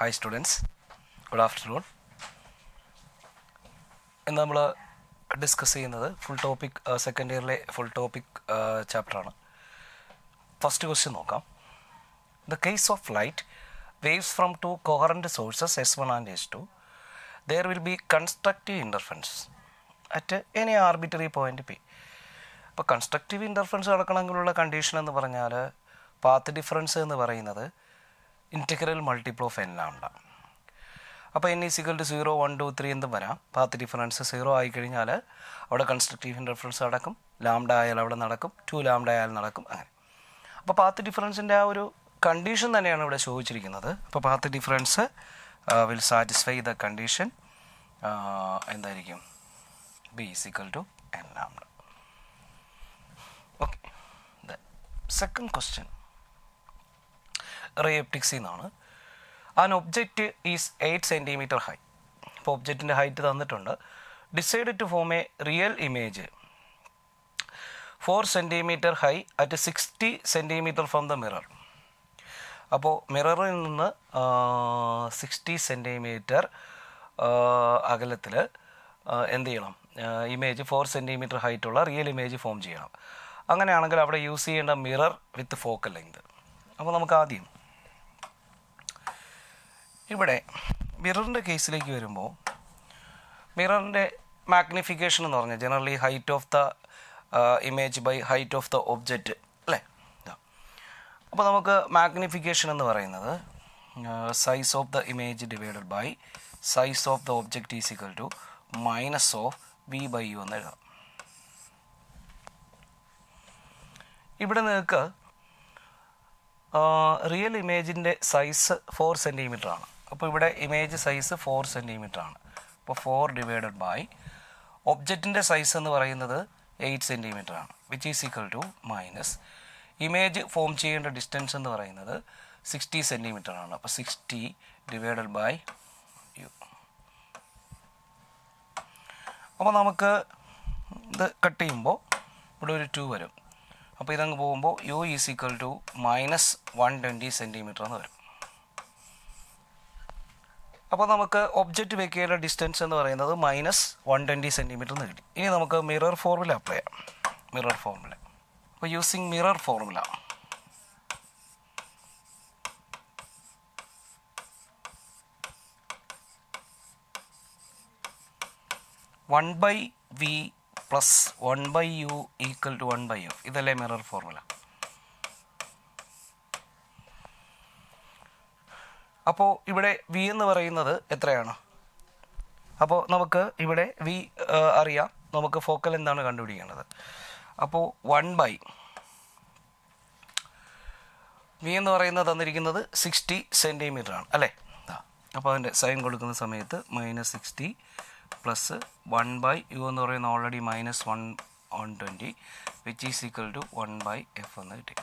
Hi students, good afternoon. ഇന്ന് നമ്മൾ discuss ചെയ്യുന്നത് ഫുൾ ടോപ്പിക് സെക്കൻഡ് ഇയറിലെ ഫുൾ ടോപ്പിക് ചാപ്റ്ററാണ്. ഫസ്റ്റ് ക്വസ്റ്റ്യൻ നോക്കാം. The case of light waves from two coherent sources S1 and S2, there will be constructive interference at any arbitrary point P. അപ്പോൾ constructive interference നടക്കണമെങ്കിലുള്ള condition എന്ന് പറഞ്ഞാൽ path difference എന്ന് പറയുന്നത് integral multiple of n lambda. അപ്പോൾ n = 0, 1, 2, 3 എന്തും വരാം. Path difference 0 ആയിക്കഴിഞ്ഞാൽ അവിടെ കൺസ്ട്രക്റ്റീവ് ഇൻ്റർഫറൻസ് നടക്കും. ലാംഡ ആയാൽ അവിടെ നടക്കും, 2 ലാംഡ ആയാൽ നടക്കും, അങ്ങനെ. അപ്പോൾ പാത്ത് ഡിഫറൻസിൻ്റെ ആ ഒരു കണ്ടീഷൻ തന്നെയാണ് ഇവിടെ ചോദിച്ചിരിക്കുന്നത്. അപ്പോൾ path difference will satisfy the condition എന്തായിരിക്കും? B = n lambda. Okay. The second question ray ഒപ്റ്റിക്സിൽ നിന്നാണ്. An object is 8 cm high. അപ്പോൾ ഒബ്ജക്റ്റിൻ്റെ ഹൈറ്റ് തന്നിട്ടുണ്ട്. Decide to form a real image 4 cm high at 60 cm from the mirror. അപ്പോൾ മിററിൽ നിന്ന് 60 cm അകലത്തിൽ എന്ത് ചെയ്യണം? ഇമേജ് 4 cm ഹൈറ്റുള്ള റിയൽ ഇമേജ് ഫോം ചെയ്യണം. അങ്ങനെയാണെങ്കിൽ അവിടെ യൂസ് ചെയ്യേണ്ട മിറർ വിത്ത് ഫോക്കൽ ലെങ്ത്. അപ്പോൾ നമുക്ക് ആദ്യം ഇവിടെ മിററിൻ്റെ കേസിലേക്ക് വരുമ്പോൾ മിററിൻ്റെ മാഗ്നിഫിക്കേഷൻ എന്ന് പറഞ്ഞാൽ generally height of the image by height of the object, അല്ലേ? അപ്പോൾ നമുക്ക് മാഗ്നിഫിക്കേഷൻ എന്ന് പറയുന്നത് size of the image divided by size of the object is equal to minus of V/U എന്ന് എഴുതാം. ഇവിടെ നിങ്ങൾക്ക് റിയൽ ഇമേജിൻ്റെ സൈസ് 4 cm ആണ്. അപ്പോൾ ഇവിടെ ഇമേജ് സൈസ് 4 cm ആണ്. അപ്പോൾ 4 ഡിവൈഡഡ് ബൈ ഒബ്ജക്റ്റിൻ്റെ സൈസ് എന്ന് പറയുന്നത് 8 cm ആണ്, which is equal to minus image form ചെയ്യേണ്ട ഡിസ്റ്റൻസ് എന്ന് പറയുന്നത് 60 cm ആണ്. അപ്പോൾ 60 ഡിവൈഡഡ് ബൈ U. അപ്പോൾ നമുക്ക് ഇത് കട്ട് ചെയ്യുമ്പോൾ ഇവിടെ ഒരു 2 വരും. അപ്പോൾ ഇതങ്ങ് പോകുമ്പോൾ U is equal to -120 cm എന്ന് വരും. അപ്പോൾ നമുക്ക് ഒബ്ജക്റ്റ് വെക്കേണ്ട ഡിസ്റ്റൻസ് എന്ന് പറയുന്നത് -120 cm എന്ന് കിട്ടി. ഇനി നമുക്ക് മിറർ ഫോർമുല അപ്ലൈ ചെയ്യാം. Mirror formula. അപ്പോൾ using mirror formula (1/v + 1/u = 1/f). ഇതല്ലേ മിറർ ഫോർമുല. അപ്പോൾ ഇവിടെ V എന്ന് പറയുന്നത് എത്രയാണ്? അപ്പോൾ നമുക്ക് ഇവിടെ V അറിയാം. നമുക്ക് ഫോക്കൽ എന്താണ് കണ്ടുപിടിക്കേണ്ടത്? അപ്പോൾ 1/v എന്ന് പറയുന്നത് തന്നിരിക്കുന്നത് 60 cm ആണ്, അല്ലേ? അപ്പോൾ അതിൻ്റെ സൈൻ കൊടുക്കുന്ന സമയത്ത് -60 പ്ലസ് 1/u എന്ന് പറയുന്നത് already -120, which is equal to 1/f എന്ന് കിട്ടി,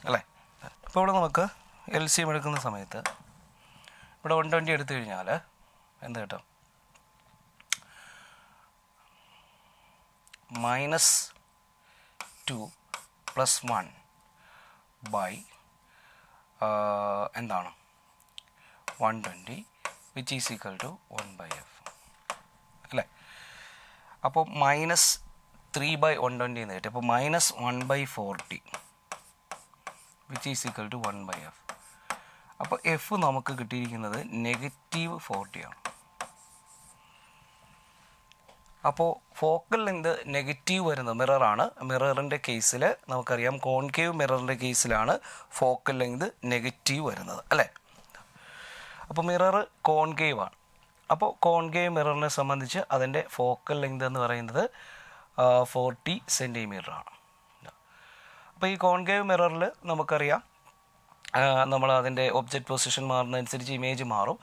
അല്ലേ? അപ്പോൾ ഇവിടെ നമുക്ക് LCM എടുക്കുന്ന സമയത്ത് ഇവിടെ 120 എടുത്തു കഴിഞ്ഞാൽ എന്ത് കിട്ടും? -2 + 1 ബൈ എന്താണ് 120, which is equal to 1/f, അല്ലേ? അപ്പോൾ -3/120 എന്ന് കിട്ടി. അപ്പോൾ -1/40, which is equal to 1/f. അപ്പോൾ എഫ് നമുക്ക് കിട്ടിയിരിക്കുന്നത് -40 ആണ്. അപ്പോൾ ഫോക്കൽ ലെങ്ത് നെഗറ്റീവ് വരുന്ന മിററാണ്. മിററിൻ്റെ കേസിൽ നമുക്കറിയാം കോൺകേവ് മിററിൻ്റെ കേസിലാണ് ഫോക്കൽ ലെങ്ത് നെഗറ്റീവ് വരുന്നത്, അല്ലേ? അപ്പോൾ മിറർ കോൺകേവ് ആണ്. അപ്പോൾ കോൺകേവ് മിററിനെ സംബന്ധിച്ച് അതിൻ്റെ ഫോക്കൽ ലെങ്ത് എന്ന് പറയുന്നത് 40 cm ആണ്. അപ്പോൾ ഈ കോൺകേവ് മിററിൽ നമുക്കറിയാം നമ്മൾ അതിൻ്റെ ഒബ്ജക്റ്റ് പൊസിഷൻ മാറുന്നതനുസരിച്ച് ഇമേജ് മാറും.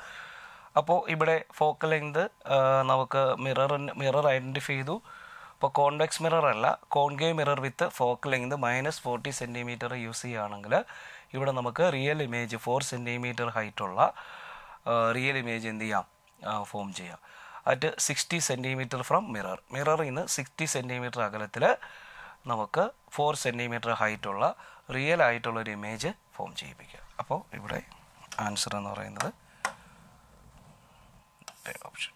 അപ്പോൾ ഇവിടെ ഫോക്കൽ ലെങ്ത് നമുക്ക് മിറർ ഐഡൻറ്റിഫൈ ചെയ്തു. അപ്പോൾ കോൺവെക്സ് മിറർ അല്ല, concave mirror with focal length -40 cm use ചെയ്യുകയാണെങ്കിൽ ഇവിടെ നമുക്ക് റിയൽ ഇമേജ് 4 cm ഹൈറ്റുള്ള റിയൽ ഇമേജ് എന്ത് ചെയ്യാം? ഫോം ചെയ്യാം അറ്റ് 60 cm ഫ്രം മിറർ. മിററിൽ നിന്ന് 60 cm അകലത്തിൽ നമുക്ക് 4 cm ഹൈറ്റുള്ള റിയൽ ആയിട്ടുള്ളൊരു ഇമേജ് ഫോം ചെയ്യിപ്പിക്കുക. അപ്പോൾ ഇവിടെ ആൻസർ എന്ന് പറയുന്നത് option.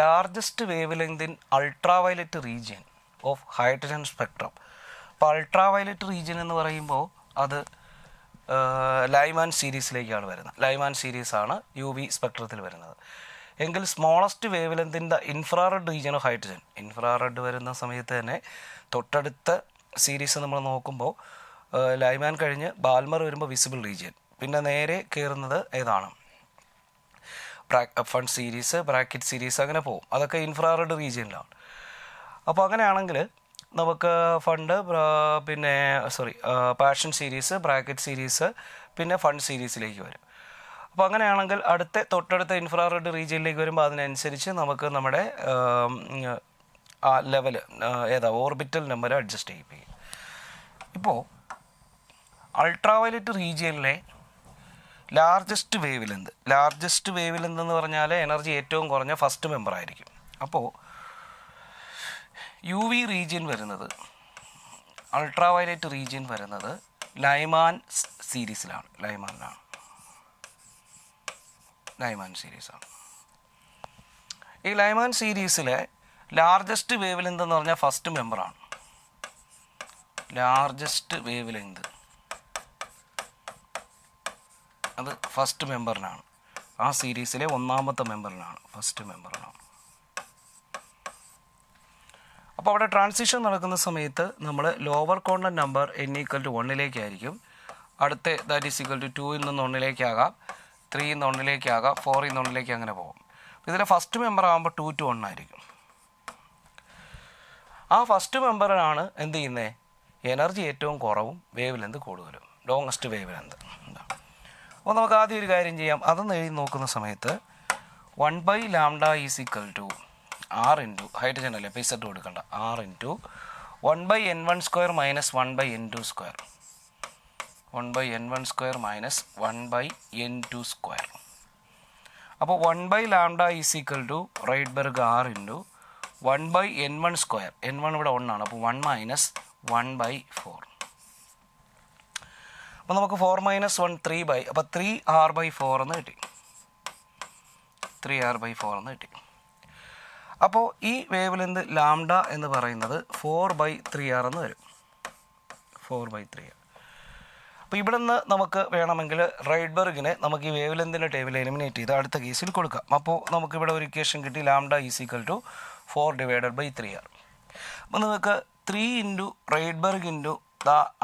Largest wavelength in ultraviolet region of hydrogen spectrum. അപ്പോൾ അൾട്രാവയലറ്റ് റീജിയൻ എന്ന് പറയുമ്പോൾ അത് ലൈമാൻ സീരീസിലേക്കാണ് വരുന്നത്. ലൈമാൻ സീരീസാണ് UV സ്പെക്ട്രത്തിൽ വരുന്നത്. എങ്കിൽ smallest wave length in the infrared region of hydrogen. Infrared വരുന്ന സമയത്ത് തന്നെ തൊട്ടടുത്ത സീരീസ് നമ്മൾ നോക്കുമ്പോൾ ലൈമാൻ കഴിഞ്ഞ് ബാൽമർ വരുമ്പോൾ വിസിബിൾ റീജിയൻ, പിന്നെ നേരെ കയറുന്നത് ഏതാണ്? ഫൺ സീരീസ്, ബ്രാക്കറ്റ് സീരീസ്, അങ്ങനെ പോകും. അതൊക്കെ ഇൻഫ്രാറെഡ് റീജിയനിലാണ്. അപ്പോൾ അങ്ങനെയാണെങ്കിൽ നമുക്ക് ഫണ്ട് പിന്നെ പാഷൻ സീരീസ്, ബ്രാക്കറ്റ് സീരീസ്, പിന്നെ ഫണ്ട് സീരീസിലേക്ക് വരും. അപ്പോൾ അങ്ങനെയാണെങ്കിൽ തൊട്ടടുത്ത ഇൻഫ്രാറെഡ് റീജിയനിലേക്ക് വരുമ്പോൾ അതിനനുസരിച്ച് നമുക്ക് നമ്മുടെ ആ ലെവൽ ഓർബിറ്റൽ നമ്പർ അഡ്ജസ്റ്റ് ചെയ്യിപ്പിക്കും. ഇപ്പോൾ അൾട്രാവയലറ്റ് റീജിയനിലെ ലാർജസ്റ്റ് വേവ് ലെന്ത് എന്ന് പറഞ്ഞാൽ എനർജി ഏറ്റവും കുറഞ്ഞ ഫസ്റ്റ് മെമ്പർ ആയിരിക്കും. അപ്പോൾ UV റീജിയൻ വരുന്നത്, അൾട്രാവയലറ്റ് റീജിയൻ വരുന്നത് ലൈമാൻ സീരീസിലാണ്. ലൈമാൻ സീരീസാണ്. ഈ ലൈമാൻ സീരീസിലെ ലാർജസ്റ്റ് വേവ് ലെങ്ത് എന്ന് പറഞ്ഞാൽ ഫസ്റ്റ് മെമ്പറാണ്. ലാർജസ്റ്റ് വേവ് ലെങ്ത് അത് ഫസ്റ്റ് മെമ്പറിനാണ്. ആ സീരീസിലെ ഒന്നാമത്തെ മെമ്പറിനാണ്, ഫസ്റ്റ് മെമ്പറിനാണ്. അപ്പോൾ അവിടെ ട്രാൻസിഷൻ നടക്കുന്ന സമയത്ത് നമ്മൾ ലോവർ കോണ്ടന്റ് നമ്പർ n=1 അടുത്ത ദാറ്റ് ഈസ് ഈക്വൽ ടു 2 നിന്ന് 1 3 നിന്ന് 1 4 നിന്ന് 1 അങ്ങനെ പോകും. ഇതിലെ ഫസ്റ്റ് മെമ്പർ ആകുമ്പോൾ 2 to 1 ആയിരിക്കും. ആ ഫസ്റ്റ് മെമ്പറിനാണ് എന്ത് ചെയ്യുന്നത്? എനർജി ഏറ്റവും കുറവും വേവ് ലെന്ത് കൂടുതലും, ലോങ്ങസ്റ്റ് വേവ് ലെന്ത്. അപ്പോൾ നമുക്ക് ആദ്യം ഒരു കാര്യം ചെയ്യാം. അതൊന്ന് എഴുതി നോക്കുന്ന സമയത്ത് 1/λ R ഇൻറ്റു ഹൈഡ്രജൻ അല്ലേ, അപ്പോൾ ഇസെറ്റ് കൊടുക്കണ്ട, R into 1/n1² minus 1/n2², 1/n1² minus 1/n2². അപ്പോൾ 1/λ റൈഡ്ബർഗ് R ഇൻറ്റു 1/n1², n1 ഇവിടെ 1 ആണ്, അപ്പോൾ 1 മൈനസ് 1/4. അപ്പോൾ നമുക്ക് 4 മൈനസ് 1 3 അപ്പോൾ 3R/4 എന്ന് കിട്ടി. 3R/4 എന്ന് കിട്ടി. അപ്പോൾ ഈ വേവ് ലെന്ത് ലാംഡ എന്ന് പറയുന്നത് 4/3R എന്ന് വരും. 4/3R. അപ്പോൾ ഇവിടെ നിന്ന് നമുക്ക് വേണമെങ്കിൽ റൈഡ്ബർഗിനെ നമുക്ക് ഈ വേവ് ലെന്തിൻ്റെ ടേബിൾ എലിമിനേറ്റ് ചെയ്ത് അടുത്ത കേസിൽ കൊടുക്കാം. അപ്പോൾ നമുക്കിവിടെ ഒരു ഇക്വേഷൻ കിട്ടി, ലാംഡ = 4/3R. അപ്പോൾ നിങ്ങൾക്ക് 3 ഇൻറ്റു റൈഡ്ബർഗ് ഇൻറ്റു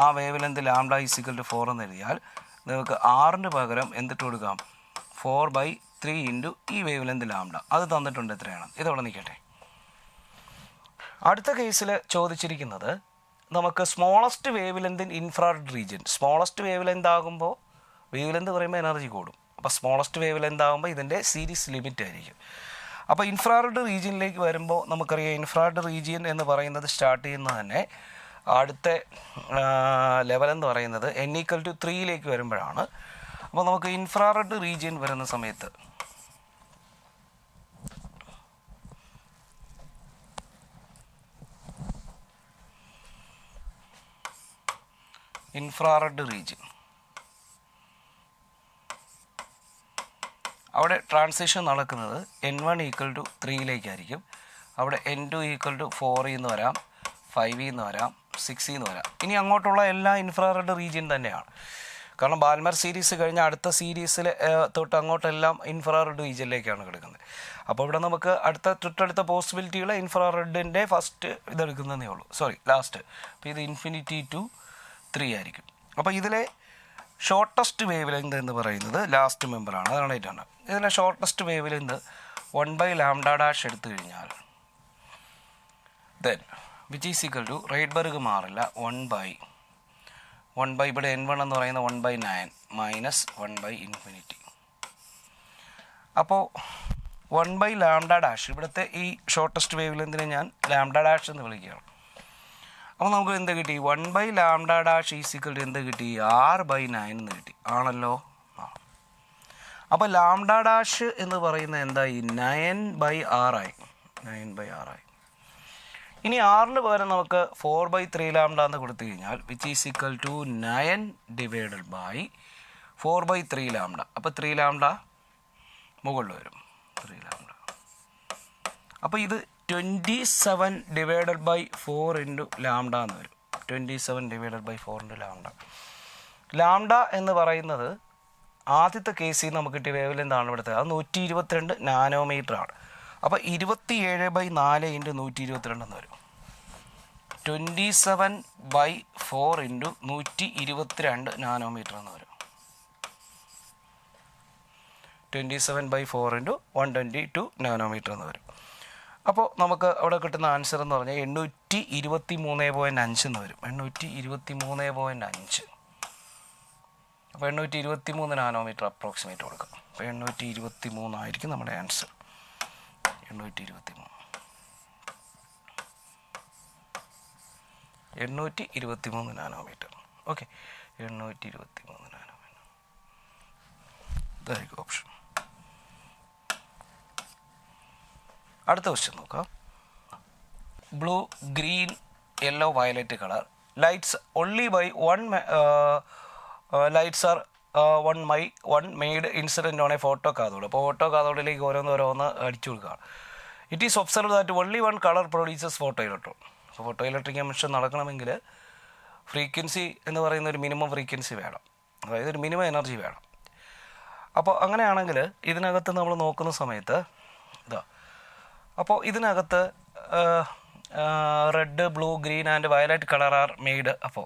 ആ വേവ് ലെന്ത് ലാംഡ = 4 എന്ന് എഴുതിയാൽ നിങ്ങൾക്ക് ആറിൻ്റെ പകരം എന്തിട്ട് കൊടുക്കാം? 4/3 ഇൻറ്റു ഈ വേവ് ലെന്ത് ലാംഡ. അത് തന്നിട്ടുണ്ട്. എത്രയാണ്? ഇതവിടെ നിൽക്കട്ടെ. അടുത്ത കേസിൽ ചോദിച്ചിരിക്കുന്നത് നമുക്ക് smallest wave length in infrared region. Smallest wave length ആകുമ്പോൾ, വേവ് ലെന്ത് പറയുമ്പോൾ എനർജി കൂടും. അപ്പോൾ സ്മോളസ്റ്റ് വേവ് ലെന്ത് ആകുമ്പോൾ ഇതിൻ്റെ സീരീസ് ലിമിറ്റ് ആയിരിക്കും. അപ്പോൾ ഇൻഫ്രാറെഡ് റീജിയനിലേക്ക് വരുമ്പോൾ നമുക്കറിയാം, ഇൻഫ്രാറെഡ് റീജിയൻ എന്ന് പറയുന്നത് സ്റ്റാർട്ട് ചെയ്യുന്നത് തന്നെ അടുത്ത ലെവൽ എന്ന് പറയുന്നത് n=3 വരുമ്പോഴാണ്. അപ്പോൾ നമുക്ക് ഇൻഫ്രാറെഡ് റീജിയൻ വരുന്ന സമയത്ത് ഇൻഫ്രാറെഡ് റീജിയൻ അവിടെ ട്രാൻസിഷൻ നടക്കുന്നത് n1 = 3 അവിടെ n2 = 4 എന്ന് വരാം, 5 എന്ന് വരാം, 6 എന്ന് വരാം. ഇനി അങ്ങോട്ടുള്ള എല്ലാ ഇൻഫ്രാറെഡ് റീജിയൻ തന്നെയാണ്. കാരണം ബാൽമർ സീരീസ് കഴിഞ്ഞ അടുത്ത സീരീസിൽ തൊട്ട് അങ്ങോട്ടെല്ലാം ഇൻഫ്രാറെഡ് റീജിയനിലേക്കാണ് കിടക്കുന്നത്. അപ്പോൾ ഇവിടെ നമുക്ക് തൊട്ടടുത്ത പോസിബിലിറ്റികൾ ഇൻഫ്രാറെഡിൻ്റെ ഫസ്റ്റ് ഇതെടുക്കുന്നതേ ഉള്ളൂ, ലാസ്റ്റ്. അപ്പോൾ ഇത് ഇൻഫിനിറ്റി ടു 3 ആയിരിക്കും. അപ്പോൾ ഇതിലെ ഷോർട്ടസ്റ്റ് വേവ് ലെങ്ത് എന്ന് പറയുന്നത് ലാസ്റ്റ് മെമ്പറാണ്. അതാണ് ഏറ്റവും. ഇതിലെ ഷോർട്ടസ്റ്റ് വേവ് ലെങ്ത് 1/λ' എടുത്തു കഴിഞ്ഞാൽ then which is equal to Rydberg മാറില്ല, 1/1 ഇവിടെ n1 എന്ന് പറയുന്നത് 1/9 മൈനസ് 1/∞. അപ്പോൾ 1/λ' ഇവിടുത്തെ ഈ ഷോർട്ടസ്റ്റ് വേവ് ലെന്തിനെ ഞാൻ λ' എന്ന് വിളിക്കുകയാണ്. അപ്പോൾ നമുക്ക് എന്ത് കിട്ടി? 1/λ' എന്ത് കിട്ടി? R/9 എന്ന് കിട്ടി. ആണല്ലോ. അപ്പോൾ λ' എന്ന് പറയുന്നത് എന്തായി? 9/R ആയി. 9/R. ഇനി ആറിന് പകരം നമുക്ക് 4/3λ എന്ന് കൊടുത്തു കഴിഞ്ഞാൽ which is equal to 9 / 4/3 lambda. അപ്പോൾ 3 ലാംഡ മുകളിൽ വരും, 3 ലാംഡ. അപ്പോൾ ഇത് 27 ഡിവൈഡഡ് ബൈ 4 ഇൻറ്റു ലാംഡ എന്ന് വരും. 27 divided by 4 into lambda. Lambda എന്ന് പറയുന്നത് ആദ്യത്തെ കേസിൽ നമുക്ക് കിട്ടിയ വേവ് ലെന്താണ് ഇവിടുത്തെ, അത് 122 നാനോമീറ്റർ ആണ്. അപ്പോൾ 27/4 ഇൻറ്റു 122 എന്ന് വരും. 27/4 ഇൻറ്റു 122 നാനോമീറ്റർ എന്ന് വരും. 27/4 ഇൻറ്റു 122 നാനോമീറ്റർ എന്ന് വരും. അപ്പോൾ നമുക്ക് അവിടെ കിട്ടുന്ന ആൻസർ എന്ന് പറഞ്ഞാൽ 823.5 എന്ന് വരും. 823.5. അപ്പോൾ 823 നാനോമീറ്റർ അപ്രോക്സിമേറ്റ് കൊടുക്കാം. അപ്പോൾ 823 ആയിരിക്കും നമ്മുടെ ആൻസർ. 823 നാനോമീറ്റർ. ഓക്കെ, 823 നാനോമീറ്റർ ഇതായിരിക്കും ഓപ്ഷൻ. അടുത്ത ക്വസ്റ്റ്യൻ നോക്കാം. Blue, green, yellow, violet colour lights only by lights are one made incident on a photo cathode. അപ്പോൾ ഫോട്ടോ കാതോഡിലേക്ക് ഓരോന്ന് അടിച്ചു കൊടുക്കുകയാണ്. It is observe that only one colour produces photo electron. അപ്പോൾ photo electric emission നടക്കണമെങ്കിൽ frequency എന്ന് പറയുന്ന ഒരു മിനിമം ഫ്രീക്വൻസി വേണം, അതായത് ഒരു മിനിമം എനർജി വേണം. അപ്പോൾ അങ്ങനെയാണെങ്കിൽ ഇതിനകത്ത് നമ്മൾ നോക്കുന്ന സമയത്ത് ഇതാ, അപ്പോൾ ഇതിനകത്ത് red, blue, green and violet colour are made. അപ്പോൾ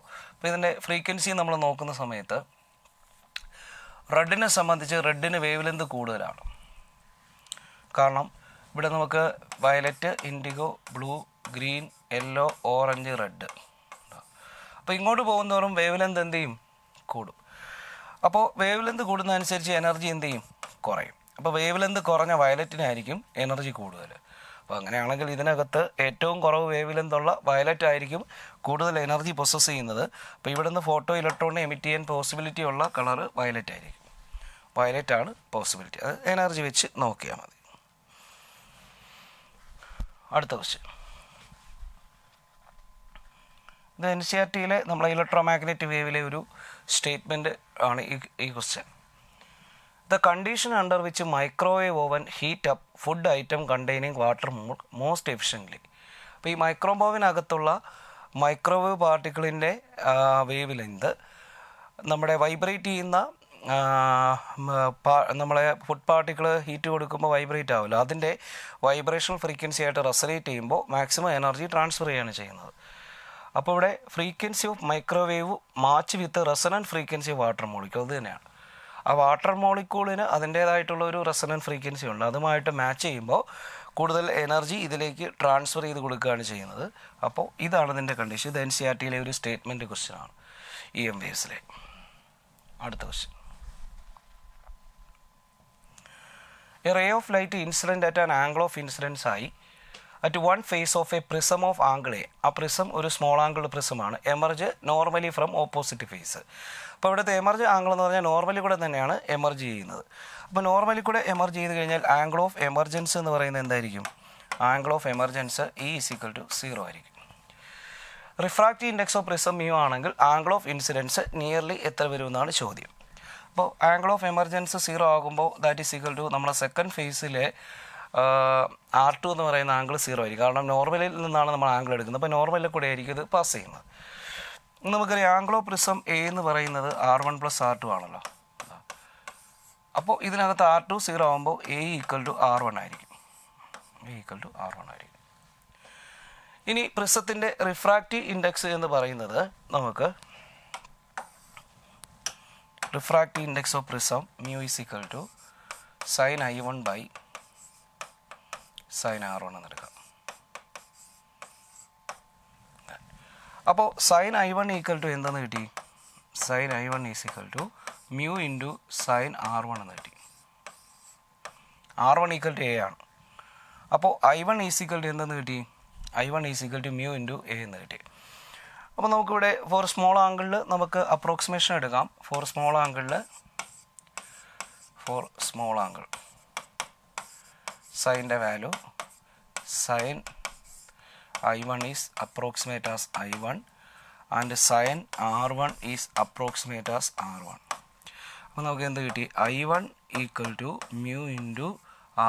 ഇതിൻ്റെ ഫ്രീക്വൻസി നമ്മൾ നോക്കുന്ന സമയത്ത് റെഡിനെ സംബന്ധിച്ച് റെഡിന് വേവ് ലെന്ത് കൂടുതലാണ്. കാരണം ഇവിടെ നമുക്ക് violet, IndiGo, blue, green, yellow, orange, red. അപ്പോൾ ഇങ്ങോട്ട് പോകുന്നതോറും വേവ് ലെന്ത് എന്ത് ചെയ്യും, കൂടും. അപ്പോൾ വേവ് ലെന്ത് കൂടുന്നതനുസരിച്ച് എനർജി എന്ത് ചെയ്യും, കുറയും. അപ്പോൾ വേവ് ലെന്ത് കുറഞ്ഞ വയലറ്റിനായിരിക്കും എനർജി കൂടുതൽ. അപ്പോൾ അങ്ങനെയാണെങ്കിൽ ഇതിനകത്ത് ഏറ്റവും കുറവ് വേവ് ലെന്തുള്ള വയലറ്റ് ആയിരിക്കും കൂടുതൽ എനർജി പൊസസ് ചെയ്യുന്നത്. അപ്പോൾ ഇവിടെ നിന്ന് ഫോട്ടോ ഇലക്ട്രോണിനെ എമിറ്റ് ചെയ്യാൻ പോസിബിലിറ്റി ഉള്ള കളർ വയലറ്റ് ആയിരിക്കും. വയലറ്റ് ആണ് പോസിബിലിറ്റി. അത് എനർജി വെച്ച് നോക്കിയാൽ മതി. അടുത്ത ക്വസ്റ്റ്യൻ. ഇത് NCERT-യിലെ നമ്മളെ ഇലക്ട്രോമാഗ്നറ്റിക് വേവിലെ ഒരു സ്റ്റേറ്റ്മെൻറ്റ് ആണ് ഈ question. The condition under which microwave oven heat up food item containing water most efficiently. അപ്പോൾ ഈ മൈക്രോവേവിനകത്തുള്ള മൈക്രോവേവ് പാർട്ടിക്കിളിൻ്റെ വേവ് ലെന്ത് നമ്മുടെ വൈബ്രേറ്റ് ചെയ്യുന്ന നമ്മളെ ഫുഡ് പാർട്ടിക്കിൾ ഹീറ്റ് കൊടുക്കുമ്പോൾ വൈബ്രേറ്റ് ആവില്ല, അതിൻ്റെ വൈബ്രേഷണൽ ഫ്രീക്വൻസി ആയിട്ട് റെസൊനേറ്റ് ചെയ്യുമ്പോൾ മാക്സിമം എനർജി ട്രാൻസ്ഫർ ചെയ്യുകയാണ് ചെയ്യുന്നത്. അപ്പോൾ ഇവിടെ frequency of microwave match with resonant frequency of water molecule. അത് തന്നെയാണ്, ആ വാട്ടർ മോളിക്യൂളിന് അതിൻ്റേതായിട്ടുള്ള ഒരു റെസൊനൻറ്റ് ഫ്രീക്വൻസി ഉണ്ട്. അതുമായിട്ട് മാച്ച് ചെയ്യുമ്പോൾ കൂടുതൽ എനർജി ഇതിലേക്ക് ട്രാൻസ്ഫർ ചെയ്ത് കൊടുക്കുകയാണ് ചെയ്യുന്നത്. അപ്പോൾ ഇതാണ് ഇതിൻ്റെ കണ്ടീഷൻ. ഇത് NCERT-യിലെ ഒരു സ്റ്റേറ്റ്മെൻറ്റ് ക്വസ്റ്റ്യൻ ആണ് EM വേവ്സിലെ. അടുത്ത question. A ray of light incident at an angle of incidence ആയി at one face of a prism of angle A. ആ പ്രിസം ഒരു സ്മോൾ ആംഗിൾ പ്രിസമാണ്. Emerge normally from opposite face. അപ്പോൾ ഇവിടുത്തെ emerge angle എന്ന് പറഞ്ഞാൽ നോർമലി കൂടെ തന്നെയാണ് എമർജ് ചെയ്യുന്നത്. അപ്പോൾ നോർമലി കൂടെ എമർജ് ചെയ്ത് കഴിഞ്ഞാൽ ആംഗിൾ ഓഫ് എമർജൻസ് എന്ന് പറയുന്നത് എന്തായിരിക്കും? ആംഗിൾ ഓഫ് എമർജൻസ് E=0 ആയിരിക്കും. റിഫ്രാക്റ്റീവ് ഇൻഡെക്സ് ഓഫ് പ്രിസം μ ആണെങ്കിൽ ആംഗിൾ ഓഫ് ഇൻസിഡൻസ് നിയർലി എത്ര വരുമെന്നാണ് ചോദ്യം. അപ്പോൾ ആംഗിൾ ഓഫ് എമർജൻസ് 0 ആകുമ്പോൾ ദാറ്റ് ഈസ് നമ്മുടെ സെക്കൻഡ് ഫേസിലെ R2 എന്ന് പറയുന്ന ആംഗിൾ 0 ആയിരിക്കും. കാരണം നോർമലിൽ നിന്നാണ് നമ്മൾ ആംഗിൾ എടുക്കുന്നത്. അപ്പോൾ നോർമലിൽ കൂടെ ആയിരിക്കും ഇത് പാസ് ചെയ്യുന്നത്. നമുക്കറിയാം ആംഗിൾ ഓഫ് പ്രിസം A എന്ന് പറയുന്നത് R1 + R2 ആണല്ലോ. അപ്പോൾ ഇതിനകത്ത് R2 0 ആകുമ്പോൾ A=R1 ആയിരിക്കും. ഇനി പ്രിസത്തിൻ്റെ റിഫ്രാക്റ്റീവ് ഇൻഡെക്സ് എന്ന് പറയുന്നത് നമുക്ക് refractive index of prism μ sin I1 sin R1 എന്നെടുക്കാം. അപ്പോൾ sin I1 എന്തെന്ന് കിട്ടി? sin I1 μ sin R1 എന്ന് കിട്ടി. R1 A ആണ്. അപ്പോൾ I1 എന്തെന്ന് കിട്ടി? I1 μ A എന്ന് കിട്ടി. അപ്പോൾ നമുക്കിവിടെ ഫോർ സ്മോൾ ആംഗിളിൽ നമുക്ക് അപ്രോക്സിമേഷൻ എടുക്കാം. ഫോർ സ്മോൾ ആംഗിൾ സൈൻ്റെ value sin I1 is approximate as I1 and sin R1 is approximate as R1. അപ്പോൾ നമുക്ക് എന്ത് കിട്ടി? I1 equal to mu into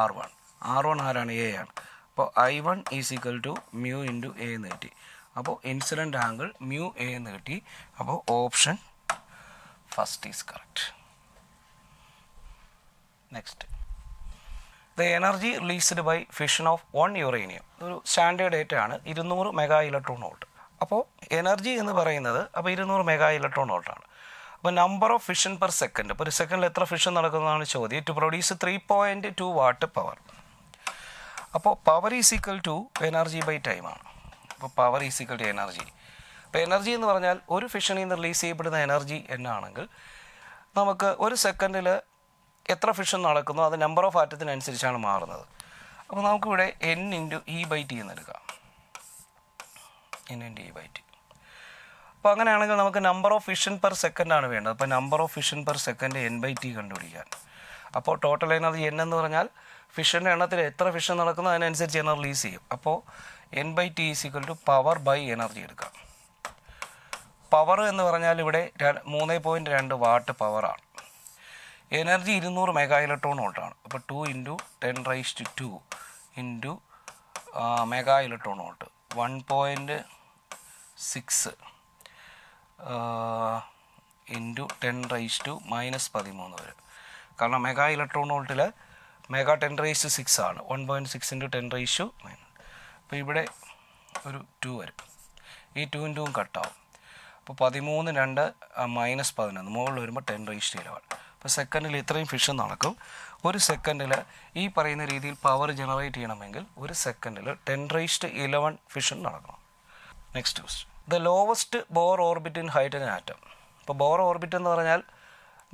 R1. R1 ആരാണ്? എ ആണ്. അപ്പോൾ I1 is equal to mu into A എന്ന് കിട്ടി. അപ്പോൾ ഇൻസിഡൻറ്റ് ആംഗിൾ മ്യൂ എ എന്ന് കിട്ടി. അപ്പോൾ option first is correct. Next, the energy released by fission of 1 uranium. ഒരു സ്റ്റാൻഡേർഡ് ഡേറ്റ ആണ്, 200 മെഗാ ഇലക്ട്രോൺ വോൾട്ട്. അപ്പോൾ എനർജി എന്ന് പറയുന്നത് അപ്പോൾ 200 മെഗാ ഇലക്ട്രോൺ വോൾട്ടാണ്. അപ്പോൾ number of fission per second, ഇപ്പോൾ ഒരു സെക്കൻഡിൽ എത്ര ഫിഷൻ നടക്കുന്നതാണ് ചോദ്യം. To produce 3.2 watt power. അപ്പോൾ power is equal to energy by time ആണ്. അപ്പോൾ power is equal to energy. അപ്പോൾ എനർജി എന്ന് പറഞ്ഞാൽ ഒരു ഫിഷനിൽ നിന്ന് റിലീസ് ചെയ്യപ്പെടുന്ന എനർജി എന്നാണെങ്കിൽ നമുക്ക് ഒരു സെക്കൻഡിൽ എത്ര ഫിഷൻ നടക്കുന്നു അത് നമ്പർ ഓഫ് ആറ്റത്തിനനുസരിച്ചാണ് മാറുന്നത്. അപ്പോൾ നമുക്കിവിടെ N ഇൻറ്റു E/T എന്നെടുക്കാം. N into E/T. അപ്പോൾ അങ്ങനെയാണെങ്കിൽ നമുക്ക് നമ്പർ ഓഫ് ഫിഷൻ പെർ സെക്കൻഡാണ് വേണ്ടത്. അപ്പോൾ number of fission per second N/T കണ്ടുപിടിക്കാൻ. അപ്പോൾ ടോട്ടൽ എനർജി N എന്ന് പറഞ്ഞാൽ ഫിഷൻ്റെ എണ്ണത്തിൽ എത്ര ഫിഷൻ നടക്കുന്നു അതിനനുസരിച്ച് എനർജി റിലീസ് ചെയ്യും. അപ്പോൾ N/T is equal to power by energy എടുക്കാം. പവർ എന്ന് പറഞ്ഞാൽ ഇവിടെ 3.2 വാട്ട് പവറാണ്. എനർജി 200 മെഗാ ഇലക്ട്രോൺ വോൾട്ടാണ്. അപ്പോൾ 2 into 10⁻² into mega electron volt 1.6 into 10⁻⁻13 വരും. കാരണം മെഗാ ഇലക്ട്രോൺ വോൾട്ടിൽ മെഗാ 10⁻6 ആണ്. 1.6 ഇൻറ്റു 10⁻⁻. അപ്പോൾ ഇവിടെ ഒരു 2 വരും. ഈ 2 ഇൻറ്റും കട്ടാവും. അപ്പോൾ 13 2 -11 മുകളിൽ വരുമ്പോൾ 10⁻11. അപ്പോൾ സെക്കൻഡിൽ ഇത്രയും ഫിഷൻ നടക്കും. ഒരു സെക്കൻഡിൽ ഈ പറയുന്ന രീതിയിൽ പവർ ജനറേറ്റ് ചെയ്യണമെങ്കിൽ ഒരു സെക്കൻഡിൽ 10⁻11 ഫിഷൻ നടക്കണം. Next question, the lowest Bohr orbit in hydrogen atom. ഇപ്പോൾ ബോർ ഓർബിറ്റ് എന്ന് പറഞ്ഞാൽ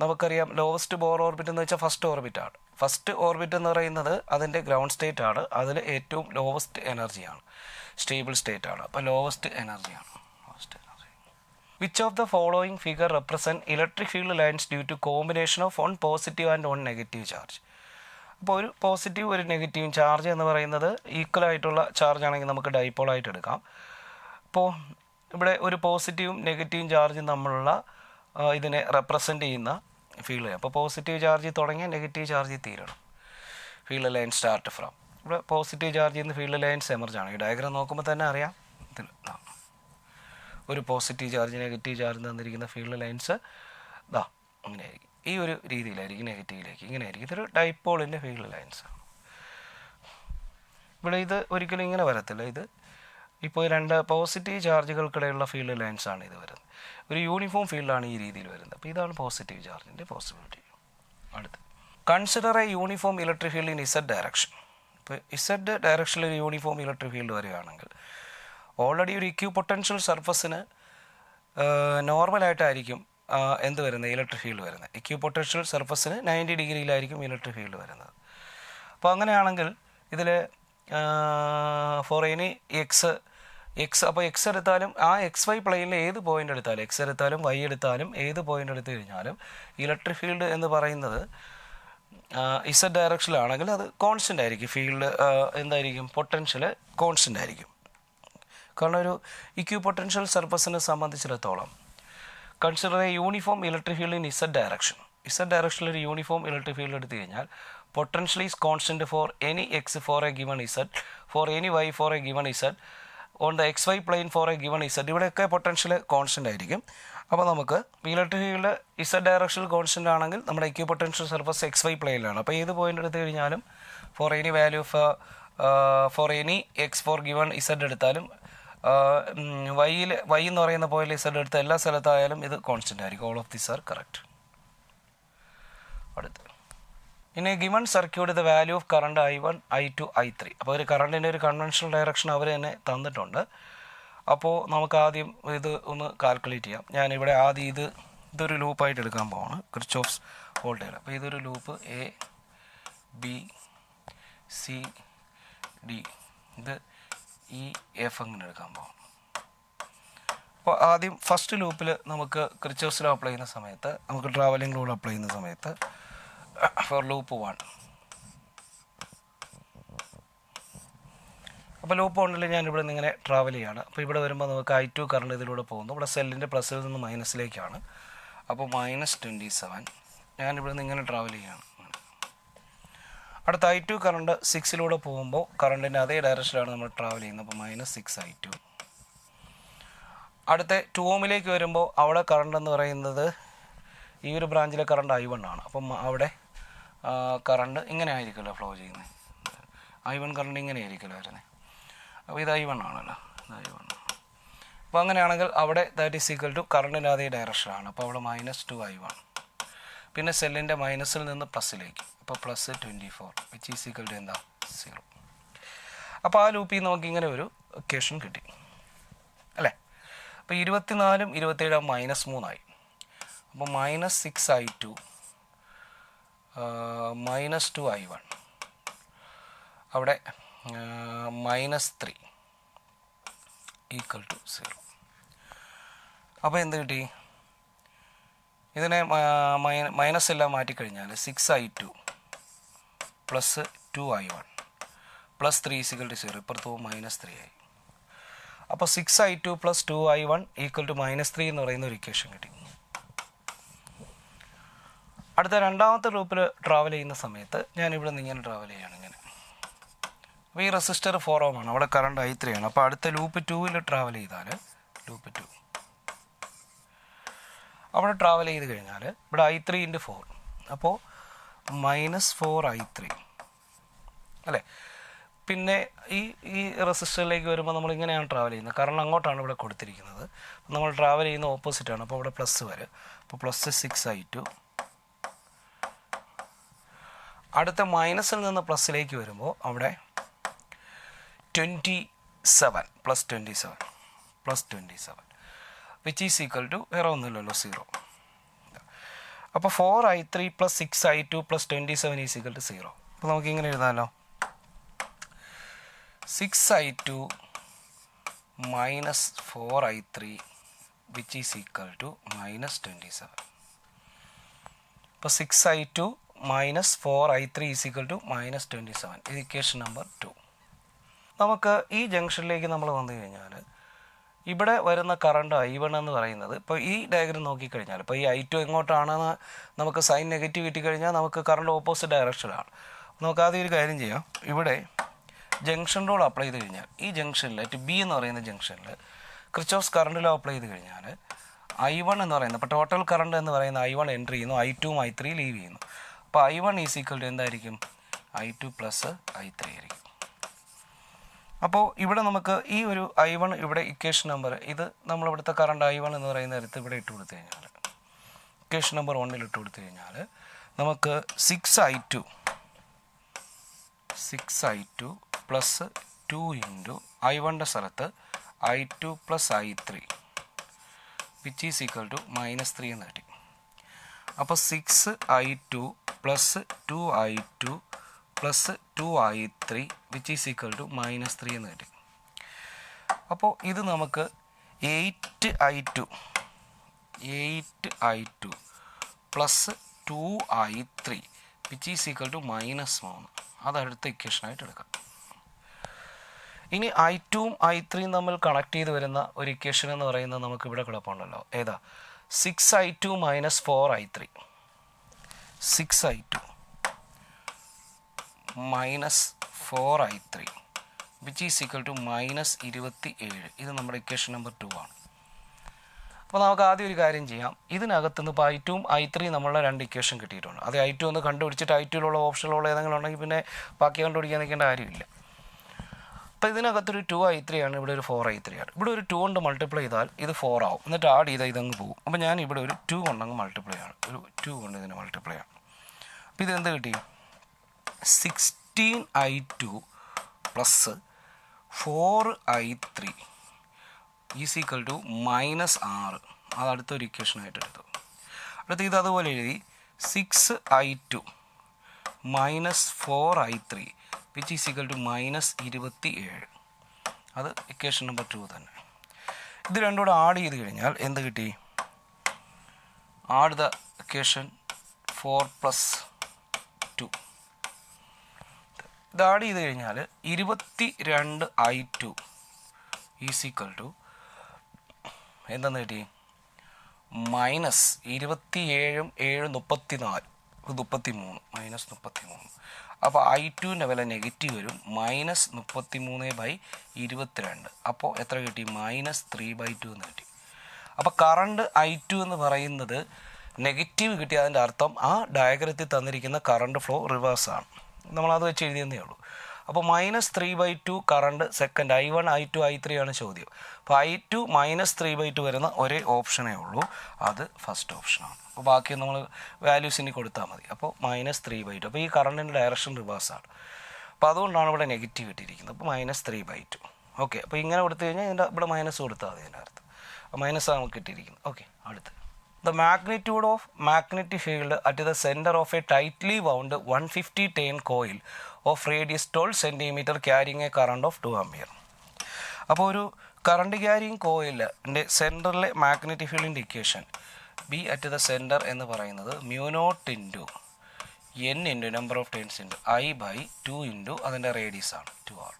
നമുക്കറിയാം, ലോവസ്റ്റ് ബോർ ഓർബിറ്റ് എന്ന് വെച്ചാൽ ഫസ്റ്റ് ഓർബിറ്റാണ്. ഫസ്റ്റ് ഓർബിറ്റ് എന്ന് പറയുന്നത് അതിൻ്റെ ഗ്രൗണ്ട് സ്റ്റേറ്റ് ആണ്. അതിൽ ഏറ്റവും ലോവസ്റ്റ് എനർജിയാണ്, സ്റ്റേബിൾ സ്റ്റേറ്റ് ആണ്. അപ്പോൾ ലോവസ്റ്റ് എനർജിയാണ്. Which of the following figure represent electric field lines due to combination of 1 positive and 1 negative charge. അപ്പോൾ ഒരു പോസിറ്റീവ് ഒരു നെഗറ്റീവ് ചാർജ് എന്ന് പറയുന്നത് ഈക്വൽ ആയിട്ടുള്ള ചാർജ് ആണെങ്കിൽ നമുക്ക് ഡൈപോളായിട്ട് എടുക്കാം. അപ്പോൾ ഇവിടെ ഒരു പോസിറ്റീവും നെഗറ്റീവും ചാർജും തമ്മിലുള്ള ഇതിനെ റെപ്രസെൻ്റ് ചെയ്യുന്ന ഫീൽഡ്. അപ്പോൾ പോസിറ്റീവ് ചാർജ് തുടങ്ങിയ നെഗറ്റീവ് ചാർജ് തീരണം. ഫീൽഡ് ലൈൻ സ്റ്റാർട്ട് ഫ്രം ഇവിടെ പോസിറ്റീവ് ചാർജിൽ നിന്ന് ഫീൽഡ് ലൈൻസ് എമർജ് ആണ്. ഈ ഡയഗ്രാം നോക്കുമ്പോൾ തന്നെ അറിയാം. ഇതിൽ ഒരു പോസിറ്റീവ് ചാർജ് നെഗറ്റീവ് ചാർജ് തന്നിരിക്കുന്ന ഫീൽഡ് ലൈൻസ് ഇതാ അങ്ങനെയായിരിക്കും. ഈ ഒരു രീതിയിലായിരിക്കും നെഗറ്റീവിലേക്ക് ഇങ്ങനെയായിരിക്കും. ഇതൊരു ഡൈപോളിൻ്റെ ഫീൽഡ് ലൈൻസ്. ഇവിടെ ഇത് ഒരിക്കലും ഇങ്ങനെ വരത്തില്ല. ഇത് ഇപ്പോൾ 2 പോസിറ്റീവ് ചാർജുകൾക്കിടയിലുള്ള ഫീൽഡ് ലൈൻസാണ് ഇത് വരുന്നത്. ഒരു യൂണിഫോം ഫീൽഡാണ് ഈ രീതിയിൽ വരുന്നത്. അപ്പോൾ ഇതാണ് പോസിറ്റീവ് ചാർജിൻ്റെ പോസിബിലിറ്റി. അടുത്ത്, consider a uniform electric field in Z direction. ഇപ്പോൾ Z ഡയറക്ഷനിൽ ഒരു യൂണിഫോം ഇലക്ട്രിക് ഫീൽഡ് വരികയാണെങ്കിൽ ഓൾറെഡി ഒരു ഇക്യൂ പൊട്ടൻഷ്യൽ സർഫസിന് നോർമലായിട്ടായിരിക്കും എന്ത് വരുന്നത്, ഇലക്ട്രിക് ഫീൽഡ് വരുന്നത്. ഇക്യൂ പൊട്ടൻഷ്യൽ സർഫസിന് 90 ഡിഗ്രിയിലായിരിക്കും ഇലക്ട്രിക് ഫീൽഡ് വരുന്നത്. അപ്പോൾ അങ്ങനെയാണെങ്കിൽ ഇതിൽ ഫോർ എനി എക്സ് അപ്പോൾ എക്സ് എടുത്താലും ആ XY പ്ലെയിനിൽ ഏത് പോയിൻ്റ് എടുത്താലും, എക്സ് എടുത്താലും Y എടുത്താലും ഏത് പോയിൻ്റ് എടുത്തു കഴിഞ്ഞാലും ഇലക്ട്രിക് ഫീൽഡ് എന്ന് പറയുന്നത് Z ഡയറക്ഷനിലാണെങ്കിൽ അത് കോൺസ്റ്റൻ്റ് ആയിരിക്കും. ഫീൽഡ് എന്തായിരിക്കും, പൊട്ടൻഷ്യൽ കോൺസ്റ്റൻ്റ് ആയിരിക്കും. കാരണം ഒരു ഇക്യൂ പൊട്ടൻഷ്യൽ സർഫസിനെ സംബന്ധിച്ചിടത്തോളം consider a uniform electric field in Z direction. Z ഡയറക്ഷനിൽ ഒരു യൂണിഫോം ഇലക്ട്രിക് ഫീൽഡ് എടുത്തു കഴിഞ്ഞാൽ potential is constant for any X for a given Z, for any Y for a given Z, on the XY plane for a given Z. ഇവിടെയൊക്കെ potential constant ആയിരിക്കും. അപ്പോൾ നമുക്ക് electric field Z ഡയറക്ഷനിൽ constant ആണെങ്കിൽ നമ്മുടെ equipotential surface XY പ്ലെയിനിലാണ്. അപ്പോൾ ഏത് പോയിൻ്റ് എടുത്തു കഴിഞ്ഞാലും for any value for any X for given Z എടുത്താലും Y എന്ന് പറയുന്ന പോയിന്റ് Z എടുത്ത എല്ലാ സ്ഥലത്തായാലും ഇത് കോൺസ്റ്റൻ്റ് ആയിരിക്കും. All of these are correct. അടുത്ത്, in a given circuit the value of current I1, I2, I3. അപ്പോൾ ഒരു കറണ്ടിൻ്റെ ഒരു കൺവെൻഷണൽ ഡയറക്ഷൻ അവർ തന്നെ തന്നിട്ടുണ്ട്. അപ്പോൾ നമുക്ക് ആദ്യം ഇത് ഒന്ന് കാൽക്കുലേറ്റ് ചെയ്യാം. ഞാനിവിടെ ആദ്യം ഇതൊരു ലൂപ്പായിട്ട് എടുക്കാൻ പോവാണ്, കിർച്ചോഫ്സ് വോൾട്ടേജ്. അപ്പോൾ ഇതൊരു ലൂപ്പ് ABCD, ഇത് EF അങ്ങനെ എടുക്കാൻ പോകും. അപ്പോൾ ആദ്യം ഫസ്റ്റ് ലൂപ്പിൽ നമുക്ക് കിർച്ചോഫ്സ് ലോ അപ്ലൈ ചെയ്യുന്ന സമയത്ത്, നമുക്ക് ട്രാവലിംഗ് റൂൾ അപ്ലൈ ചെയ്യുന്ന സമയത്ത് ഫോർ ലൂപ്പ് 1, അപ്പോൾ ലൂപ്പ് 1ൽ ഞാൻ ഇവിടെ നിന്ന് ഇങ്ങനെ ട്രാവൽ ചെയ്യാണ്. അപ്പോൾ ഇവിടെ വരുമ്പോൾ നമുക്ക് I2 കറണ്ട് ഇതിലൂടെ പോകുന്നു. ഇവിടെ സെല്ലിൻ്റെ പ്ലസിൽ നിന്ന് മൈനസിലേക്കാണ്. അപ്പോൾ -27 ഞാനിവിടെ നിന്ന് ഇങ്ങനെ ട്രാവൽ ചെയ്യുകയാണ്. അടുത്ത I2 കറണ്ട് 6 പോകുമ്പോൾ കറണ്ടിൻ്റെ അതേ ഡയറക്ഷനിലാണ് നമ്മൾ ട്രാവൽ ചെയ്യുന്നത്. അപ്പോൾ -6I2. അടുത്ത 2 ഓമിലേക്ക് വരുമ്പോൾ അവിടെ കറണ്ട് എന്ന് പറയുന്നത് ഈ ഒരു ബ്രാഞ്ചിലെ കറണ്ട് I1 ആണ്. അപ്പം അവിടെ കറണ്ട് ഇങ്ങനെ ആയിരിക്കുമല്ലോ ഫ്ലോ ചെയ്യുന്നത്. I1 കറണ്ട് ഇങ്ങനെ ആയിരിക്കുമല്ലോ വരുന്നത്. അപ്പോൾ ഇത് I1 ആണല്ലോ, ഇത് I1. അപ്പോൾ അങ്ങനെയാണെങ്കിൽ അവിടെ ദാറ്റ് ഈസ് ഈക്വൽ ടു കറണ്ടിൻ്റെ അതേ ഡയറക്ഷനാണ്. അപ്പോൾ അവിടെ -2I1. പിന്നെ സെല്ലിൻ്റെ മൈനസിൽ നിന്ന് പ്ലസ്സിലേക്ക്, അപ്പോൾ +24 വിച്ച് ഈസ് ഈക്വൽ ടു എന്താ 0. അപ്പോൾ ആ ലൂപ്പിൽ നമുക്ക് ഇങ്ങനെ ഒരു ഇക്വേഷൻ കിട്ടി അല്ലേ. അപ്പോൾ 24ഉം 27ഉം -3 അപ്പോൾ -6I2 -2I1 അവിടെ -3 ഈക്വൽ ടു 0. അപ്പോൾ എന്ത് കിട്ടി? ഇതിനെ മൈനസ് എല്ലാം മാറ്റിക്കഴിഞ്ഞാൽ 6I2 + 2I1 + 3 = 0. ഇപ്പുറത്ത് -3 ആയി. അപ്പോൾ 6I2 + 2I1 = -3 എന്ന് പറയുന്ന ഒരു ഇക്വേഷൻ കിട്ടി. അടുത്ത രണ്ടാമത്തെ ലൂപ്പിൽ ട്രാവൽ ചെയ്യുന്ന സമയത്ത് ഞാനിവിടെ നിന്ന് ഇങ്ങനെ ട്രാവൽ ചെയ്യുകയാണ് ഇങ്ങനെ. അപ്പോൾ ഈ റെസിസ്റ്റർ 4 ഓം ആണ്, അവിടെ കറണ്ട് I3 ആണ്. അപ്പോൾ അടുത്ത ലൂപ്പ് 2ൽ ട്രാവൽ ചെയ്താൽ ലൂപ്പ് 2 അവിടെ ട്രാവൽ ചെയ്ത് കഴിഞ്ഞാൽ ഇവിടെ I3 × 4 അപ്പോൾ -4I3 അല്ലേ. പിന്നെ ഈ റെസിസ്റ്ററിലേക്ക് വരുമ്പോൾ നമ്മൾ ഇങ്ങനെയാണ് ട്രാവൽ ചെയ്യുന്നത്, കാരണം അങ്ങോട്ടാണ് ഇവിടെ കൊടുത്തിരിക്കുന്നത്. നമ്മൾ ട്രാവൽ ചെയ്യുന്ന ഓപ്പോസിറ്റാണ്. അപ്പോൾ ഇവിടെ പ്ലസ് വരും. അപ്പോൾ +6I2. അടുത്ത മൈനസിൽ നിന്ന് പ്ലസ്സിലേക്ക് വരുമ്പോൾ അവിടെ 27 +27 വിച്ച് ഈസ് ഈക്വൽ ടു വേറെ ഒന്നുമില്ലല്ലോ 0. അപ്പോൾ 4I3 + 6I2 + 27 is equal to 0. അപ്പോൾ നമുക്ക് ഇങ്ങനെ എഴുതാമല്ലോ, 6I2 - 4I3 which is equal to -27. അപ്പോൾ 6I2 - 4I3 is equal to -27. ഇത് ഇക്വേഷൻ നമ്പർ 2. നമുക്ക് ഈ ജംഗ്ഷനിലേക്ക് നമ്മൾ വന്നു കഴിഞ്ഞാൽ ഇവിടെ വരുന്ന കറണ്ട് I1 എന്ന് പറയുന്നത്, ഇപ്പോൾ ഈ ഡയഗ്രം നോക്കിക്കഴിഞ്ഞാൽ ഇപ്പോൾ ഈ I2 എങ്ങോട്ടാണെന്ന് നമുക്ക് സൈൻ നെഗറ്റീവ് കിട്ടിക്കഴിഞ്ഞാൽ നമുക്ക് കറണ്ട് ഓപ്പോസിറ്റ് ഡയറക്ഷനിലാണ്. നമുക്ക് ആദ്യം ഒരു കാര്യം ചെയ്യാം. ഇവിടെ ജംഗ്ഷൻ റൂൾ അപ്ലൈ ചെയ്ത് കഴിഞ്ഞാൽ ഈ ജംഗ്ഷനിൽ B എന്ന് പറയുന്ന ജംഗ്ഷനിൽ ക്രിച്ചോഫ്സ് കറണ്ട് ലോ അപ്ലൈ ചെയ്ത് കഴിഞ്ഞാൽ I1 എന്ന് പറയുന്നത്, ഇപ്പോൾ ടോട്ടൽ കറണ്ട് എന്ന് പറയുന്ന I1 എൻട്രി ചെയ്യുന്നു, I2 I3 ലീവ് ചെയ്യുന്നു. അപ്പോൾ I1 ഈസ് ഈക്വൽ ടു എന്തായിരിക്കും? I2 + I3 ആയിരിക്കും. അപ്പോൾ ഇവിടെ നമുക്ക് ഈ ഒരു I1 ഇവിടെ ഇക്വേഷൻ നമ്പർ, ഇത് നമ്മളിവിടുത്തെ കറണ്ട് I1 എന്ന് പറയുന്ന നേരത്ത് ഇവിടെ ഇട്ട് കൊടുത്തു കഴിഞ്ഞാൽ, ഇക്വേഷൻ നമ്പർ 1 ഇട്ട് കൊടുത്തു കഴിഞ്ഞാൽ നമുക്ക് 6I2 + 2 × I1ൻ്റെ സ്ഥലത്ത് I2 + I3 which is equal to -3 എന്ന് കിട്ടി. അപ്പോൾ 6I2 + 2I2 + 2I3 which is equal to -3 എന്ന് കിട്ടി. അപ്പോൾ ഇത് നമുക്ക് 8I2 + 2I3 which is equal to -3 അതടുത്ത ഇക്വേഷനായിട്ട് എടുക്കാം. ഇനി I2ഉം I3യും തമ്മിൽ കണക്ട് ചെയ്ത് വരുന്ന ഒരു ഇക്വേഷൻ എന്ന് പറയുന്നത് നമുക്ക് ഇവിടെ കിടപ്പുണ്ടല്ലോ. ഏതാ? 6I2 - 4I3 6I2 - 4I3 which is equal to -27. ഇത് നമ്മുടെ ഇക്വേഷൻ നമ്പർ 2 ആണ്. അപ്പോൾ നമുക്ക് ആദ്യം ഒരു കാര്യം ചെയ്യാം. ഇതിനകത്തുനിന്ന് ഇപ്പോൾ I2ഉം I3യും നമ്മളുടെ രണ്ട് ഇക്വേഷൻ കിട്ടിയിട്ടുണ്ട്. അത് I2 ഒന്ന് കണ്ടുപിടിച്ചിട്ട് I2യിലുള്ള ഓപ്ഷനിലുള്ള ഏതെങ്കിലും ഉണ്ടെങ്കിൽ പിന്നെ ബാക്കി കണ്ടുപിടിക്കാൻ നിൽക്കേണ്ട കാര്യമില്ല. അപ്പോൾ ഇതിനകത്തൊരു 2I3 ആണ്, ഇവിടെ ഒരു 4I3 ആണ്. ഇവിടെ ഒരു 2 കൊണ്ട് മൾട്ടിപ്ലൈ ചെയ്താൽ ഇത് 4 ആവും. എന്നിട്ട് ആഡ് ചെയ്താൽ ഇതങ്ങ് പോകും. അപ്പോൾ ഞാൻ ഇവിടെ ഒരു 2 കൊണ്ടങ്ങ് മൾട്ടിപ്ലൈ ആണ്, ഒരു 2 കൊണ്ട് ഇതിന് മൾട്ടിപ്ലൈ ആണ്. അപ്പോൾ ഇതെന്ത് കിട്ടി? 16I2 + 4I3 is equal to -6. അത് അടുത്തൊരു ഇക്വേഷനായിട്ട് എടുത്തു. അടുത്ത് ഇത് അതുപോലെ എഴുതി 6I2 - 4I3 which is equal to -27. അത് ഇക്വേഷൻ നമ്പർ 2 തന്നെ. ഇത് രണ്ടും കൂടെ ആഡ് ചെയ്ത് കഴിഞ്ഞാൽ എന്ത് കിട്ടി? Add the equation 4 + 2. ഇത് ആഡ് ചെയ്ത് കഴിഞ്ഞാൽ 22I2 ഈസ് ഈക്വൽ ടു എന്തെന്ന് കിട്ടി? Minus 27 33 minus 33. അപ്പോൾ I2ൻ്റെ വില നെഗറ്റീവ് വരും, മൈനസ് 33/22. അപ്പോൾ എത്ര കിട്ടി? -3/2 എന്ന് കിട്ടി. അപ്പോൾ കറണ്ട് I2 എന്ന് പറയുന്നത് നെഗറ്റീവ് കിട്ടി. അതിൻ്റെ അർത്ഥം ആ ഡയഗ്രത്തിൽ തന്നിരിക്കുന്ന കറണ്ട് ഫ്ലോ റിവേഴ്സാണ്. നമ്മളത് വെച്ച് എഴുതിയെന്നേ ഉള്ളൂ. അപ്പോൾ -3/2 current second I1 I2 I3 ആണ് ചോദ്യം. അപ്പോൾ I2 -3/2 വരുന്ന ഒരേ ഓപ്ഷനേ ഉള്ളൂ, അത് ഫസ്റ്റ് ഓപ്ഷനാണ്. അപ്പോൾ ബാക്കി നമ്മൾ വാല്യൂസ് ഇനി കൊടുത്താൽ മതി. അപ്പോൾ -3/2. അപ്പോൾ ഈ കറണ്ടിൻ്റെ ഡയറക്ഷൻ റിവേഴ്സാണ്. അപ്പോൾ അതുകൊണ്ടാണ് ഇവിടെ നെഗറ്റീവ് കിട്ടിയിരിക്കുന്നത്. അപ്പോൾ -3/2. ഓക്കെ. അപ്പോൾ ഇങ്ങനെ കൊടുത്തു കഴിഞ്ഞാൽ ഇതിൻ്റെ ഇവിടെ മൈനസ് കൊടുത്താൽ മതി. അതിൻ്റെ അർത്ഥം മൈനസാണ് നമുക്ക് കിട്ടിയിരിക്കുന്നത്. ഓക്കെ. അടുത്ത് the magnitude of magnetic field at the center of a tightly wound 150 turn coil of radius 12 cm carrying a current of 2 ampere. അപ്പോൾ ഒരു കറണ്ട് ക്യാരിങ് കോയിലിൻ്റെ സെൻറ്ററിലെ മാഗ്നറ്റിക് ഫീൽഡിൻ്റെ equation B at the centre എന്ന് പറയുന്നത് μ0 × n × number of turns × I/2 അതിൻ്റെ radius ആണ് 2r.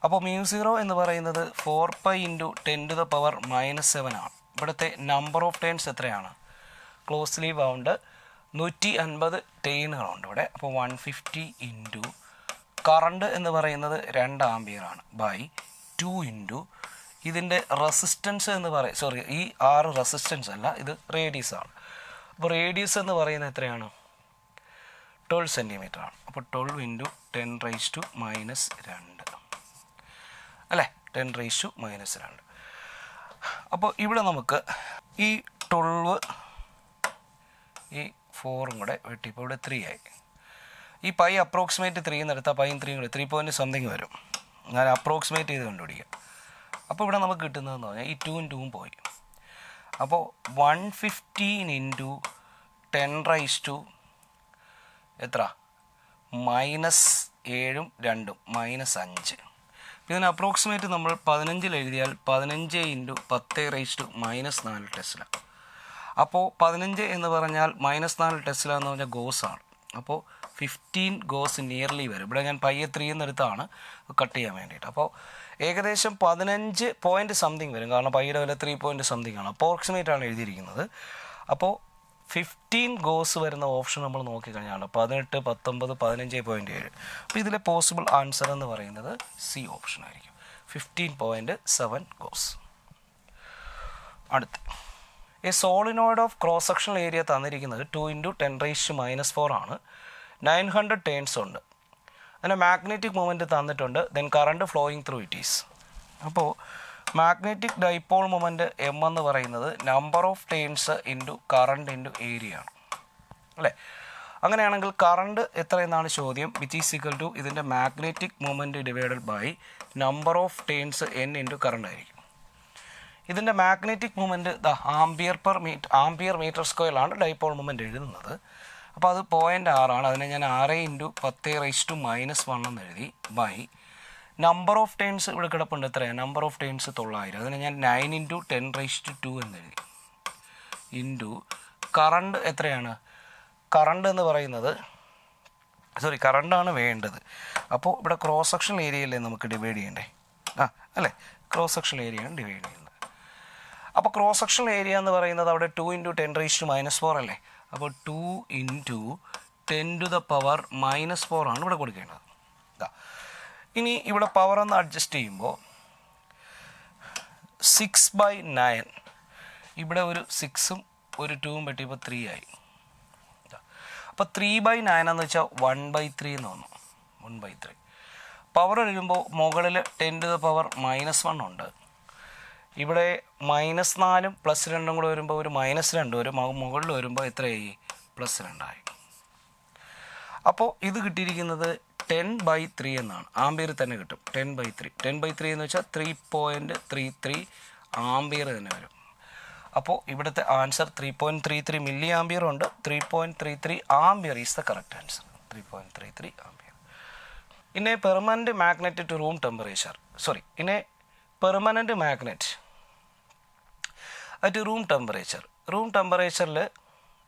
അപ്പോൾ μ0 എന്ന് പറയുന്നത് 4π × 10⁻⁻7 ആണ്. ഇവിടുത്തെ നമ്പർ ഓഫ് ടേൺസ് എത്രയാണ്? ക്ലോസ്ലി ബൗണ്ട് 150 ടേണുകളുണ്ട് ഇവിടെ. അപ്പോൾ 150 ഇൻറ്റു കറണ്ട് എന്ന് പറയുന്നത് 2 ആമ്പിയറാണ് /2 ഇൻറ്റു ഇതിൻ്റെ റെസിസ്റ്റൻസ് എന്ന് ഈ 6 റെസിസ്റ്റൻസ് അല്ല, ഇത് റേഡിയസ് ആണ്. അപ്പോൾ റേഡിയസ് എന്ന് പറയുന്നത് എത്രയാണ്? 12 സെൻറ്റിമീറ്റർ ആണ്. അപ്പോൾ 12 ഇൻറ്റു 10⁻⁻2 അല്ലേ? 10⁻². അപ്പോൾ ഇവിടെ നമുക്ക് ഈ 12 ഈ 4ഉം കൂടെ വെട്ടി ഇപ്പോൾ ഇവിടെ 3 ആയി. ഈ പൈ അപ്രോക്സിമേറ്റ് 3 എന്നെടുത്താൽ പൈയും 3 കൂടെ 3 പോയിൻറ്റ് സംതിങ് വരും. ഞാൻ അപ്രോക്സിമേറ്റ് ചെയ്ത് കണ്ടുപിടിക്കാം. അപ്പോൾ ഇവിടെ നമുക്ക് കിട്ടുന്നതെന്ന് പറഞ്ഞാൽ ഈ 2ഉം 2ഉം പോയി. അപ്പോൾ 115 ഇൻറ്റു 10⁻² എത്ര? -7ഉം 2ഉം -5. ഇതിന് അപ്രോക്സിമേറ്റ് നമ്മൾ 15 എഴുതിയാൽ 15 ഇൻറ്റു 10⁻⁻4 ടെസ്ല. അപ്പോൾ 15 എന്ന് പറഞ്ഞാൽ -4 ടെസ്ല എന്ന് പറഞ്ഞാൽ ഗോസാണ്. അപ്പോൾ 15 ഗോസ് നിയർലി വരും. ഇവിടെ ഞാൻ പയ്യെ 3 എന്നെടുത്താണ് കട്ട് ചെയ്യാൻ വേണ്ടിയിട്ട്. അപ്പോൾ ഏകദേശം 15 പോയിൻറ്റ് സംതിങ് വരും. കാരണം പയ്യുടെ വില 3 പോയിൻറ്റ് സംതിങ് ആണ്. അപ്രോക്സിമേറ്റ് ആണ് എഴുതിയിരിക്കുന്നത്. അപ്പോൾ 15 ഗോസ് വരുന്ന ഓപ്ഷൻ നമ്മൾ നോക്കിക്കഴിഞ്ഞാൽ 18, 19, 15.7. അപ്പോൾ ഇതിലെ പോസിബിൾ ആൻസർ എന്ന് പറയുന്നത് സി ഓപ്ഷൻ ആയിരിക്കും. 15.7 ഗോസ്. അടുത്ത് a solenoid of cross sectional area തന്നിരിക്കുന്നത് 2 × 10⁻⁻4 ആണ്. 900 ടേൺസ് ഉണ്ട്. അതിന് മാഗ്നറ്റിക് മൊമെൻറ്റ് തന്നിട്ടുണ്ട്. Then current flowing through it is. അപ്പോൾ മാഗ്നറ്റിക് ഡൈപോൾ മൊമെൻറ്റ് എം എന്ന് പറയുന്നത് number of turns into current into area ആണ് അല്ലേ? അങ്ങനെയാണെങ്കിൽ കറണ്ട് എത്രയെന്നാണ് ചോദ്യം. വിച്ച് ഈസ് ഈക്വൽ ടു ഇതിൻ്റെ magnetic moment divided by number of turns n into current ആയിരിക്കും. ഇതിൻ്റെ magnetic moment ampere metre സ്ക്വയറിലാണ് dipole moment എഴുതുന്നത്. അപ്പോൾ അത് 0.6 ആണ്. അതിനെ ഞാൻ 6 × 10⁻⁻1 എന്ന് എഴുതി ബൈ നമ്പർ ഓഫ് ടേൺസ് ഇവിടെ കിടപ്പുണ്ട്. എത്രയാണ്? Number of turns 900. അതിനെ ഞാൻ 9 × 10⁻2 എന്ന് എഴുതി ഇൻറ്റു കറണ്ട് എത്രയാണ്? കറണ്ട് എന്ന് പറയുന്നത് കറണ്ടാണ് വേണ്ടത്. അപ്പോൾ ഇവിടെ ക്രോസ് സെക്ഷൻ ഏരിയയിലേ നമുക്ക് ഡിവൈഡ് ചെയ്യണ്ടേ? അല്ലേ? ക്രോസ് സെക്ഷൻ ഏരിയയാണ് ഡിവൈഡ് ചെയ്യുന്നത്. അപ്പോൾ ക്രോസ് സെക്ഷൻ ഏരിയ എന്ന് പറയുന്നത് അവിടെ 2 × 10⁻⁻4 അല്ലേ? അപ്പോൾ 2 × 10⁻⁻4 ആണ് ഇവിടെ കൊടുക്കേണ്ടത്. ഇനി ഇവിടെ പവർ ഒന്ന് അഡ്ജസ്റ്റ് ചെയ്യുമ്പോൾ 6/9 ഇവിടെ ഒരു 6ഉം ഒരു 2ഉം വെട്ടിയപ്പോൾ 3 ആയി. അപ്പോൾ 3/9 എന്ന് വെച്ചാൽ 1/3 എന്ന് വന്നു. 1/3 പവർ എഴുതുമ്പോൾ മുകളിൽ 10⁻⁻1 ഉണ്ട്. ഇവിടെ -4ഉം +2ഉം കൂടെ വരുമ്പോൾ ഒരു -2 വരും. മുകളിൽ വരുമ്പോൾ എത്രയായി? +2 ആയി. അപ്പോൾ ഇത് കിട്ടിയിരിക്കുന്നത് 10/3 എന്നാണ്. ആംബിയർ തന്നെ കിട്ടും. 10/3 10/3 എന്ന് വെച്ചാൽ 3.33 ആംബിയർ തന്നെ വരും. അപ്പോൾ ഇവിടുത്തെ ആൻസർ 3.33 മില്ലി ആംബിയർ ഉണ്ട്. 3.33 ampere is the correct answer. 3.33 ampere. In a permanent magnet to room temperature in a permanent magnet at room ടെമ്പറേച്ചറിൽ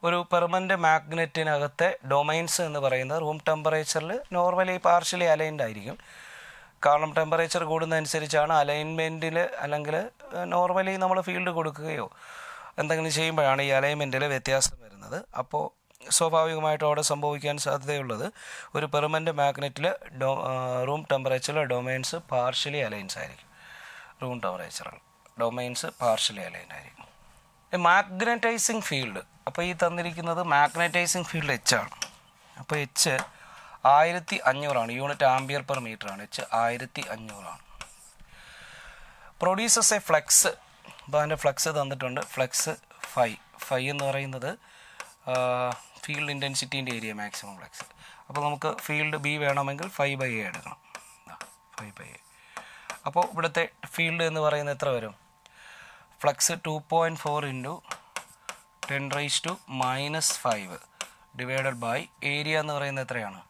ഒരു പെർമനൻറ്റ് മാഗ്നറ്റിനകത്തെ ഡൊമൈൻസ് എന്ന് പറയുന്നത് റൂം ടെമ്പറേച്ചറിൽ നോർമലി പാർഷ്യലി അലൈൻഡ് ആയിരിക്കും. കാരണം ടെമ്പറേച്ചർ കൂടുന്നതനുസരിച്ചാണ് അലൈൻമെൻറ്റിൽ അല്ലെങ്കിൽ നോർമലി നമ്മൾ ഫീൽഡ് കൊടുക്കുകയോ എന്തെങ്കിലും ചെയ്യുമ്പോഴാണ് ഈ അലൈൻമെൻറ്റിൽ വ്യത്യാസം വരുന്നത്. അപ്പോൾ സ്വാഭാവികമായിട്ടും അവിടെ സംഭവിക്കാൻ സാധ്യതയുള്ളത് ഒരു പെർമനൻ്റ് മാഗ്നറ്റിൽ റൂം ടെമ്പറേച്ചറിൽ ഡൊമൈൻസ് പാർഷ്യലി അലൈൻസ് ആയിരിക്കും. റൂം ടെമ്പറേച്ചറിൽ ഡൊമൈൻസ് പാർഷ്യലി അലൈൻ ആയിരിക്കും. മാഗ്നറ്റൈസിങ് ഫീൽഡ്, അപ്പോൾ ഈ തന്നിരിക്കുന്നത് മാഗ്നറ്റൈസിങ് ഫീൽഡ് എച്ച് ആണ്. അപ്പോൾ H 1500 unit ampere per metre ആണ്. എച്ച് 1500. Produces a flux. അപ്പോൾ അതിൻ്റെ ഫ്ലക്സ് തന്നിട്ടുണ്ട്. ഫ്ലക്സ് ഫൈ എന്ന് പറയുന്നത് ഫീൽഡ് ഇൻറ്റൻസിറ്റീൻ്റെ ഏരിയ മാക്സിമം ഫ്ലക്സ്. അപ്പോൾ നമുക്ക് ഫീൽഡ് ബി വേണമെങ്കിൽ 5/a എടുക്കണം. 5/a. അപ്പോൾ ഇവിടുത്തെ ഫീൽഡ് എന്ന് പറയുന്നത് എത്ര വരും? ഫ്ലക്സ് 2.4 × 10⁻⁻5 ഡിവൈഡഡ് ബൈ ഏരിയ എന്ന് പറയുന്നത് എത്രയാണ്?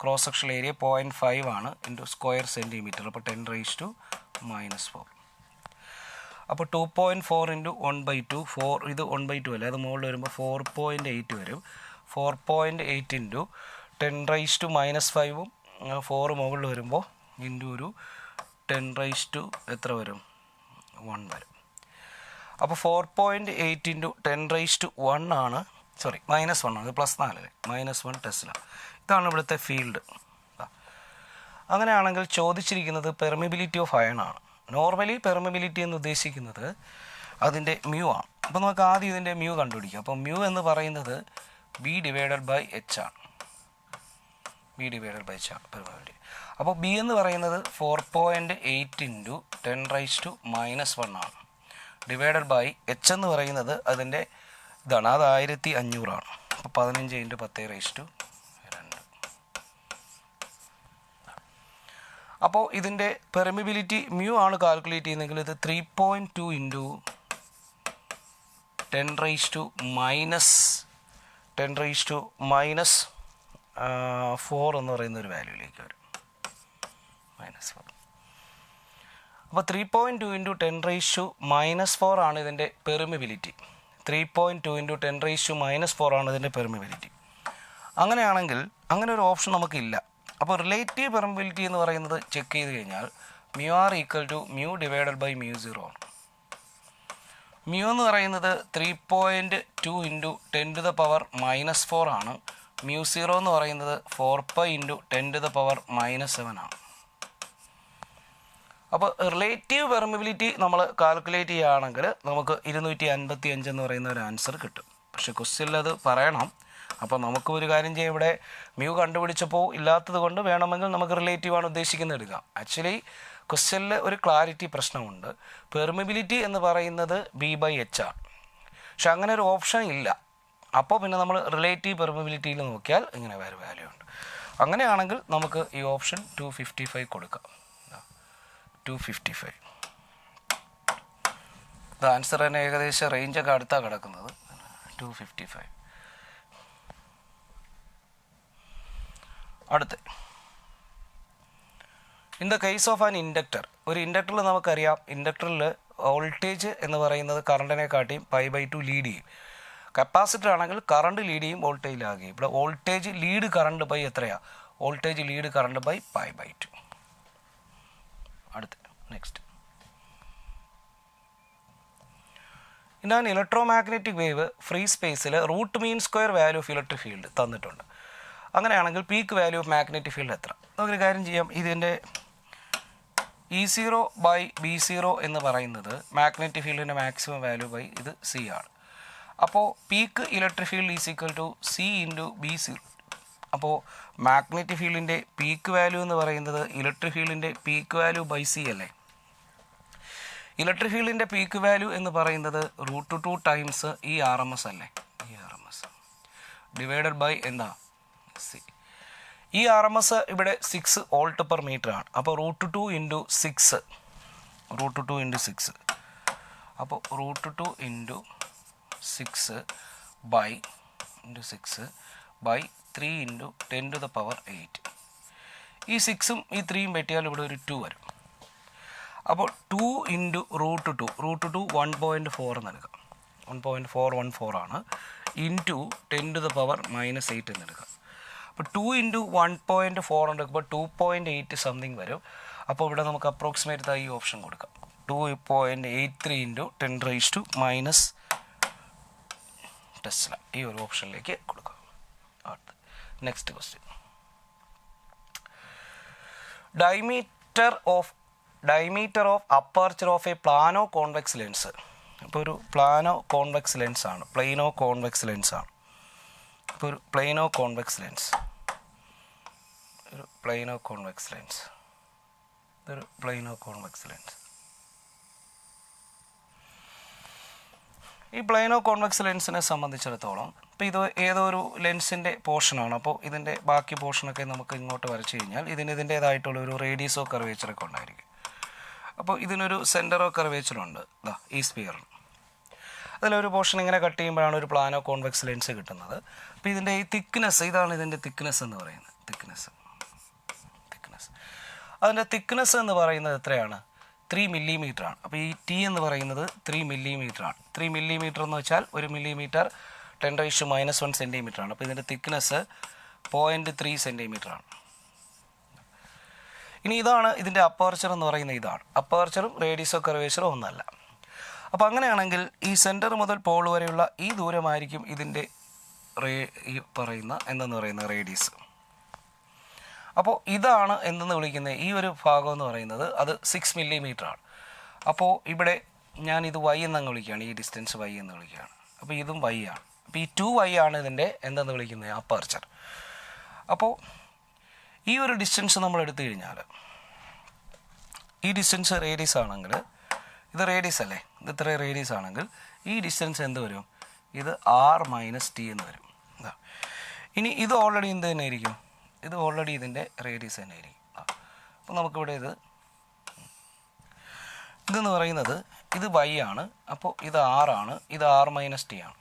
ക്രോസ് സെക്ഷണൽ ഏരിയ 0.5 ആണ് ഇൻറ്റു സ്ക്വയർ സെൻറ്റിമീറ്റർ. അപ്പോൾ 10⁻⁻4. അപ്പോൾ 2.4 × 1/2. 4 ഇത് 1/2 അല്ലേ, അത് മുകളിൽ വരുമ്പോൾ 4.8 വരും. 4.8 × 10⁻⁻5 4 മുകളിൽ വരുമ്പോൾ ഇൻറ്റു ഒരു 10 എത്ര വരും? 1 വരും. അപ്പോൾ 4.8 × 10⁻1 ആണ്, സോറി -1 ആണ്, ഇത് +4 അല്ലേ, -1 ടെസ്ല. ഇതാണ് ഇവിടുത്തെ ഫീൽഡ്. അങ്ങനെയാണെങ്കിൽ ചോദിച്ചിരിക്കുന്നത് പെർമിബിലിറ്റി ഓഫ് അയൺ ആണ്. നോർമലി പെർമിബിലിറ്റി എന്ന് ഉദ്ദേശിക്കുന്നത് അതിൻ്റെ മ്യൂ ആണ്. അപ്പോൾ നമുക്ക് ആദ്യം ഇതിൻ്റെ മ്യൂ കണ്ടുപിടിക്കാം. അപ്പോൾ മ്യൂ എന്ന് പറയുന്നത് B/H ആണ്. B/H ആണ് പെർമിബിലിറ്റി. അപ്പോൾ ബി എന്ന് പറയുന്നത് 4.8 × 10⁻⁻1 ആണ് ഡിവൈഡഡ് ബൈ എച്ച് എന്ന് പറയുന്നത് അതിൻ്റെ ഇതാണ്, അത് 1500 ആണ്. അപ്പോൾ 15 × 10⁻². അപ്പോൾ ഇതിൻ്റെ പെർമിബിലിറ്റി മ്യൂ ആണ് കാൽക്കുലേറ്റ് ചെയ്യുന്നതെങ്കിൽ ഇത് 3.2 × 10⁻⁻4 എന്ന് പറയുന്ന ഒരു വാല്യൂയിലേക്ക് വരും. -4. അപ്പോൾ 3.2 × 10⁻⁻4 ആണ് ഇതിൻ്റെ പെർമിബിലിറ്റി. 3.2 × 10⁻⁻4 ആണ് ഇതിൻ്റെ പെർമിബിലിറ്റി. അങ്ങനെയാണെങ്കിൽ അങ്ങനെ ഒരു ഓപ്ഷൻ നമുക്കില്ല. അപ്പോൾ റിലേറ്റീവ് പെർമിബിലിറ്റി എന്ന് പറയുന്നത് ചെക്ക് ചെയ്ത് കഴിഞ്ഞാൽ μr = μ ഡിവൈഡഡ് ബൈ μ0 ആണ്. മ്യൂ എന്ന് പറയുന്നത് 3.2 × 10⁻⁻4 ആണ്. μ0 എന്ന് പറയുന്നത് 4π × 10⁻⁻7 ആണ്. അപ്പോൾ റിലേറ്റീവ് പെർമിബിലിറ്റി നമ്മൾ കാൽക്കുലേറ്റ് ചെയ്യുകയാണെങ്കിൽ നമുക്ക് 255 എന്ന് പറയുന്ന ഒരു ആൻസർ കിട്ടും. പക്ഷേ ക്വസ്റ്റ്യനിൽ അത് പറയണം. അപ്പോൾ നമുക്ക് ഒരു കാര്യം ചെയ്യാം, ഇവിടെ മ്യൂ കണ്ടുപിടിച്ചപ്പോൾ ഇല്ലാത്തത് കൊണ്ട് വേണമെങ്കിൽ നമുക്ക് റിലേറ്റീവാണ് ഉദ്ദേശിക്കുന്നത് എടുക്കാം. ആക്ച്വലി ക്വസ്റ്റ്യനിൽ ഒരു ക്ലാരിറ്റി പ്രശ്നമുണ്ട്. പെർമിബിലിറ്റി എന്ന് പറയുന്നത് B/H ആണ്, പക്ഷെ അങ്ങനെ ഒരു ഓപ്ഷൻ ഇല്ല. അപ്പോൾ പിന്നെ നമ്മൾ റിലേറ്റീവ് പെർമിബിലിറ്റിയിൽ നോക്കിയാൽ ഇങ്ങനെ വേറെ വാല്യൂ ഉണ്ട്. അങ്ങനെയാണെങ്കിൽ നമുക്ക് ഈ ഓപ്ഷൻ 255 കൊടുക്കാം. 255. ഇത് ആൻസർ തന്നെ ഏകദേശം റേഞ്ചൊക്കെ അടുത്താണ് കിടക്കുന്നത്. 255. അടുത്ത in the case of an inductor. ഒരു ഇൻഡക്ടറിൽ നമുക്കറിയാം, ഇൻഡക്ടറിൽ വോൾട്ടേജ് എന്ന് പറയുന്നത് കറണ്ടിനെക്കാട്ടിയും π/2 ലീഡ് ചെയ്യും. കപ്പാസിറ്റർ ആണെങ്കിൽ കറണ്ട് ലീഡ് ചെയ്യും, വോൾട്ടേജ് ലാഗ് ചെയ്യും. ഇവിടെ വോൾട്ടേജ് ലീഡ് കറണ്ട് ബൈ എത്രയാണ്? Voltage lead current by π/2. അടുത്ത next. In an electromagnetic wave free സ്പേസിൽ root mean square value of electric field തന്നിട്ടുണ്ട്. അങ്ങനെയാണെങ്കിൽ peak value of magnetic field എത്ര? നമുക്കൊരു കാര്യം ചെയ്യാം, ഇതിൻ്റെ E0/B0 എന്ന് പറയുന്നത് മാഗ്നറ്റിക് ഫീൽഡിൻ്റെ മാക്സിമം വാല്യൂ ബൈ ഇത് C ആണ്. അപ്പോൾ peak electric field C × B0. അപ്പോൾ മാഗ്നറ്റിക് ഫീൽഡിൻ്റെ പീക്ക് വാല്യൂ എന്ന് പറയുന്നത് ഇലക്ട്രിക് ഫീൽഡിൻ്റെ പീക്ക് വാല്യൂ ബൈ C അല്ലേ. ഇലക്ട്രിക് ഫീൽഡിൻ്റെ പീക്ക് വാല്യൂ എന്ന് പറയുന്നത് √2 ടൈംസ് RMS അല്ലേ, RMS ഡിവൈഡഡ് ബൈ എന്താ C. RMS ഇവിടെ 6 വോൾട്ട് പെർ മീറ്റർ ആണ്. അപ്പോൾ √2 × 6, √2 × 6. അപ്പോൾ √2 × 6 ബൈ 3 × 10⁸. ഈ 6ഉം ഈ 3യും വെട്ടിയാൽ ഇവിടെ ഒരു 2 വരും. അപ്പോൾ 2 × √2 1.4 എന്ന് എടുക്കാം. 1.414 ആണ്. ഇൻറ്റു 10⁻⁻8 എന്ന് എടുക്കാം. അപ്പോൾ 2 × 1.4 എടുക്കുമ്പോൾ 2.8 സംതിങ് വരും. അപ്പോൾ ഇവിടെ നമുക്ക് അപ്രോക്സിമേറ്റ് ഈ ഓപ്ഷൻ കൊടുക്കാം. 2.83 ഇൻറ്റു 10⁻⁻⁻ ടെസ്ല ഈ ഒരു ഓപ്ഷനിലേക്ക് കൊടുക്കാം. Next question. Diameter of aperture of a plano convex lens. ഇപ്പോൾ ഒരു പ്ലാനോ കോൺവെക്സ് ലെൻസ് ആണ്, പ്ലെയിനോ കോൺവെക്സ് ലെൻസ് ആണ്. ഇപ്പോൾ ഒരു പ്ലെയിനോ കോൺവെക്സ് ലെൻസ്, ഇതൊരു പ്ലെയിനോ കോൺവെക്സ് ലെൻസ്. ഈ പ്ലെയിനോ കോൺവെക്സ് ലെൻസിനെ സംബന്ധിച്ചിടത്തോളം ഇപ്പോൾ ഇത് ഏതോ ഒരു ലെൻസിൻ്റെ പോർഷനാണ്. അപ്പോൾ ഇതിൻ്റെ ബാക്കി പോർഷനൊക്കെ നമുക്ക് ഇങ്ങോട്ട് വരച്ച് കഴിഞ്ഞാൽ ഇതിൻ്റേതായിട്ടുള്ള ഒരു റേഡിയസോ കർവേച്ചറൊക്കെ ഉണ്ടായിരിക്കും. അപ്പോൾ ഇതിനൊരു സെൻറ്ററോ കർവേച്ചറുണ്ട് ഈ സ്പിയറിന്. അതിലൊരു പോർഷൻ ഇങ്ങനെ കട്ട് ചെയ്യുമ്പോഴാണ് ഒരു പ്ലാനോ കോൺവെക്സ് ലെൻസ് കിട്ടുന്നത്. അപ്പോൾ ഇതിൻ്റെ ഈ തിക്നെസ്, ഇതാണ് ഇതിൻ്റെ തിക്നെസ് എന്ന് പറയുന്നത്. തിക്നെസ് അതിൻ്റെ തിക്നെസ് എന്ന് പറയുന്നത് എത്രയാണ്? 3 മില്ലിമീറ്റർ ആണ്. അപ്പോൾ ഈ ടി എന്ന് പറയുന്നത് 3 മില്ലിമീറ്റർ ആണ്. 3 മില്ലിമീറ്റർ എന്ന് വെച്ചാൽ 1 മില്ലിമീറ്റർ 10⁻⁻1 സെൻറ്റിമീറ്റർ ആണ്. അപ്പോൾ ഇതിൻ്റെ തിക്നെസ് 0.3 സെൻറ്റിമീറ്റർ ആണ്. ഇനി ഇതാണ് ഇതിൻ്റെ അപ്പർച്ചർ എന്ന് പറയുന്നത്. ഇതാണ് അപ്പർച്ചറും റേഡിയസോ കർവേച്ചറോ ഒന്നല്ല. അപ്പോൾ അങ്ങനെയാണെങ്കിൽ ഈ സെൻറ്റർ മുതൽ പോൾ വരെയുള്ള ഈ ദൂരമായിരിക്കും ഇതിൻ്റെ ഈ പറയുന്ന എന്തെന്ന് പറയുന്ന റേഡിയസ്. അപ്പോൾ ഇതാണ് എന്തെന്ന് വിളിക്കുന്നത്, ഈ ഒരു ഭാഗം എന്ന് പറയുന്നത് അത് 6 മില്ലിമീറ്റർ ആണ്. അപ്പോൾ ഇവിടെ ഞാൻ ഇത് y എന്നങ്ങ് വിളിക്കുകയാണ്, ഈ ഡിസ്റ്റൻസ് y എന്ന് വിളിക്കുകയാണ്. അപ്പോൾ ഇതും y ആണ്. അപ്പോൾ ഈ 2y ആണ് ഇതിൻ്റെ എന്തെന്ന് വിളിക്കുന്നത്, അപ്പർച്ചർ. അപ്പോൾ ഈ ഒരു ഡിസ്റ്റൻസ് നമ്മൾ എടുത്തു കഴിഞ്ഞാൽ, ഈ ഡിസ്റ്റൻസ് റേഡിയസ് ആണെങ്കിൽ, ഇത് റേഡിയസ് അല്ലേ, ഇത് ഇത്ര റേഡിയസ് ആണെങ്കിൽ ഈ ഡിസ്റ്റൻസ് എന്ത് വരും, ഇത് r-t എന്ന് വരും. ഇനി ഇത് ഓൾറെഡി എന്ത് തന്നെ ആയിരിക്കും, ഇത് ഓൾറെഡി ഇതിൻ്റെ റേഡിയസ് തന്നെ ആയിരിക്കും. അപ്പോൾ നമുക്കിവിടെ ഇതെന്ന് പറയുന്നത് ഇത് y ആണ്. അപ്പോൾ ഇത് r ആണ്, ഇത് r-t ആണ്.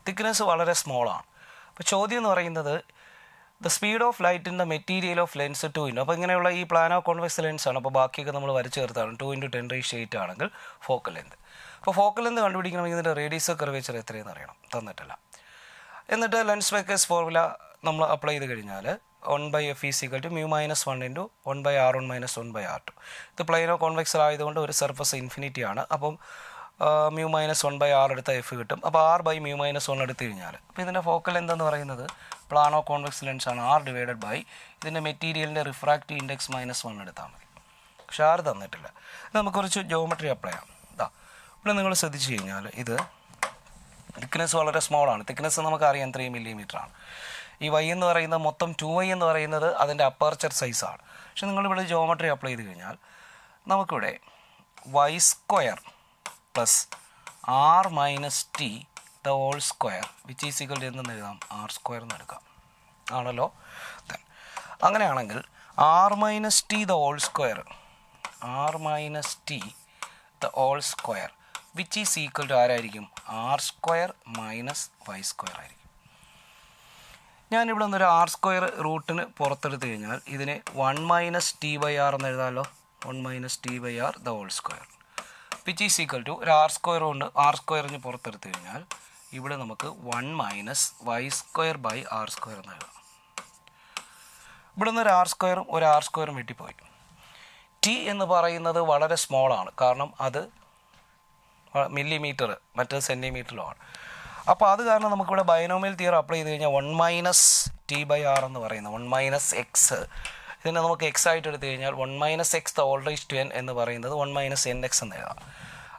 തിക്നെസ് വളരെ സ്മോളാണ്. അപ്പോൾ ചോദ്യം എന്ന് പറയുന്നത് the speed of light in the material of lens 2 into, അപ്പോൾ ഇങ്ങനെയുള്ള ഈ പ്ലാനോ കോൺവെക്സ് ലെൻസ് ആണ്. അപ്പോൾ ബാക്കിയൊക്കെ നമ്മൾ വരച്ച് ചേർത്താണ്. 2 × 10⁸ ആണെങ്കിൽ ഫോക്കൽ ലെന്ത്. അപ്പോൾ ഫോക്കൽ ലെന്ത് കണ്ടുപിടിക്കണമെങ്കിൽ ഇതിൻ്റെ റേഡിയസ് കർവേച്ചർ എത്രയെന്ന് അറിയണം, തന്നിട്ടില്ല. എന്നിട്ട് ലെൻസ് മേക്കേഴ്സ് ഫോർമുല നമ്മൾ അപ്ലൈ ചെയ്ത് കഴിഞ്ഞാൽ 1/f = μ-1 × 1/r1 - 1/r2. ഇത് പ്ലെയിനോ കോൺവെക്സ് ആയതുകൊണ്ട് ഒരു സർഫസ് ഇൻഫിനിറ്റി ആണ്. അപ്പം μ-1/r എടുത്ത എഫ് കിട്ടും. അപ്പോൾ r/μ-1 എടുത്തു കഴിഞ്ഞാൽ, അപ്പോൾ ഇതിൻ്റെ ഫോക്കൽ എന്തെന്ന് പറയുന്നത് പ്ലാനോ കോൺവെക്സ് ലെൻസ് ആണ്. r / ഇതിൻ്റെ മെറ്റീരിയലിൻ്റെ റിഫ്രാക്റ്റീവ് ഇൻഡെക്സ് -1 എടുത്താൽ മതി. പക്ഷേ r തന്നിട്ടില്ല. നമുക്ക് കുറച്ച് ജോമെട്രി അപ്ലൈ ചെയ്യാം. ഇവിടെ നിങ്ങൾ ശ്രദ്ധിച്ചു കഴിഞ്ഞാൽ ഇത് തിക്നെസ് വളരെ സ്മോളാണ്. തിക്നെസ് നമുക്കറിയാം 3 മില്ലിമീറ്റർ ആണ്. ഈ y എന്ന് പറയുന്നത് മൊത്തം 2y എന്ന് പറയുന്നത് അതിൻ്റെ അപ്പർച്ചർ സൈസാണ്. പക്ഷെ നിങ്ങളിവിടെ ജോമെട്രി അപ്ലൈ ചെയ്ത് കഴിഞ്ഞാൽ നമുക്കിവിടെ y² + r-t the whole square which is equal to എന്തെന്ന് എഴുതാം, r² എന്ന് എടുക്കാം, ആണല്ലോ. അങ്ങനെയാണെങ്കിൽ r-t the whole square, r-t the whole square which is equal to ആരായിരിക്കും, r² - y² ആയിരിക്കും. ഞാനിവിടെ നിന്നൊരു r² റൂട്ടിന് പുറത്തെടുത്ത് കഴിഞ്ഞാൽ ഇതിനെ 1 - t/r എന്ന് എഴുതാമല്ലോ. 1 - t/r the whole square which is equal to ഒരു r² കൊണ്ട് r² പുറത്തെടുത്ത് കഴിഞ്ഞാൽ ഇവിടെ നമുക്ക് 1 - y² എന്ന് എഴുതാം. ഇവിടെ നിന്ന് ഒരു r² ഒരു r² വെട്ടിപ്പോയി. t എന്ന് പറയുന്നത് വളരെ സ്മോളാണ്, കാരണം അത് മില്ലിമീറ്റർ, മറ്റേത് സെൻറ്റിമീറ്ററിലുമാണ്. അപ്പോൾ അത് കാരണം നമുക്കിവിടെ ബൈനോമിയൽ തിയറം അപ്ലൈ ചെയ്ത് കഴിഞ്ഞാൽ 1 - t/r എന്ന് പറയുന്നത് 1 - x, ഇതിനെ നമുക്ക് x ആയിട്ട് എടുത്തു കഴിഞ്ഞാൽ 1 - x the whole raised to n എന്ന് പറയുന്നത് 1 - nx എന്ന് എഴുതാം.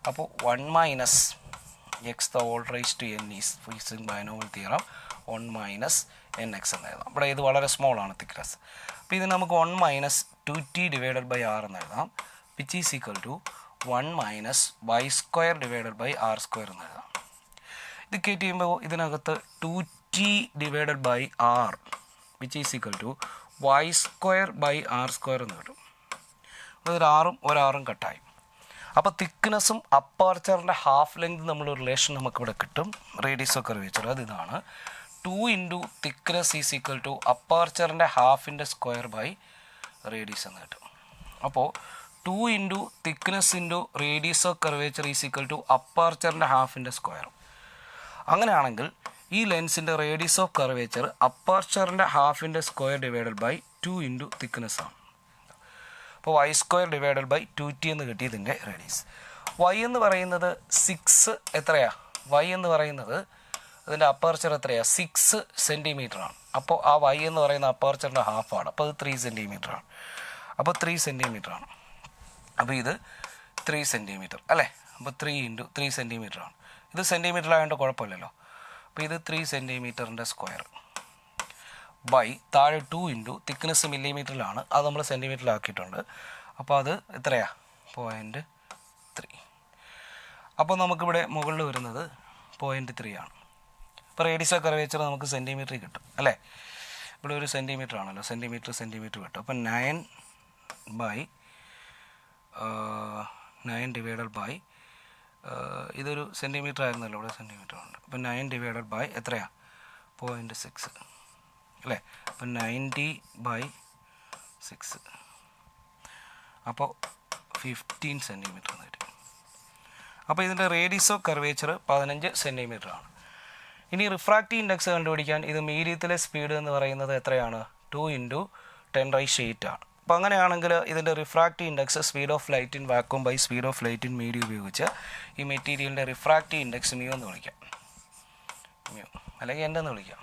അപ്പോൾ 1 - x the whole raised to n is using binomial theorem 1 - nx എന്ന് എഴുതാം. ഇവിടെ ഇത് വളരെ സ്മോളാണ് തിക്നെസ്. അപ്പോൾ ഇത് നമുക്ക് 1 - 2t/r എന്ന് എഴുതാം, which is equal to 1 - y² r² എന്ന് എഴുതാം. ഇത് കേട്ട് ചെയ്യുമ്പോൾ ഇതിനകത്ത് 2t/r which is equal to y² r² എന്ന് കിട്ടും. അതൊരു ആറും ഒരാറും കട്ടായി. അപ്പോൾ തിക്നെസ്സും അപ്പർച്ചറിൻ്റെ ഹാഫ് ലെങ്ത് നമ്മളൊരു റിലേഷൻ നമുക്കിവിടെ കിട്ടും. റേഡിയസ് ഓഫ് കർവേച്ചർ അത് ഇതാണ്. 2 × തിക്നെസ് ഈസ് ഈക്വൽ ടു അപ്പർച്ചറിൻ്റെ ഹാഫിൻ്റെ സ്ക്വയർ ബൈ റേഡിയസ് എന്ന് കിട്ടും. അപ്പോൾ 2 × thickness × radius of curvature is equal to അപ്പർച്ചറിൻ്റെ ഹാഫിൻ്റെ സ്ക്വയർ. അങ്ങനെയാണെങ്കിൽ ഈ ലെൻസിൻ്റെ റേഡിയസ് ഓഫ് കർവേച്ചർ അപ്പർച്ചറിൻ്റെ ഹാഫിൻ്റെ സ്ക്വയർ ഡിവൈഡഡ് ബൈ 2 × തിക്നെസ് ആണ്. അപ്പോൾ y² ഡിവൈഡഡ് ബൈ 2t എന്ന് കിട്ടി ഇതിൻ്റെ റേഡിയസ്. y എന്ന് പറയുന്നത് 6 എത്രയാണ്? y എന്ന് പറയുന്നത് ഇതിൻ്റെ അപ്പർച്ചർ എത്രയാണ്? 6 സെൻറ്റിമീറ്ററാണ്. അപ്പോൾ ആ y എന്ന് പറയുന്ന അപ്പർച്ചറിൻ്റെ ഹാഫാണ്. അപ്പോൾ അത് 3 സെൻറ്റിമീറ്ററാണ്. അപ്പോൾ 3 സെൻറ്റിമീറ്ററാണ്. അപ്പോൾ ഇത് 3 സെൻറ്റിമീറ്റർ അല്ലേ? അപ്പോൾ 3 × 3 സെൻറ്റിമീറ്ററാണ്. ഇത് സെൻറ്റിമീറ്ററായതുകൊണ്ട് കുഴപ്പമില്ലല്ലോ. അപ്പോൾ ഇത് 3 സെൻറ്റിമീറ്ററിൻ്റെ സ്ക്വയർ ബൈ താഴെ 2 × തിക്നെസ് മില്ലിമീറ്ററിലാണ്, അത് നമ്മൾ സെൻറ്റിമീറ്ററിലാക്കിയിട്ടുണ്ട്. അപ്പോൾ അത് എത്രയാണ്? 0.3. അപ്പോൾ നമുക്കിവിടെ മുകളിൽ വരുന്നത് 0.3 ആണ്. ഇപ്പോൾ റേഡിയസ് ഓഫ് കർവേച്ചർ നമുക്ക് സെൻറ്റിമീറ്ററിൽ കിട്ടും അല്ലേ? ഇവിടെ ഒരു സെൻറ്റിമീറ്റർ ആണല്ലോ, സെൻറ്റിമീറ്റർ കിട്ടും. അപ്പോൾ 9 ഡിവൈഡഡ് ബൈ ഇതൊരു സെൻറ്റിമീറ്റർ ആയിരുന്നല്ലോ, ഇവിടെ സെൻറ്റിമീറ്റർ ഉണ്ട്. അപ്പോൾ 9 ഡിവൈഡഡ് ബൈ എത്രയാണ്? 0.6 അല്ലേ? അപ്പോൾ 90/6 അപ്പോൾ 15 സെൻറ്റിമീറ്റർ എന്ന് കിട്ടും. അപ്പോൾ ഇതിൻ്റെ റേഡിയസ് ഓഫ് കർവേച്ചർ 15 സെൻറ്റിമീറ്റർ ആണ്. ഇനി റിഫ്രാക്റ്റീവ് ഇൻഡെക്സ് കണ്ടുപിടിക്കാൻ ഇത് മീഡിയത്തിലെ സ്പീഡ് എന്ന് പറയുന്നത് എത്രയാണ്? 2 × 10⁸ ആണ്. അപ്പോൾ അങ്ങനെയാണെങ്കിൽ ഇതിൻ്റെ refractive index speed of light in vacuum by speed of light in medium ഉപയോഗിച്ച് ഈ മെറ്റീരിയലിൻ്റെ റിഫ്രാക്റ്റീവ് ഇൻഡെക്സ് മ്യൂ എന്ന് വിളിക്കാം. മ്യൂ അല്ലെങ്കിൽ എന്തെന്ന് വിളിക്കാം.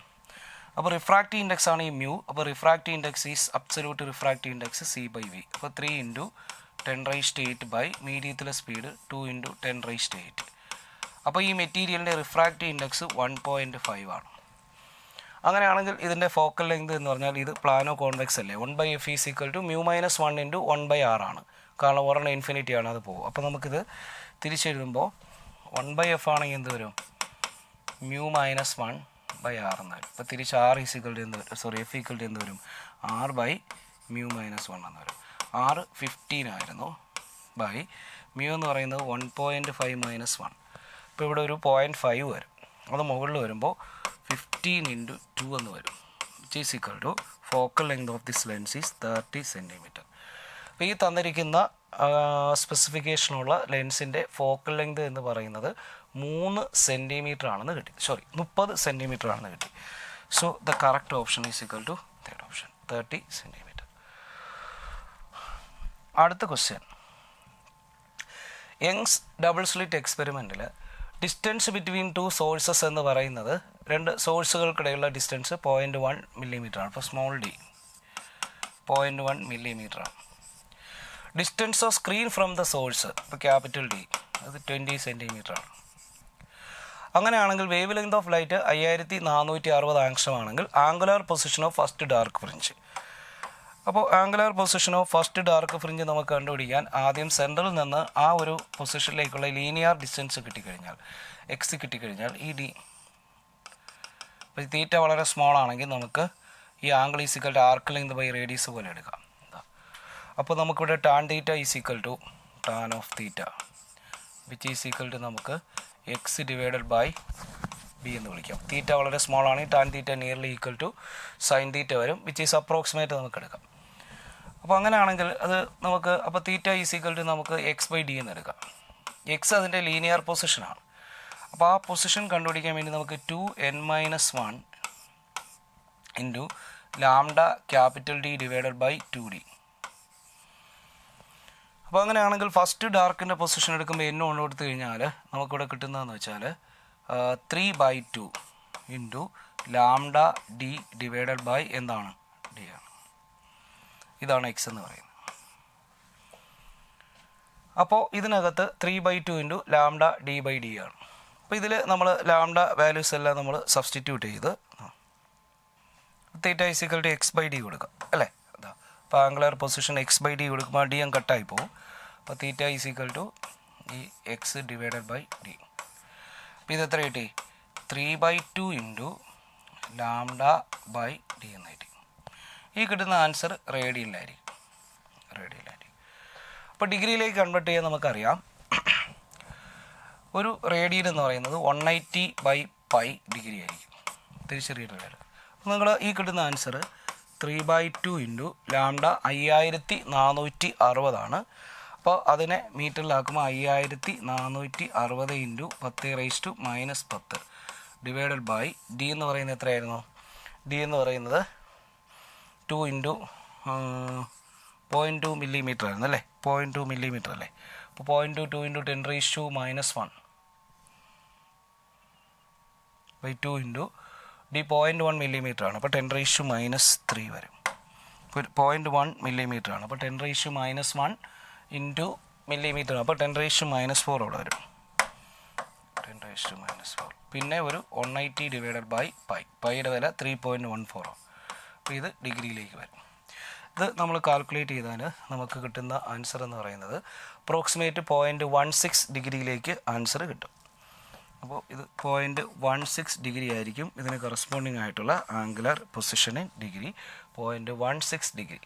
അപ്പോൾ റിഫ്രാക്റ്റീവ് ഇൻഡെക്സ് ആണ് ഈ മ്യൂ. അപ്പോൾ refractive index is absolute refractive index c/v. അപ്പോൾ 3 × 10⁸ ബൈ മീഡിയത്തിലെ സ്പീഡ് 2 × 10⁸. അപ്പോൾ ഈ മെറ്റീരിയലിൻ്റെ റിഫ്രാക്റ്റീവ് ഇൻഡെക്സ് 1.5 ആണ്. അങ്ങനെയാണെങ്കിൽ ഇതിൻ്റെ ഫോക്കൽ ലെങ്ത് എന്ന് പറഞ്ഞാൽ ഇത് പ്ലാനോ കോൺവെക്സ് അല്ലേ? 1/f = μ - 1 × 1/r ആണ്. കാരണം ഒരെണ്ണം ഇൻഫിനിറ്റി ആണ്, അത് പോകും. അപ്പോൾ നമുക്കിത് തിരിച്ചെഴുതുമ്പോൾ 1/f ആണെങ്കിൽ എന്ത് വരും? μ - 1/r എന്ന് വരും. അപ്പോൾ തിരിച്ച് r f = എന്ത് വരും? r/μ - 1 എന്ന് വരും. r 15 ആയിരുന്നു ബൈ μ എന്ന് പറയുന്നത് 1.5 - 1. ഇപ്പോൾ ഇവിടെ ഒരു 0.5 വരും. അത് മുകളിൽ വരുമ്പോൾ 15 × 2 എന്ന് വരും. which is equal to focal length of this lens is 30 centimetre. അപ്പോൾ ഈ തന്നിരിക്കുന്ന സ്പെസിഫിക്കേഷനുള്ള ലെൻസിൻ്റെ ഫോക്കൽ ലെങ്ത് എന്ന് പറയുന്നത് 3 സെൻറ്റിമീറ്റർ ആണെന്ന് കിട്ടി. 30 സെൻറ്റിമീറ്റർ ആണെന്ന് കിട്ടി. So the correct option is equal to third option, 30 centimetre. അടുത്ത ക്വസ്റ്റ്യൻ, യങ്സ് ഡബിൾ സ്ലിറ്റ് എക്സ്പെരിമെൻറ്റിൽ ഡിസ്റ്റൻസ് ബിറ്റ്വീൻ 2 സോഴ്സസ് എന്ന് പറയുന്നത് 2 സോഴ്സുകൾക്കിടയിലുള്ള ഡിസ്റ്റൻസ് 0.1 മില്ലിമീറ്റർ ആണ്. അപ്പോൾ സ്മോൾ d 0.1 മില്ലിമീറ്റർ ആണ്. Distance of screen from the source ഇപ്പോൾ ക്യാപിറ്റൽ D അത് 20 സെൻറ്റിമീറ്റർ ആണ്. അങ്ങനെയാണെങ്കിൽ wave length of light 5460 angstrom angular position of first dark fringe. അപ്പോൾ angular position of first dark fringe നമുക്ക് കണ്ടുപിടിക്കാൻ ആദ്യം സെൻറ്ററിൽ നിന്ന് ആ ഒരു പൊസിഷനിലേക്കുള്ള ലീനിയർ ഡിസ്റ്റൻസ് കിട്ടിക്കഴിഞ്ഞാൽ എക്സ് കിട്ടിക്കഴിഞ്ഞാൽ ഈ ഡി, അപ്പോൾ തീറ്റ വളരെ സ്മോൾ ആണെങ്കിൽ നമുക്ക് ഈ angle is equal to arc length by radius പോലെ എടുക്കാം. അപ്പോൾ നമുക്കിവിടെ tan theta is equal to tan of theta which is equal to നമുക്ക് എക്സ് ഡിവൈഡഡ് ബൈ ബി എന്ന് വിളിക്കാം. തീറ്റ വളരെ സ്മോൾ ആണെങ്കിൽ tan theta nearly equal to sine theta വരും, വിച്ച് ഈസ് അപ്രോക്സിമേറ്റ് നമുക്ക് എടുക്കാം. അപ്പോൾ അങ്ങനെയാണെങ്കിൽ അത് നമുക്ക് അപ്പോൾ തീറ്റ ഈസ് ഈക്വൽ ടു നമുക്ക് x/d എന്ന് എടുക്കാം. എക്സ് അതിൻ്റെ ലീനിയർ പൊസിഷനാണ്. അപ്പോൾ ആ പൊസിഷൻ കണ്ടുപിടിക്കാൻ വേണ്ടി നമുക്ക് 2n - 1 into lambda capital D divided by 2d. അപ്പോൾ അങ്ങനെയാണെങ്കിൽ ഫസ്റ്റ് ഡാർക്കിൻ്റെ പൊസിഷൻ എടുക്കുമ്പോൾ n കൊണ്ട് കൊടുത്തു കഴിഞ്ഞാൽ നമുക്കിവിടെ കിട്ടുന്നതെന്ന് വെച്ചാൽ 3/2 into lambda d divided by എന്താണ് d ആണ്. ഇതാണ് എക്സ് എന്ന് പറയുന്നത്. അപ്പോൾ ഇതിനകത്ത് 3/2 ഇൻറ്റു ലാംഡ d/d ആണ്. അപ്പോൾ ഇതിൽ നമ്മൾ ലാംഡ വാല്യൂസ് എല്ലാം നമ്മൾ സബ്സ്റ്റിറ്റ്യൂട്ട് ചെയ്ത് തീറ്റ ഈസ് ഈക്വൽ ടു x/d കൊടുക്കാം അല്ലേ? അതാ അപ്പോൾ ആംഗുലർ പൊസിഷൻ x/d കൊടുക്കുമ്പോൾ d അങ്ങ് കട്ടായി പോകും. അപ്പോൾ തീറ്റ ഈസ് ഈക്വൽ ടു ഈ എക്സ് ഡിവൈഡഡ് ബൈ d. അപ്പോൾ ഇത് എത്ര കിട്ടി? 3/2 ഇൻറ്റു ലാംഡ ബൈ d എന്ന് കിട്ടി. ഈ കിട്ടുന്ന ആൻസർ റേഡിയനിലായിരിക്കും. അപ്പോൾ ഡിഗ്രിയിലേക്ക് കൺവേർട്ട് ചെയ്യാൻ നമുക്കറിയാം ഒരു റേഡിയൻ എന്ന് പറയുന്നത് 180/π ഡിഗ്രി ആയിരിക്കും. തിരിച്ചറിയില്ല. അപ്പോൾ നിങ്ങൾ ഈ കിട്ടുന്ന ആൻസർ 3/2 ഇൻറ്റു ലാംഡ 5460 ആണ്. അപ്പോൾ അതിനെ മീറ്ററിലാക്കുമ്പോൾ 5460 ഇൻറ്റു 10⁻⁻10 ഡിവൈഡഡ് ബൈ d എന്ന് പറയുന്നത് എത്രയായിരുന്നു? d എന്ന് പറയുന്നത് 2 ഇൻറ്റു 0.2 മില്ലിമീറ്റർ ആയിരുന്നു അല്ലേ, 0.2 മില്ലിമീറ്റർ അല്ലേ. അപ്പോൾ 0.2 ഇൻറ്റു 10⁻⁻⁴ ഇൻറ്റു ഡി 0.1 മില്ലിമീറ്റർ ആണ്, അപ്പോൾ 10⁻³ വരും. ഇപ്പോൾ 0.1 മില്ലിമീറ്റർ ആണ്, അപ്പോൾ 10⁻⁻1 ഇൻറ്റു മില്ലിമീറ്റർ, അപ്പോൾ 10⁻⁻⁴ അവിടെ വരും, 10⁻⁻⁴. പിന്നെ ഒരു 180 ഡിവൈഡഡ് ബൈ പൈ, പൈയുടെ വില 3.14 ആണ്. അപ്പോൾ ഇത് ഡിഗ്രിയിലേക്ക് വരും. ഇത് നമ്മൾ കാൽക്കുലേറ്റ് ചെയ്താൽ നമുക്ക് കിട്ടുന്ന ആൻസർ എന്ന് പറയുന്നത് അപ്രോക്സിമേറ്റ് 0.16 ഡിഗ്രിയിലേക്ക് ആൻസർ കിട്ടും. അപ്പോൾ ഇത് 0.16 ഡിഗ്രി ആയിരിക്കും ഇതിന് കറസ്പോണ്ടിങ് ആയിട്ടുള്ള ആംഗുലർ പൊസിഷനിങ് ഡിഗ്രി, 0.16 ഡിഗ്രി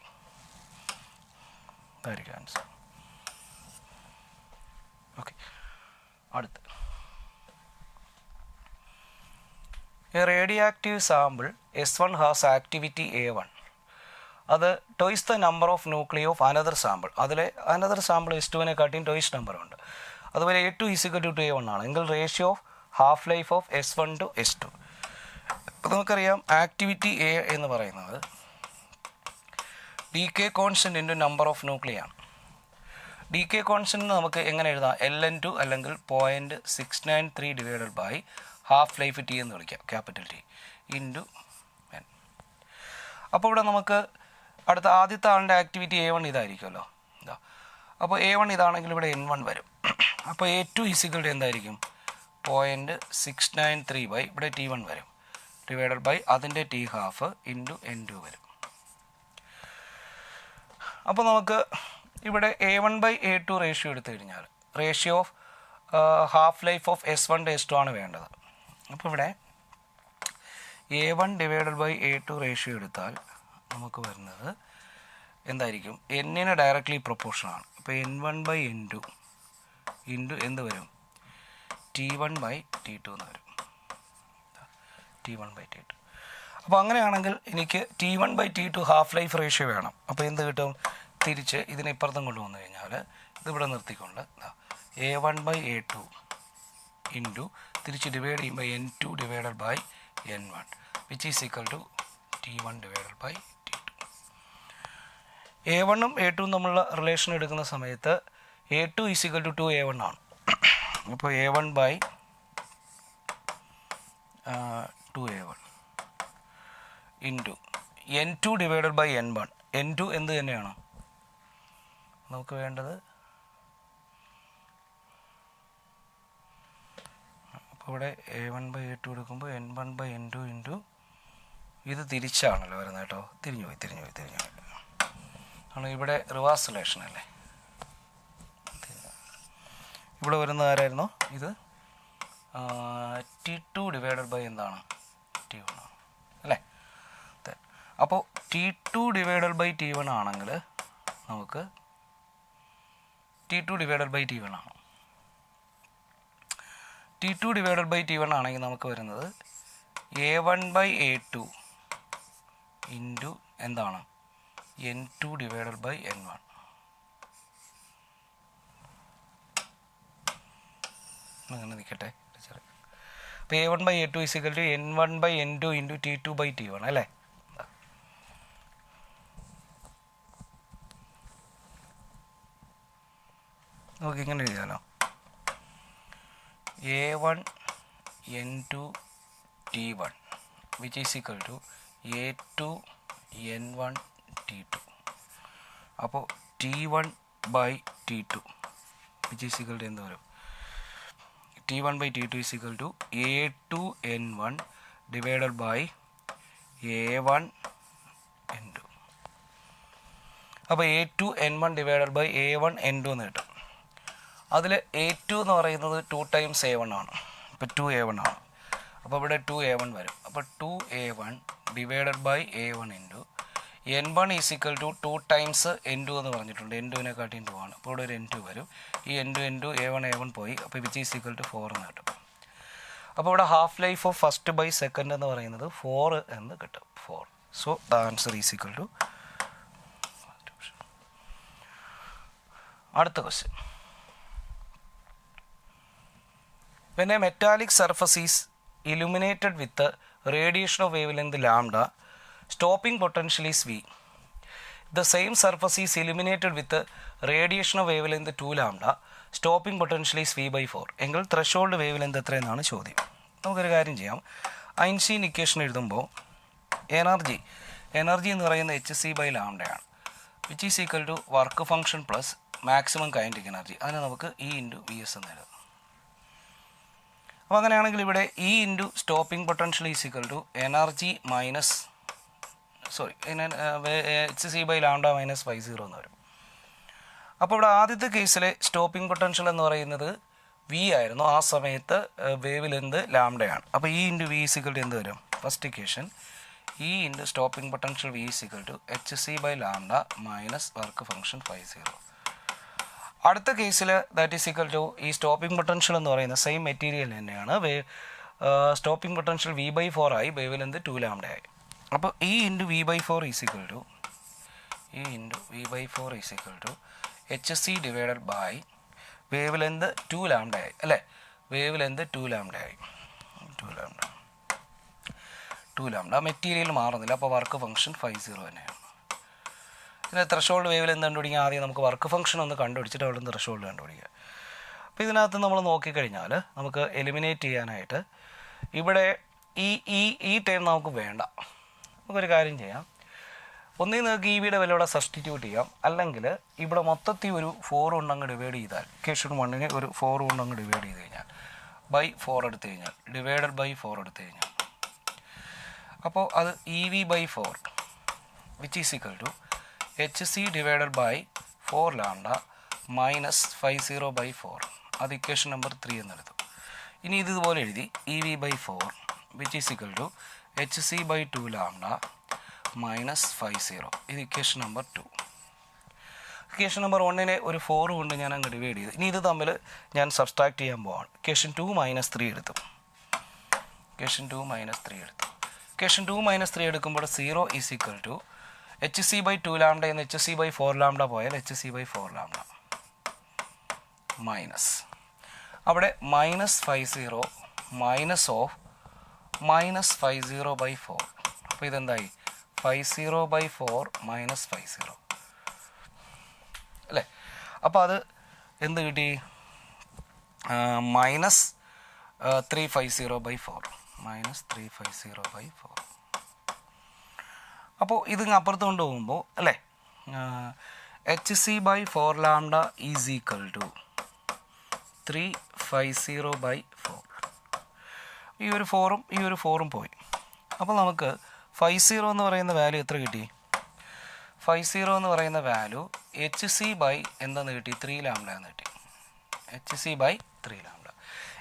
ആയിരിക്കും ആൻസർ. ഓക്കെ, അടുത്ത് a radioactive sample S1 has activity A1. അത് twice the number of nuclei of another sample. അതിൽ അനദർ സാമ്പിൾ S2വിനെക്കാട്ടിയും ടോയ്സ് നമ്പർ ഉണ്ട്. അതുപോലെ A2 = A1 ആണ് എങ്കിൽ ratio of half life of S1 to S2. അപ്പോൾ നമുക്കറിയാം ആക്ടിവിറ്റി A എന്ന് പറയുന്നത് decay constant into number of nuclei ആണ്. ഡി കെ കോൺസ്റ്റൻറ്റ് നമുക്ക് എങ്ങനെ എഴുതാം, LN2 അല്ലെങ്കിൽ 0.693 divided by half life T എന്ന് വിളിക്കാം, ക്യാപിറ്റൽ T ഇൻറ്റു N. അപ്പോൾ ഇവിടെ നമുക്ക് അടുത്ത ആദ്യത്തെ ആളിൻ്റെ ആക്ടിവിറ്റി A1 ഇതായിരിക്കുമല്ലോ. ഇതാ, അപ്പോൾ A1 ഇതാണെങ്കിൽ ഇവിടെ N1 വരും. അപ്പോൾ A2 = എന്തായിരിക്കും, 0.693 ബൈ ഇവിടെ T1 വരും ഡിവൈഡഡ് ബൈ അതിൻ്റെ T½ ഇൻറ്റു N2 വരും. അപ്പോൾ നമുക്ക് ഇവിടെ A1/A2 റേഷ്യോ എടുത്തു കഴിഞ്ഞാൽ ratio of half life of S1 to S2 ആണ് വേണ്ടത്. അപ്പോൾ ഇവിടെ A1 divided by A2 ratio എടുത്താൽ നമുക്ക് വരുന്നത് എന്തായിരിക്കും, Nന് ഡയറക്റ്റ്ലി പ്രൊപ്പോർഷനാണ്. അപ്പോൾ N1/N2 ഇൻറ്റു എന്ത് വരും, T1/T2 എന്ന് വരും, T1/T2. അപ്പോൾ അങ്ങനെയാണെങ്കിൽ എനിക്ക് T1/T2 ഹാഫ് ലൈഫ് റേഷ്യോ വേണം. അപ്പോൾ എന്ത് കിട്ടും, തിരിച്ച് ഇതിനെ ഇപ്പുറത്തും കൊണ്ടുവന്നു കഴിഞ്ഞാൽ ഇതിവിടെ നിർത്തിക്കൊണ്ട് A1/A2 ഇൻറ്റു തിരിച്ച് ഡിവൈഡ് ചെയ്യുമ്പോൾ N2 divided by N1 which is equal to T1 divided by T2. A1ഉം A2ഉം തമ്മിലുള്ള റിലേഷൻ എടുക്കുന്ന സമയത്ത് A2 = 2A1 ആണ്. അപ്പോൾ A1/2A1 into N2 divided by N1. N2 എന്ത് തന്നെയാണ് നമുക്ക് വേണ്ടത്, അപ്പോൾ ഇവിടെ A1/A2 എടുക്കുമ്പോൾ N1/N2 ഇൻറ്റു ഇത് തിരിച്ചാണല്ലോ വരുന്നത് കേട്ടോ, തിരിഞ്ഞു പോയി ആണ്. ഇവിടെ റിവേഴ്സ് റിലേഷൻ അല്ലേ, ഇവിടെ വരുന്ന ആരായിരുന്നു, ഇത് T2 ഡിവൈഡഡ് ബൈ എന്താണ്, T1 ആണ് അല്ലേ. അപ്പോൾ T2 ഡിവൈഡഡ് ബൈ T1 ആണെങ്കിൽ നമുക്ക് T2 ഡിവൈഡഡ് ബൈ T1 ആണ്. T2 ഡിവൈഡഡ് ബൈ T1 ആണെങ്കിൽ നമുക്ക് വരുന്നത് A1/A2 ഇൻറ്റു എന്താണ്, N2 ഡിവൈഡഡ് ബൈ N1. അങ്ങനെ നിൽക്കട്ടെ. അപ്പോൾ A1/A2 = N1/N2 ഇൻറ്റു T2/T1 അല്ലേ. നമുക്ക് ഇങ്ങനെ എഴുതാലോ, A1/N2 T1 which is equal to A2/N1 T2. അപ്പോൾ T1/T2 which is equal to എന്ത് വരും, T1/T2 = A2N1 divided by A1N2. അപ്പോൾ A2N1 ഡിവൈഡഡ് ബൈ A1N2 എന്ന് കിട്ടും. അതിൽ A2 എന്ന് പറയുന്നത് 2 times A1 ആണ്, അപ്പോൾ 2A1 ആണ്. അപ്പോൾ ഇവിടെ 2A1 വരും. അപ്പോൾ 2A1 divided by A1 into N1 = 2 times N2 എന്ന് പറഞ്ഞിട്ടുണ്ട്. N2വിനെക്കാട്ടിയും 2 ആണ്. അപ്പോൾ ഇവിടെ ഒരു N2 വരും. ഈ N2 A1 പോയി, അപ്പോൾ വിച്ച് ഈസ് ഈക്വൽ ടു 4 എന്ന് കിട്ടും. അപ്പോൾ ഇവിടെ half life of first by second എന്ന് പറയുന്നത് 4 എന്ന് കിട്ടും, 4. So the answer is equal to. അടുത്ത question, when a metallic surface is illuminated with the radiation of wavelength lambda, stopping potential is V. The same surface is illuminated with radiation of wave length 2 lambda, stopping potential is v/4 എങ്കിൽ threshold wave length എത്രയെന്നാണ് ചോദ്യം. നമുക്കൊരു കാര്യം ചെയ്യാം. Einstein equation എഴുതുമ്പോൾ energy എന്ന് പറയുന്നത് hc/λ which is equal to work function plus maximum kinetic energy. അതിനെ നമുക്ക് E × Vs എന്ന് എഴുതാം. അപ്പോൾ അങ്ങനെയാണെങ്കിൽ ഇവിടെ E × stopping potential is equal to energy minus hc/λ minus φ0 എന്ന് വരും. അപ്പോൾ ഇവിടെ ആദ്യത്തെ കേസിലെ സ്റ്റോപ്പിംഗ് പൊട്ടൻഷ്യൽ എന്ന് പറയുന്നത് V ആയിരുന്നു. ആ സമയത്ത് വേവ് ലെങ്ത് ലാംഡയാണ്. അപ്പോൾ E × V is equal to എന്ത് വരും? First equation E × stopping potential V is equal to hc/λ minus work function φ0. അടുത്ത കേസിൽ ദാറ്റ് ഈസ് ഈക്വൽ ടു ഈ സ്റ്റോപ്പിംഗ് പൊട്ടൻഷ്യൽ എന്ന് പറയുന്ന സെയിം മെറ്റീരിയൽ തന്നെയാണ്. സ്റ്റോപ്പിംഗ് പൊട്ടൻഷ്യൽ v/4 ആയി, വേവ് ലെങ്ത് 2 ലാംഡ ആയി. അപ്പോൾ E × v/4 is equal to hc divided by wave length 2 lambda ആയി അല്ലേ. വേവ് ലെങ്ത് 2 ലാംഡ ആയി. 2 ലാംഡ മെറ്റീരിയൽ മാറുന്നില്ല. അപ്പോൾ വർക്ക് ഫംഗ്ഷൻ φ0 തന്നെയാണ്. ഇതിന് ത്രെഷോൾഡ് വേവ് ലെങ്ത് കണ്ടുപിടിക്കുക. ആദ്യം നമുക്ക് വർക്ക് ഫംഗ്ഷൻ ഒന്ന് കണ്ടുപിടിച്ചിട്ട് അവിടെ നിന്ന് ത്രെഷോൾഡ് കണ്ടുപിടിക്കുക. അപ്പോൾ ഇതിനകത്ത് നമ്മൾ നോക്കിക്കഴിഞ്ഞാൽ നമുക്ക് എലിമിനേറ്റ് ചെയ്യാനായിട്ട് ഇവിടെ ഈ ടൈം നമുക്ക് വേണ്ട. നമുക്കൊരു കാര്യം ചെയ്യാം. ഒന്നീ നിങ്ങൾക്ക് EVയുടെ വിലയോടെ സബ്സ്റ്റിറ്റ്യൂട്ട് ചെയ്യാം, അല്ലെങ്കിൽ ഇവിടെ മൊത്തത്തിൽ ഒരു 4 കൊണ്ടങ്ങ് ഡിവൈഡ് ചെയ്താൽ ഇക്വേഷൻ 1നെ ഒരു 4 കൊണ്ടങ്ങ് ഡിവൈഡ് ചെയ്ത് കഴിഞ്ഞാൽ /4 എടുത്തു കഴിഞ്ഞാൽ ഡിവൈഡഡ് ബൈ 4 എടുത്തു കഴിഞ്ഞാൽ അപ്പോൾ അത് EV/4 which is equal to hc divided by 4 lambda minus φ0/4. അത് ഇക്വേഷൻ നമ്പർ 3 എന്നെടുത്തു. ഇനി ഇതുപോലെ എഴുതി EV/4 which is equal to hc/2 lambda minus φ0. ഇത് ഇക്വേഷൻ നമ്പർ 2. ഇക്വേഷൻ നമ്പർ 1നെ ഒരു 4 കൊണ്ട് ഞാൻ അങ്ങ് ഡിവൈഡ് ചെയ്തു. ഇനി ഇത് തമ്മിൽ ഞാൻ സബ്സ്ട്രാക്ട് ചെയ്യാൻ പോവാണ്. ഇക്വേഷൻ 2 - 3 എടുത്തു. ഇക്വേഷൻ 2 - 3 എടുക്കുമ്പോൾ 0 is equal to hc/2 lambda എന്ന് hc/4 ലാംഡ പോയാൽ hc/4 ലാംഡ മൈനസ് അവിടെ മൈനസ് φ0 മൈനസ് ഓഫ് മൈനസ് φ0/4. അപ്പോൾ ഇതെന്തായി? φ0/4 മൈനസ് φ0 അല്ലേ. അപ്പോൾ അത് എന്ത് കിട്ടി? Minus 3φ0/4 minus 3φ0/4. അപ്പോൾ ഇതിങ്ങ് അപ്പുറത്ത് കൊണ്ട് പോകുമ്പോൾ അല്ലേ hc/4 lambda is equal to 3φ0/4. ഈ ഒരു 4ഉം പോയി. അപ്പോൾ നമുക്ക് φ0 എന്ന് പറയുന്ന വാല്യൂ എത്ര കിട്ടി? φ0 എന്ന് പറയുന്ന വാല്യൂ hc/ എന്താന്ന് കിട്ടി? 3 ലാംഡ എന്ന് കിട്ടി. hc/3 lambda.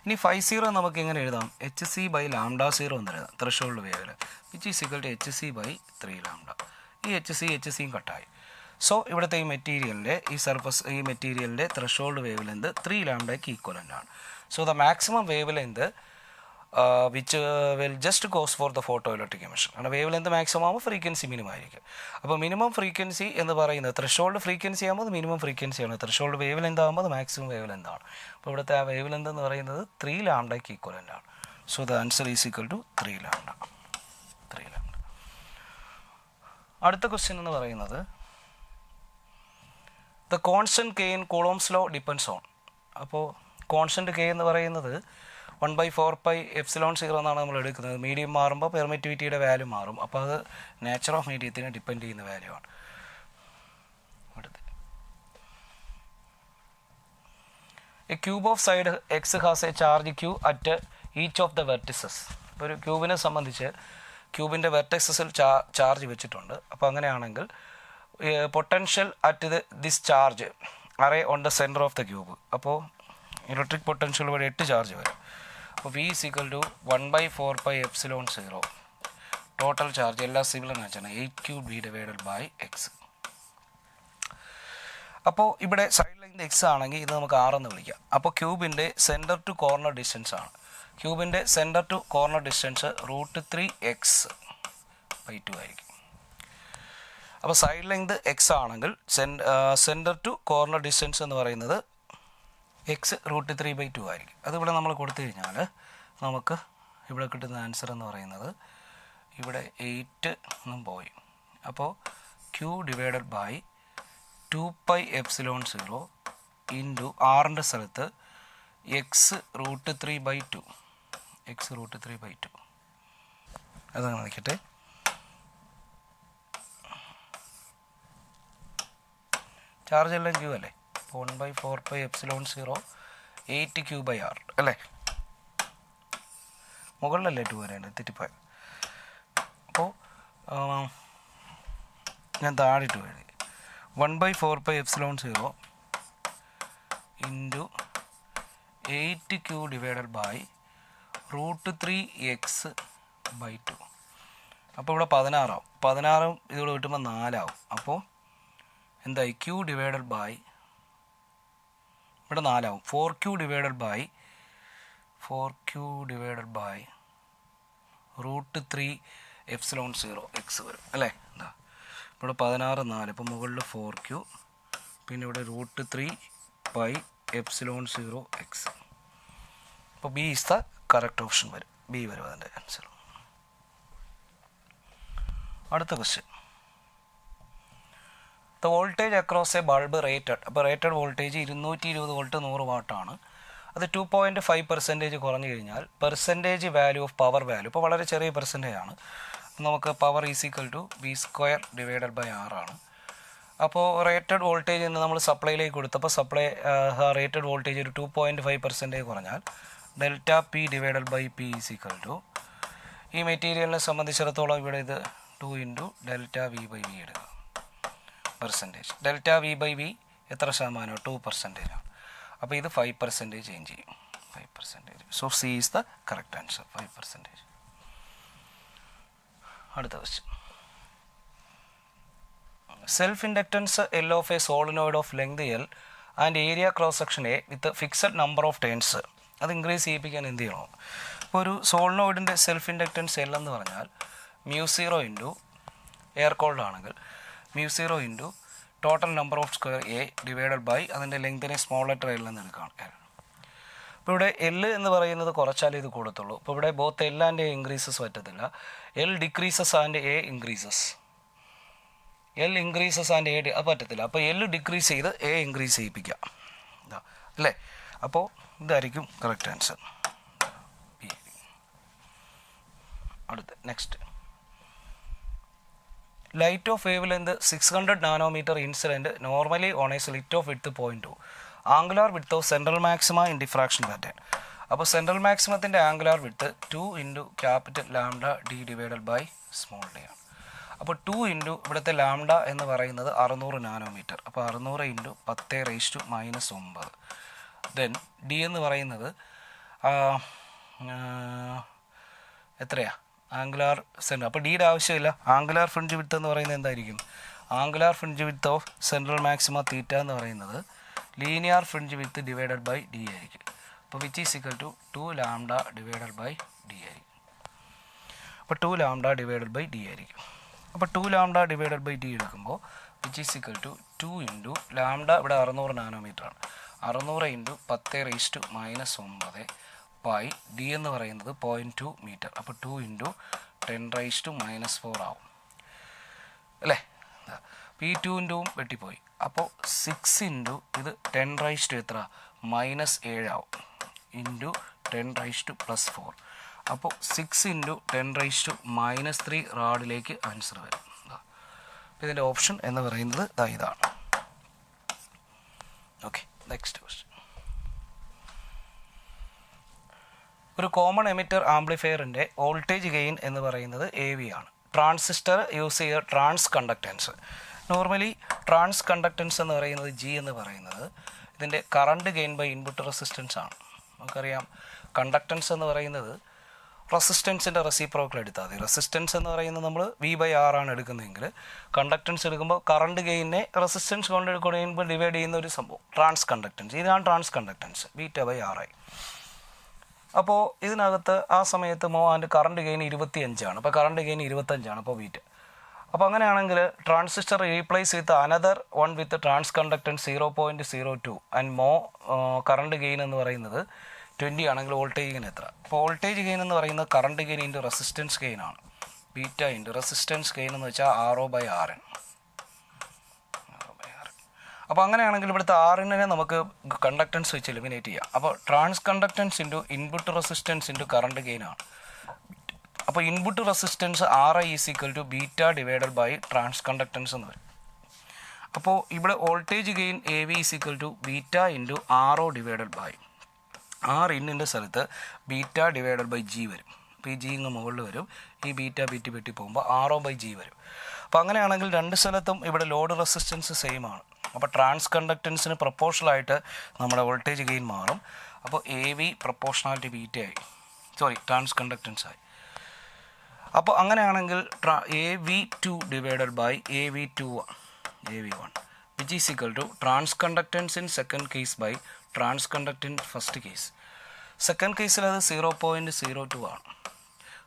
ഇനി φ0 നമുക്ക് എങ്ങനെ എഴുതാം? hc/λ0 എന്ന് എഴുതാം. ത്രെഷോൾഡ് വേവിൽ which is equal to hc/3 lambda. ഈ hcയും കട്ടായി. സോ ഇവിടുത്തെ ഈ മെറ്റീരിയലിൻ്റെ ത്രെഷോൾഡ് വേവ് ലെങ്ത് 3 ലാംഡയ്ക്ക് ഈക്വലൻ്റ് ആണ്. So the maximum wave length which will just cause for the photo electric emission. കാരണം വേവ് ലെങ്ത് മാക്സിമം ആകുമ്പോൾ ഫ്രീക്വൻസി മിനിമം ആയിരിക്കും. അപ്പോൾ മിനിമം ഫ്രീക്വൻസി എന്ന് പറയുന്നത് ത്രെഷോൾഡ് ഫ്രീക്വൻസി ആകുമ്പോൾ അത് മിനിമം ഫ്രീക്വൻസിയാണ്. ത്രെഷോൾഡ് വേവ് ലെങ്ത് ആകുമ്പോൾ അത് മാക്സിമം വേവ് ലെങ്ത് ആണ്. അപ്പോൾ ഇവിടുത്തെ ആ വേവ് ലെങ്ത് എന്ന് പറയുന്നത് 3 ലാംഡയ്ക്ക് ഈക്വലൻ്റ് ആണ്. So the answer is equal to 3 lambda. അടുത്ത ക്വസ്റ്റ്യൻ എന്ന് പറയുന്നത് the constant K in Coulomb's law depends on. അപ്പോൾ കോൺസ്റ്റൻറ്റ് K എന്ന് പറയുന്നത് 1/4πε0 എന്നാണ് നമ്മൾ എടുക്കുന്നത്. മീഡിയം മാറുമ്പോൾ പെർമിറ്റിവിറ്റിയുടെ വാല്യൂ മാറും. അപ്പോൾ അത് നേച്ചർ ഓഫ് മീഡിയത്തിനെ ഡിപ്പെൻഡ് ചെയ്യുന്ന വാല്യൂ ആണ്. A cube of side X has a charge Q at each of the vertices. ഒരു ക്യൂബിനെ സംബന്ധിച്ച് ക്യൂബിൻ്റെ വെർട്ടിസസിൽ ചാർജ് വെച്ചിട്ടുണ്ട്. അപ്പോൾ അങ്ങനെയാണെങ്കിൽ potential at this charge array on the centre of the cube. അപ്പോൾ ഇലക്ട്രിക് പൊട്ടൻഷ്യൽ വഴി 8 ചാർജ് വരും. അപ്പോൾ V is equal to 1/4πε0 total charge എല്ലാ സിവിൽ വെച്ചാണ് 8³ V ഡിവൈഡഡ് ബൈ എക്സ്. അപ്പോൾ ഇവിടെ സൈഡ് ലെങ്ത് എക്സ് ആണെങ്കിൽ ഇത് നമുക്ക് 6 എന്ന് വിളിക്കാം. അപ്പോൾ ക്യൂബിൻ്റെ സെൻറ്റർ ടു കോർണർ ഡിസ്റ്റൻസ് ആണ്. ക്യൂബിൻ്റെ centre to corner distance √3x/2 ആയിരിക്കും. അപ്പോൾ സൈഡ് ലെങ്ത് എക്സ് ആണെങ്കിൽ സെൻറ്റർ ടു കോർണർ ഡിസ്റ്റൻസ് എന്ന് പറയുന്നത് എക്സ് √3/2 ആയിരിക്കും. അതിവിടെ നമ്മൾ കൊടുത്തു കഴിഞ്ഞാൽ നമുക്ക് ഇവിടെ കിട്ടുന്ന ആൻസർ എന്ന് പറയുന്നത് ഇവിടെ 8 എന്നും പോയി. അപ്പോൾ ക്യൂ ഡിവൈഡഡ് ബൈ 2πε0 ഇൻറ്റു ആറിൻ്റെ സ്ഥലത്ത് x√3/2 x√3/2 അതങ്ങനെ നിൽക്കട്ടെ. ചാർജ് എല്ലാം ക്യൂ അല്ലേ. 1/4πε0 8q/r അല്ലേ. മുകളിലല്ലേ 2 വരേണ്ടത്, തെറ്റിപ്പോയത്. അപ്പോൾ ഞാൻ താഴെ 2 എഴുതി. 1/4πε0 into 8q divided by √3x/2. അപ്പോൾ ഇവിടെ 16 ആവും. 16 ഇതോടെ കിട്ടുമ്പോൾ 4 ആവും. അപ്പോൾ എന്തായി, ക്യൂ ഡിവൈഡഡ് ബൈ ഇവിടെ 4 ആവും. 4q ഡിവൈഡഡ് ബൈ √3ε0 x വരും അല്ലേ. എന്താ ഇവിടെ 16 4, അപ്പോൾ മുകളിൽ 4q, പിന്നെ ഇവിടെ √3πε0 x. അപ്പോൾ B is the correct option വരും. ബി വരും അതിൻ്റെ ആൻസർ. അടുത്ത question. The voltage across A bulb rated. അപ്പോൾ റേറ്റഡ് വോൾട്ടേജ് 220 വോൾട്ട് 100 വാട്ടാണ്. അത് 2.5% കുറഞ്ഞു കഴിഞ്ഞാൽ percentage value of power value, ഇപ്പോൾ വളരെ ചെറിയ പെർസെൻറ്റേജ് ആണ്. നമുക്ക് power = V² divided by R ആണ്. അപ്പോൾ റേറ്റഡ് വോൾട്ടേജ് എന്ന് നമ്മൾ സപ്ലൈയിലേക്ക് കൊടുത്തപ്പോൾ റേറ്റഡ് വോൾട്ടേജ് ഒരു 2.5% കുറഞ്ഞാൽ ΔP ഡിവൈഡഡ് ബൈ P = ഈ മെറ്റീരിയലിനെ സംബന്ധിച്ചിടത്തോളം ഇവിടെ ഇത് 2 × ΔV/V എടുക്കുക. പെർസെൻറ്റേജ് ΔV/V എത്ര ശതമാനം? 2% ആണ്. അപ്പോൾ ഇത് 5% ചേഞ്ച് ചെയ്യും. 5%. So C is the correct answer, 5%. അടുത്ത question. Self inductance L of A solenoid of length L and area cross section A with fixed number of turns. അത് ഇൻക്രീസ് ചെയ്യിപ്പിക്കാൻ എന്ത് ചെയ്യണം? അപ്പോൾ ഒരു സോളിനോയിഡിൻ്റെ സെൽഫ് ഇൻഡക്റ്റൻസ് L എന്ന് പറഞ്ഞാൽ μ0 ഇൻറ്റു എയർ കോൾഡ് ആണെങ്കിൽ μ0 into total number of square A divided by അതിൻ്റെ ലെങ്തിനെ സ്മോൾ ലെറ്റർ L എന്ന് എടുക്കുകയാണ്. ഇപ്പോൾ ഇവിടെ L എന്ന് പറയുന്നത് കുറച്ചാലേ ഇത് കൂടത്തുള്ളൂ. ഇപ്പോൾ ഇവിടെ both L and A increases പറ്റത്തില്ല. L decreases and A increases. L increases and A അത് പറ്റത്തില്ല. അപ്പോൾ L ഡിക്രീസ് ചെയ്ത് A ഇൻക്രീസ് ചെയ്യിപ്പിക്കാം അല്ലേ. അപ്പോൾ ഇതായിരിക്കും കറക്റ്റ് ആൻസർ. അടുത്ത next. Light of wave length 600 nanometre incident normally on a slit of width 0.2 angular width of central maxima in diffraction pattern. അപ്പോൾ സെൻട്രൽ മാക്സിമത്തിൻ്റെ angular width 2 × capital lambda D divided by small D ആണ്. അപ്പോൾ 2 × ഇവിടുത്തെ lambda എന്ന് പറയുന്നത് 600 nanometre. അപ്പോൾ 600 × 10⁻⁻9. Then D എന്ന് പറയുന്നത് എത്രയാ? Angular centre. അപ്പോൾ ഡിയുടെ ആവശ്യമില്ല. ആംഗുലാർ ഫ്രിഞ്ച് വിഡ്ത്ത് എന്ന് പറയുന്നത് എന്തായിരിക്കും? Angular fringe width of central maxima theta എന്ന് പറയുന്നത് linear fringe width divided by D ആയിരിക്കും. അപ്പോൾ which is equal to 2 lambda divided by D ആയിരിക്കും. അപ്പോൾ 2 ലാംഡ ഡിവൈഡഡ് ബൈ ഡി ആയിരിക്കും. അപ്പോൾ 2 ലാംഡ ഡിവൈഡഡ് ബൈ ഡി എടുക്കുമ്പോൾ which is equal to 2 × lambda ഇവിടെ 600 നാനോമീറ്റർ ആണ്. 600 × 10⁻⁻9 ബൈ ഡി എന്ന് പറയുന്നത് 0.2 മീറ്റർ. അപ്പോൾ 2 × 10⁻⁻4 ആവും അല്ലേ. അപ്പോൾ ഈ 2 × വെട്ടിപ്പോയി. അപ്പോൾ 6 × ഇത് 10⁻⁻ എത്ര? -7 ആവും ഇൻറ്റു 10⁻+4. അപ്പോൾ 6 × 10⁻³ റാഡിലേക്ക് ആൻസർ വരും. അപ്പോൾ ഇതിൻ്റെ ഓപ്ഷൻ എന്ന് പറയുന്നത് ഇതാണ്. Okay, next question. ഒരു കോമൺ എമിറ്റർ ആംപ്ലിഫയറിൻ്റെ വോൾട്ടേജ് ഗെയിൻ എന്ന് പറയുന്നത് AV ആണ്. ട്രാൻസിസ്റ്റർ യൂസ് ചെയ്ത transconductance. Normally transconductance എന്ന് പറയുന്നത് G എന്ന് പറയുന്നത് ഇതിൻ്റെ current gain by input resistance ആണ്. നമുക്കറിയാം കണ്ടക്റ്റൻസ് എന്ന് പറയുന്നത് റെസിസ്റ്റൻസിൻ്റെ റെസിപ്രോക്കൽ എടുത്താൽ മതി. റെസിസ്റ്റൻസ് എന്ന് പറയുന്നത് നമ്മൾ V/R ആണ് എടുക്കുന്നതെങ്കിൽ കണ്ടക്റ്റൻസ് എടുക്കുമ്പോൾ കറണ്ട് ഗെയിനെ റെസിസ്റ്റൻസ് കൊണ്ട് കഴിയുമ്പോൾ ഡിവൈഡ് ചെയ്യുന്ന ഒരു സംഭവം ട്രാൻസ് കണ്ടക്റ്റൻസ്. ഇതാണ് ട്രാൻസ് കണ്ടക്റ്റൻസ് β/RI. അപ്പോൾ ഇതിനകത്ത് ആ സമയത്ത് അതിൻ്റെ കറണ്ട് ഗെയിൻ 25 ആണ്. അപ്പോൾ കറണ്ട് ഗെയിൻ 25 ആണ്. അപ്പോൾ V2. അപ്പോൾ അങ്ങനെയാണെങ്കിൽ transistor replace with another one with transconductance 0.02 and current gain എന്ന് പറയുന്നത് 20 ആണെങ്കിൽ വോൾട്ടേജ് ഗെയിൻ എത്ര? അപ്പോൾ വോൾട്ടേജ് ഗെയിൻ എന്ന് പറയുന്നത് current gain into resistance gain ആണ്. β ഇൻറ്റു റെസിസ്റ്റൻസ് ഗെയിൻ എന്ന് വെച്ചാൽ RO/RN. അപ്പോൾ അങ്ങനെയാണെങ്കിൽ ഇവിടുത്തെ ആറിനെ നമുക്ക് കണ്ടക്ടൻസ് വെച്ച് എലിമിനേറ്റ് ചെയ്യാം. അപ്പോൾ transconductance into input resistance into current gain ആണ്. അപ്പോൾ input resistance RI is equal to beta divided by transconductance എന്ന് വരും. അപ്പോൾ ഇവിടെ voltage gain AV is equal to beta into RO divided by R ഇന്നിൻ്റെ സ്ഥലത്ത് beta divided by G വരും. അപ്പോൾ ഈ G ഇങ്ങ് മുകളിൽ വരും, ഈ ബീറ്റ വെട്ടി പോകുമ്പോൾ RO ബൈ G വരും. അപ്പോൾ അങ്ങനെയാണെങ്കിൽ രണ്ട് സ്ഥലത്തും ഇവിടെ ലോഡ് റെസിസ്റ്റൻസ് സെയിം ആണ്. അപ്പോൾ ട്രാൻസ് കണ്ടക്ടൻസിന് പ്രൊപ്പോർഷണലായിട്ട് നമ്മുടെ വോൾട്ടേജ് ഗെയിൻ മാറും. അപ്പോൾ AV പ്രൊപ്പോർഷണാലിറ്റി ബീറ്റ ആയി, ട്രാൻസ് കണ്ടക്ടൻസ് ആയി. അപ്പോൾ അങ്ങനെയാണെങ്കിൽ AV2 divided by AV1 which is equal to transconductance in second case by transconductance first case. Second കേസിൽ അത് 0.02 ആണ്,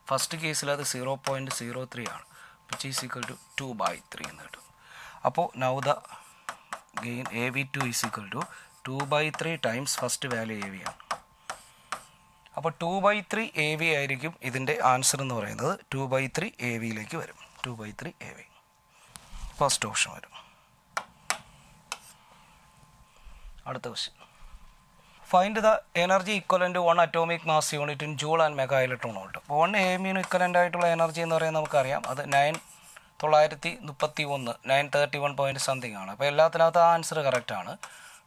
ഫസ്റ്റ് കേസിൽ അത് 0.03 ആണ്, വിച്ച് ഈസ് ഈക്വൽ ടു 2/3 എന്ന് കിട്ടും. അപ്പോൾ now the gain AV2 is equal to 2/3 times first value AV ആണ്. അപ്പോൾ 2/3 AV ആയിരിക്കും ഇതിൻ്റെ ആൻസർ എന്ന് പറയുന്നത്. 2/3 AVയിലേക്ക് വരും. 2/3 AV ഫസ്റ്റ് ഓപ്ഷൻ വരും. അടുത്ത question, find the energy equivalent 1 atomic mass unit in joule and mega electron volt. 1 AMന് ഇക്വലൻ്റ് ആയിട്ടുള്ള എനർജി എന്ന് പറയുന്നത് നമുക്കറിയാം, അത് 931 931 പോയിൻറ്റ് സംതിങ് ആണ്. അപ്പോൾ എല്ലാത്തിനകത്ത് ആ ആൻസർ കറക്റ്റാണ്,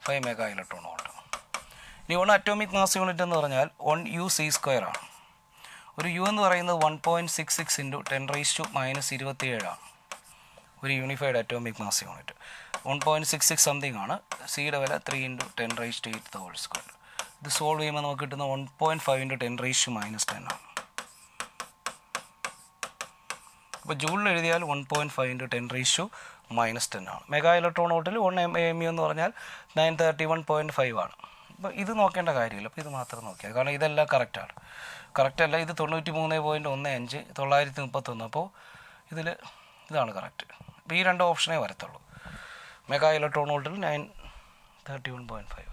5 മെഗാ ഇലക്ട്രോൺ വോൾട്ട്. ഇനി 1 അറ്റോമിക് മാസ് യൂണിറ്റ് എന്ന് പറഞ്ഞാൽ 1 UC² ആണ്. ഒരു U എന്ന് പറയുന്നത് 1.66 ഇൻറ്റു 10⁻⁻27 ആണ് ഒരു unified atomic mass unit. 1.66 something ആണ്. സിയുടെ വില 3 ഇൻറ്റു 10⁻⁸². ഇത് സോൾവ് ചെയ്യുമ്പോൾ നമുക്ക് കിട്ടുന്ന 1.5 ഇൻറ്റു 10⁻⁻10 ആണ്. അപ്പോൾ ജൂളിൽ എഴുതിയാൽ 1.5 ഇൻറ്റു 10⁻⁻10 ആണ്. മെഗാ ഇലക്ട്രോൺ വോൾട്ടിൽ 1 AMU എന്ന് പറഞ്ഞാൽ 931.5 ആണ്. അപ്പോൾ ഇത് നോക്കേണ്ട കാര്യമില്ല, അപ്പോൾ ഇത് മാത്രം നോക്കിയാൽ, കാരണം ഇതെല്ലാം കറക്റ്റാണ്. കറക്റ്റല്ല, ഇത് 93.15 931. അപ്പോൾ ഇതാണ് കറക്റ്റ്. അപ്പോൾ ഈ രണ്ട് ഓപ്ഷനേ വരത്തുള്ളൂ. മെഗാ ഇലക്ട്രോൺ വോൾട്ടിൽ 931.5.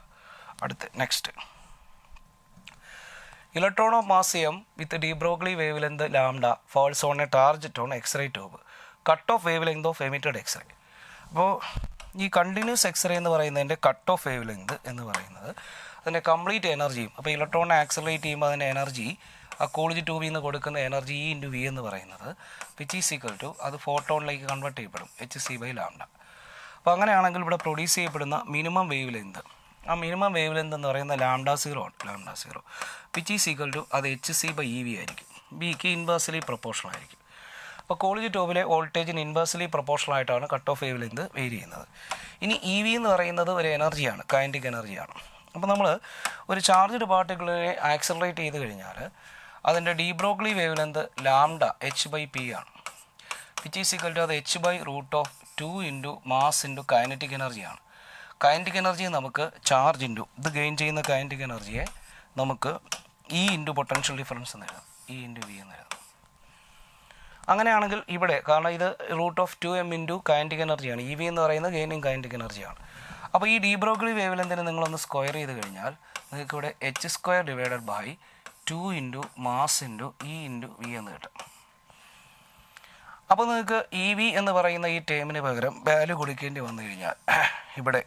അടുത്ത് next, electron of mass M with de Broglie wavelength lambda falls on a target on X-ray tube. Cut off wave length of emitted X-ray. അപ്പോൾ ഈ കണ്ടിന്യൂസ് എക്സ്റേ എന്ന് പറയുന്നതിൻ്റെ കട്ട് ഓഫ് വേവ് ലെങ്ത് എന്ന് പറയുന്നത് അതിൻ്റെ complete എനർജിയും, അപ്പോൾ ഇലക്ട്രോണിനെ ആക്സലറേറ്റ് ചെയ്യുമ്പോൾ അതിൻ്റെ എനർജി, ആ കോളേജ് ട്യൂബിൽ നിന്ന് കൊടുക്കുന്ന എനർജി E ഇൻറ്റു V എന്ന് പറയുന്നത് വിച്ച് ഈസ് ഈക്വൽ ടു അത് ഫോട്ടോണിലേക്ക് കൺവേർട്ട് ചെയ്യപ്പെടും, hc/λ. അപ്പോൾ അങ്ങനെയാണെങ്കിൽ ഇവിടെ പ്രൊഡ്യൂസ് ചെയ്യപ്പെടുന്ന മിനിമം വേവ് ലെങ്ത്, ആ മിനിമം വേവ് ലെങ്ത് എന്ന് പറയുന്നത് λ0 ആണ്. λ0 വിച്ച് ഈസ് ഈക്വൽ ടു അത് hc/eV ആയിരിക്കും. ബിക്ക് ഇൻവേഴ്സ്ലി പ്രൊപ്പോർഷണൽ ആയിരിക്കും. അപ്പോൾ കോളേജ് ട്യൂബിലെ വോൾട്ടേജിന് ഇൻവേഴ്സ്ലി പ്രൊപ്പോർഷണൽ ആയിട്ടാണ് cut off wave length vary ചെയ്യുന്നത്. ഇനി EV എന്ന് പറയുന്നത് ഒരു എനർജിയാണ്, കൈനറ്റിക് എനർജിയാണ്. അപ്പോൾ നമ്മൾ ഒരു ചാർജ്ഡ് പാർട്ടിക്കിളിനെ ആക്സലറേറ്റ് ചെയ്ത് കഴിഞ്ഞാൽ അതിൻ്റെ D Broglie wavelength lambda h/p ആണ്. വിച്ച് ഈസ് ഈക്വൽ ടു അത് h/√2 into mass into kinetic എനർജിയാണ്. കൈനറ്റിക് എനർജി നമുക്ക് ചാർജ് ഇൻറ്റു ഇത് ഗെയിൻ ചെയ്യുന്ന കൈനറ്റിക് എനർജിയെ നമുക്ക് E ഇൻറ്റു പൊട്ടൻഷ്യൽ ഡിഫറൻസ് എന്ന് എഴുതാം, E ഇൻറ്റു V എന്ന് എഴുതാം. അങ്ങനെയാണെങ്കിൽ ഇവിടെ, കാരണം ഇത് √2m ഇൻറ്റു കൈനറ്റിക് എനർജിയാണ്, EV എന്ന് പറയുന്നത് ഗെയിനിങ് കൈനറ്റിക് എനർജിയാണ്. അപ്പോൾ ഈ ഡി ബ്രോഗ്ലി വേവ് ലെങ്തിനെ നിങ്ങളൊന്ന് സ്ക്വയർ ചെയ്ത് കഴിഞ്ഞാൽ നിങ്ങൾക്ക് ഇവിടെ h² divided by 2 into mass into E into V എന്ന് കിട്ടും. അപ്പോൾ നിങ്ങൾക്ക് EV എന്ന് പറയുന്ന ഈ ടേമിന് പകരം വാല്യൂ കൊടുക്കേണ്ടി വന്നു കഴിഞ്ഞാൽ ഇവിടെ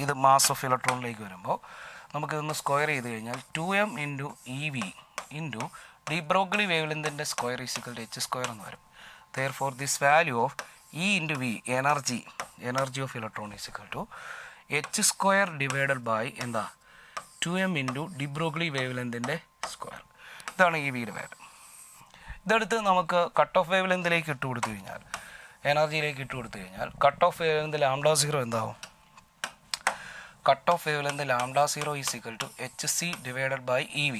ഇത് മാസ് ഓഫ് ഇലക്ട്രോണിലേക്ക് വരുമ്പോൾ നമുക്കിതൊന്ന് സ്ക്വയർ ചെയ്ത് കഴിഞ്ഞാൽ 2m into EV into de Broglie wave ലെങ്തിൻ്റെ സ്ക്വയർ ഈക്വൽ ടു h² എന്ന് വരും. Therefore this value of E into V energy of electron equal to h² divided by എന്താ 2m into de Broglie wave ലെങ്തിൻ്റെ square. ഇതാണ് EVയുടെ value. ഇതെടുത്ത് നമുക്ക് cut off wave ലെങ്തിലേക്ക് ഇട്ട് കൊടുത്തു കഴിഞ്ഞാൽ, എനർജിയിലേക്ക് ഇട്ട് കൊടുത്തു കഴിഞ്ഞാൽ കട്ട് ഓഫ് വേവ് ലെങ്ത് λ0 എന്താവും? Cut off wave length λ0 is equal to hc divided by EV.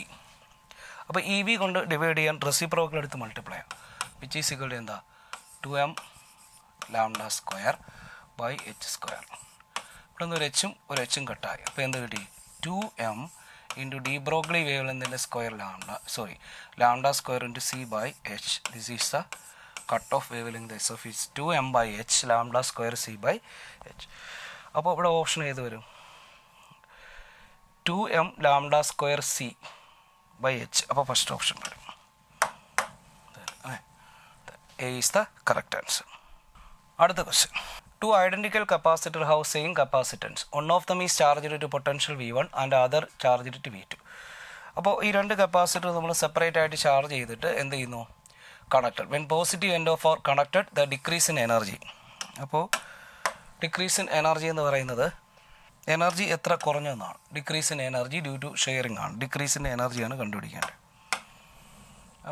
അപ്പോൾ EV കൊണ്ട് ഡിവൈഡ് ചെയ്യാൻ റെസിപ്രോക്കൽ എടുത്ത് മൾട്ടിപ്ലൈ ചെയ്യാം, വിച്ച് ഈസ് ഈക്വൽ ടു എന്താ 2m λ² ബൈ h². ഇവിടെ നിന്ന് ഒരു എച്ചും കട്ടായി. അപ്പോൾ എന്ത് കിട്ടി? 2m into de Broglie wave ലെങ്തിൻ്റെ square λ² into c by h. This is the cut off wave length as of is 2m by h λ² c by h. അപ്പോൾ ഇവിടെ ഓപ്ഷൻ ഏത് വരും? 2m λ² c by h. അപ്പോൾ first option വരും. A is the correct answer. അടുത്ത question, Two identical capacitors have same capacitance. One of them is charged to potential V1 and the other charged to V2. അപ്പോൾ ഈ രണ്ട് capacitor നമ്മൾ separate ആയിട്ട് charge ചെയ്തിട്ട് എന്ത് ചെയ്യുന്നു? Connected. When positive end of are connected the decrease in energy. അപ്പോൾ decrease in energy എന്ന് പറയുന്നത് എനർജി എത്ര കുറഞ്ഞു എന്നാണ്. Decrease in energy due to sharing ആണ്. ഡിക്രീസ് ഇൻ എനർജിയാണ് കണ്ടുപിടിക്കേണ്ടത്.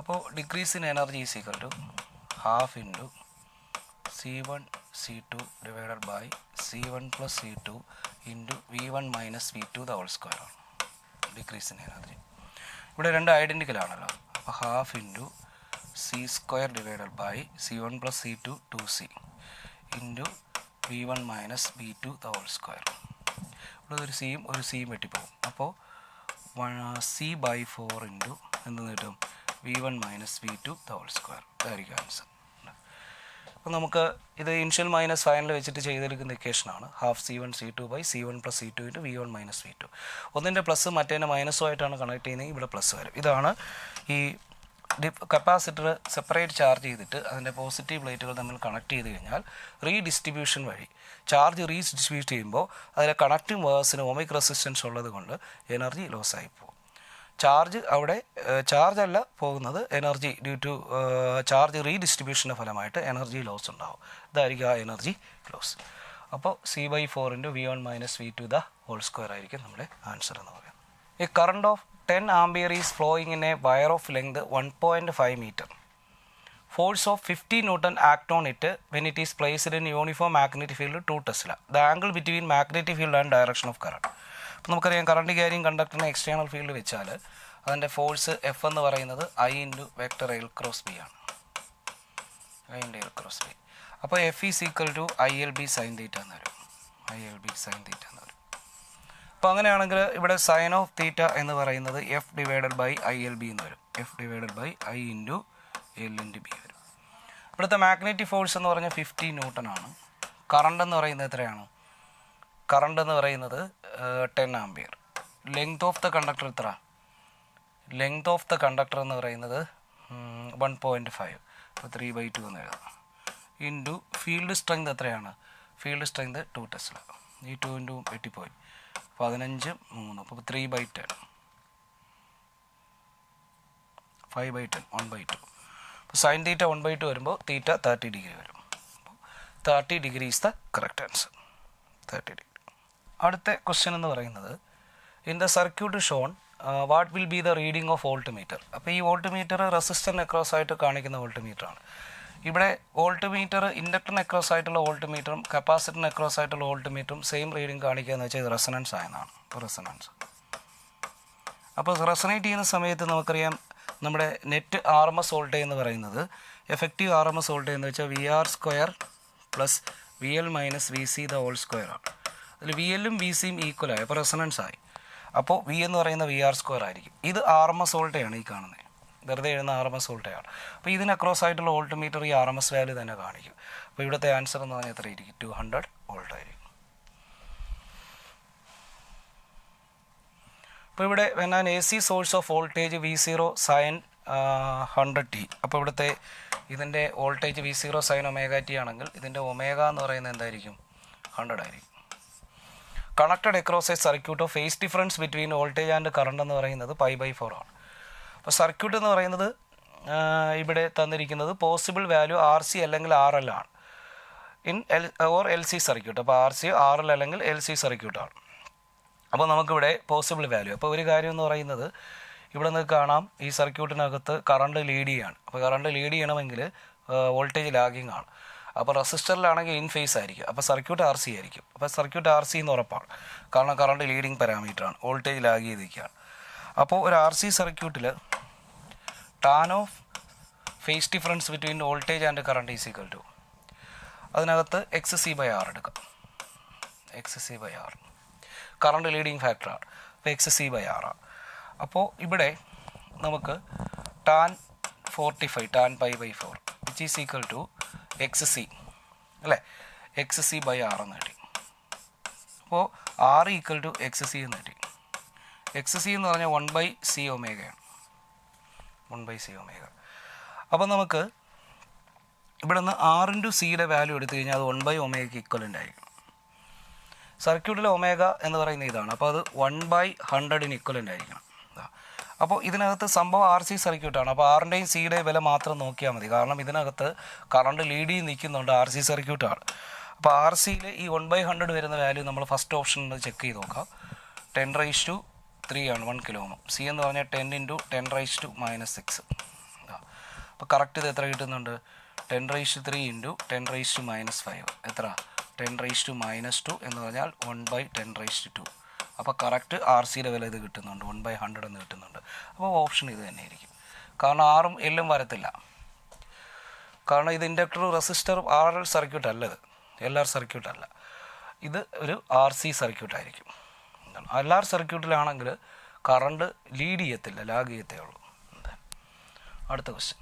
അപ്പോൾ decrease in energy is equal to half into C1 C2 divided by C1 plus C2 into V1 minus V2 the whole square ആണ് decrease in energy. ഇവിടെ രണ്ട് identical ആണല്ലോ. അപ്പോൾ half into C square divided by C1 plus C2 2C into V1 minus V2 the whole square. ഇവിടെ ഒരു സിയും ഒരു സിയും വെട്ടിപ്പോകും. അപ്പോൾ C/4 ഇൻറ്റു എന്ത് കിട്ടും? V1 minus V2 the whole square. ഇതായിരിക്കും ആൻസർ. അപ്പോൾ നമുക്ക് ഇത് ഇനിഷ്യൽ മൈനസ് ഫൈനൽ വെച്ചിട്ട് ചെയ്തെടുക്കുന്ന ഇക്വേഷനാണ്. Half C1 C2 by C1 plus C2 into V1 minus V2. ഒന്നിൻ്റെ പ്ലസ് മറ്റേതിൻ്റെ മൈനസും ആയിട്ടാണ് കണക്ട് ചെയ്യുന്നത്. ഇവിടെ പ്ലസ് വരും. ഇതാണ് ഈ കപ്പാസിറ്റർ സെപ്പറേറ്റ് ചാർജ് ചെയ്തിട്ട് അതിൻ്റെ പോസിറ്റീവ് പ്ലേറ്റുകൾ തമ്മിൽ കണക്ട് ചെയ്ത് കഴിഞ്ഞാൽ റീഡിസ്ട്രിബ്യൂഷൻ വഴി ചാർജ് റീഡിസ്ട്രിബ്യൂട്ട് ചെയ്യുമ്പോൾ അതിലെ കണക്റ്റിംഗ് വേഴ്സിന് ഒമിക് റെസിസ്റ്റൻസ് ഉള്ളത് കൊണ്ട് എനർജി ലോസ് ആയി പോകും. ചാർജ് അവിടെ ചാർജ് അല്ല പോകുന്നത്, എനർജി ഡ്യൂ ടു ചാർജ് റീഡിസ്ട്രിബ്യൂഷൻ്റെ ഫലമായിട്ട് എനർജി ലോസ് ഉണ്ടാവും. ഇതായിരിക്കും ആ എനർജി ലോസ്. അപ്പോൾ C/4 into V1 minus V2 the whole square ആയിരിക്കും നമ്മുടെ ആൻസർ എന്ന് പറയുന്നത്. ഈ current of 10 ampere is flowing in a wire of length 1.5 meter. Force of 50 Newton act on it when it is placed in uniform magnetic field 2 Tesla. The angle between magnetic field and direction of current. അപ്പോൾ നമുക്കറിയാം current carrying കണ്ടക്ടറിനെ external field വെച്ചാൽ അതിൻ്റെ force F എന്ന് പറയുന്നത് I into vector L cross B ആണ്. I into L cross B. അപ്പോൾ F is equal to ILB sine theta എന്ന് വരും. ILB സൈൻ തീറ്റ എന്ന് വരും. അപ്പോൾ അങ്ങനെയാണെങ്കിൽ ഇവിടെ സൈൻ ഓഫ് തീറ്റ എന്ന് പറയുന്നത് F ഡിവൈഡഡ് ബൈ ILB എന്ന് വരും. F divided by I into L into B വരും. ഇവിടുത്തെ മാഗ്നറ്റിക് ഫോഴ്സ് എന്ന് പറഞ്ഞാൽ 50 Newton ആണ്. കറണ്ട് എന്ന് പറയുന്നത് എത്രയാണ്? കറണ്ട് എന്ന് പറയുന്നത് 10 ampere. Length of the conductor എത്ര? ലെങ്ത് ഓഫ് ദ കണ്ടക്ടർ എന്ന് പറയുന്നത് 1.5. അപ്പോൾ 3/2 എന്ന് എഴുതാം. ഇൻറ്റു ഫീൽഡ് സ്ട്രെങ്ത് എത്രയാണ്? Field strength 2 Tesla. ഈ 2 ഇൻറ്റു വെട്ടിപ്പോയി 15 3. അപ്പോൾ 3/10. 5/10 1/2. അപ്പോൾ സൈൻ തീറ്റ 1/2 വരുമ്പോൾ തീറ്റ 30 ഡിഗ്രി വരും. അപ്പോൾ 30 degree is the correct answer. 30 degree. അടുത്ത ക്വസ്റ്റ്യൻ എന്ന് പറയുന്നത് in the circuit shown what will be the reading of volt meter. അപ്പോൾ ഈ വോൾട്ട് മീറ്റർ റെസിസ്റ്ററിന് അക്രോസ് ആയിട്ട് കാണിക്കുന്ന വോൾട്ട് മീറ്ററാണ്. ഇവിടെ വോൾട്ട് മീറ്റർ ഇൻഡക്ടറിന് അക്രോസ് ആയിട്ടുള്ള വോൾട്ട് മീറ്ററും കപ്പാസിറ്ററിന് അക്രോസ് ആയിട്ടുള്ള വോൾട്ട് മീറ്ററും സെയിം റീഡിംഗ് കാണിക്കുക എന്ന് വെച്ചാൽ ഇത് റെസൊണൻസ് ആയെന്നാണ്. ഇപ്പോൾ റെസൊണൻസ്. അപ്പോൾ റെസൊനേറ്റ് ചെയ്യുന്ന സമയത്ത് നമുക്കറിയാം നമ്മുടെ നെറ്റ് RMS വോൾട്ടേജ് എന്ന് പറയുന്നത് എഫക്റ്റീവ് RMS വോൾട്ടേജ് എന്ന് വെച്ചാൽ VR² plus VL minus VC the whole square ആണ്. അതിൽ VLഉം VCയും ഈക്വൽ ആയി. അപ്പോൾ റെസൊണൻസ് ആയി. അപ്പോൾ V എന്ന് പറയുന്ന VR² ആയിരിക്കും. ഇത് RMS വോൾട്ടേജാണ് ഈ കാണുന്നത്. വെറുതെ എഴുതുന്ന RMS വോൾട്ടേജാണ്. അപ്പോൾ ഇതിന് അക്രോസ് ആയിട്ടുള്ള വോൾട്ട് മീറ്റർ ഈ RMS വാല്യൂ തന്നെ കാണിക്കും. അപ്പോൾ ഇവിടുത്തെ ആൻസർ എന്ന് പറഞ്ഞാൽ എത്ര ആയിരിക്കും? 200 വോൾട്ട് ആയിരിക്കും. അപ്പോൾ ഇവിടെ ഞാൻ AC source of voltage V0 sine 100t. അപ്പോൾ ഇവിടുത്തെ ഇതിൻ്റെ വോൾട്ടേജ് V0 സൈൻ ωt ആണെങ്കിൽ ഇതിൻ്റെ ഒമേഗ എന്ന് പറയുന്നത് എന്തായിരിക്കും? 100 ആയിരിക്കും. Connected across A circuit of phase difference between voltage and current എന്ന് പറയുന്നത് π/4 ആണ്. അപ്പോൾ സർക്യൂട്ട് എന്ന് പറയുന്നത് ഇവിടെ തന്നിരിക്കുന്നത് പോസിബിൾ വാല്യൂ RC അല്ലെങ്കിൽ RL ആണ്. In LC circuit. അപ്പോൾ RC RL അല്ലെങ്കിൽ LC സർക്യൂട്ടാണ്. അപ്പോൾ നമുക്കിവിടെ പോസിബിൾ വാല്യൂ. അപ്പോൾ ഒരു കാര്യം എന്ന് പറയുന്നത് ഇവിടെ നിന്ന് കാണാം ഈ സർക്യൂട്ടിനകത്ത് കറണ്ട് ലീഡ് ചെയ്യാണ്. അപ്പോൾ കറണ്ട് ലീഡ് ചെയ്യണമെങ്കിൽ വോൾട്ടേജ് ലാഗിങ് ആണ്. അപ്പോൾ റെസിസ്റ്ററിലാണെങ്കിൽ ഇൻ ഫേസ് ആയിരിക്കും. അപ്പോൾ സർക്യൂട്ട് RC ആയിരിക്കും. അപ്പോൾ സർക്യൂട്ട് RC എന്ന് ഉറപ്പാണ്. കാരണം കറണ്ട് ലീഡിങ് പാരാമീറ്ററാണ്. വോൾട്ടേജ് ലാഗ് ചെയ്തിരിക്കുകയാണ്. അപ്പോൾ ഒരു RC സർക്യൂട്ടിൽ tan of phase difference between voltage and current is equal to അതിനകത്ത് XC/R എടുക്കാം. XC/R കറണ്ട് ലീഡിങ് ഫാക്ടറാണ്. അപ്പോൾ XC/R ആണ്. അപ്പോൾ ഇവിടെ നമുക്ക് tan 45 tan π/4 which is equal to XC അല്ലേ? XC/R എന്ന് കിട്ടി. അപ്പോൾ R ഈക്വൽ ടു XC എന്ന് കിട്ടി. XC എന്ന് പറഞ്ഞാൽ 1/C ഒമേഗയാണ്. 1/C omega. അപ്പോൾ നമുക്ക് ഇവിടെ നിന്ന് ആർ ഇൻറ്റു സിയുടെ വാല്യൂ എടുത്തു കഴിഞ്ഞാൽ അത് 1/ω ഇക്വലൻ്റ് ആയിരിക്കും. സർക്യൂട്ടിലെ ഒമേഗ എന്ന് പറയുന്ന ഇതാണ്. അപ്പോൾ അത് 1/100 ഇക്വലൻ്റ് ആയിരിക്കണം. അപ്പോൾ ഇതിനകത്ത് സംഭവം ആർ സി സർക്യൂട്ടാണ്. അപ്പോൾ ആറിൻ്റെയും സിയുടെയും വില മാത്രം നോക്കിയാൽ മതി. കാരണം ഇതിനകത്ത് കറണ്ട് ലീഡ് ചെയ്ത് നിൽക്കുന്നുണ്ട്, ആർ സി സർക്യൂട്ടാണ്. അപ്പോൾ ആർ സിയിൽ ഈ 1/100 വരുന്ന വാല്യൂ നമ്മൾ ഫസ്റ്റ് ഓപ്ഷനിൽ ചെക്ക് ചെയ്ത് നോക്കാം. 10⁻³ ആണ് 1 കിലോ ഓം. സി എന്ന് പറഞ്ഞാൽ 10 × 10⁻⁻6. അപ്പോൾ കറക്റ്റ് ഇത് എത്ര കിട്ടുന്നുണ്ട്? 10⁻³ × 10⁻⁻5 എത്ര? 10⁻⁻2 എന്ന് പറഞ്ഞാൽ 1/10⁻². അപ്പോൾ കറക്റ്റ് ആർ സിയുടെ വില ഇത് കിട്ടുന്നുണ്ട്, 1/100 എന്ന് കിട്ടുന്നുണ്ട്. അപ്പോൾ ഓപ്ഷൻ ഇത് തന്നെ ആയിരിക്കും. കാരണം ആറും എല്ലും വരത്തില്ല. കാരണം ഇത് inductor resistor R L circuit അല്ല, ഇത് എൽ ആർ സർക്യൂട്ട് അല്ല, ഇത് ഒരു ആർ സി സർക്യൂട്ടായിരിക്കും. എൽ ആർ സർക്യൂട്ടിലാണെങ്കിൽ കറണ്ട് ലീഡ് ചെയ്യത്തില്ല, ലാഗ് ചെയ്യത്തേ ഉള്ളൂ. അടുത്ത question.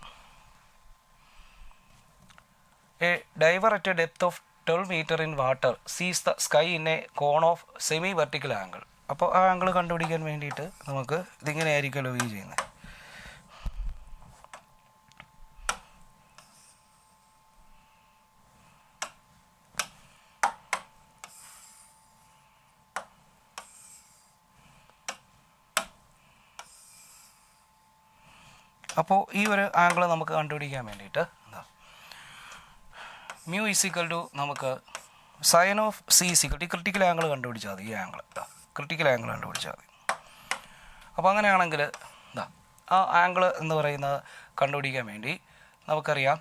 A diver at a depth of 12 meter in water sees the sky in a cone of semi vertical angle. അപ്പോൾ ആ ആംഗിൾ കണ്ടുപിടിക്കാൻ വേണ്ടിയിട്ട് നമുക്ക് ഇതിങ്ങനെ ആയിരിക്കുമല്ലോ വ്യൂ ചെയ്യുന്നത്. അപ്പോൾ ഈ ഒരു ആംഗിൾ നമുക്ക് കണ്ടുപിടിക്കാൻ വേണ്ടിയിട്ട് μ = നമുക്ക് sine of C = critical angle കണ്ടുപിടിച്ചാൽ മതി. ഈ ആംഗിൾ ക്രിട്ടിക്കൽ ആംഗിൾ കണ്ടുപിടിച്ചാൽ മതി. അപ്പോൾ അങ്ങനെയാണെങ്കിൽ ആ ആംഗിൾ എന്ന് പറയുന്നത് കണ്ടുപിടിക്കാൻ വേണ്ടി നമുക്കറിയാം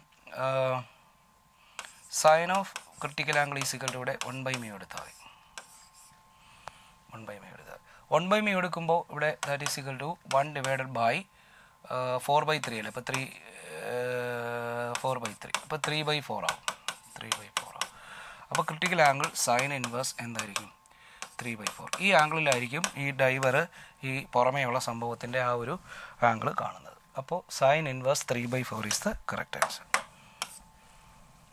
സൈൻ ഓഫ് ക്രിട്ടിക്കൽ ആംഗിൾ = ഇവിടെ 1/μ എടുത്താൽ മതി. 1/μ എടുത്താൽ 1/μ എടുക്കുമ്പോൾ ഇവിടെ ദാറ്റ് ഈസ് = 1/4/3 അല്ലേ. അപ്പോൾ 4/3 അപ്പോൾ 3/4 ആവും. 3/4 ആവും. അപ്പോൾ ക്രിട്ടിക്കൽ ആംഗിൾ സൈൻ ഇൻവേഴ്സ് എന്തായിരിക്കും? 3/4. ഈ ആംഗിളിലായിരിക്കും ഈ ഡൈവർ ഈ പുറമേയുള്ള സംഭവത്തിൻ്റെ ആ ഒരു ആംഗിൾ കാണുന്നത്. അപ്പോൾ sine inverse 3/4 is the correct answer.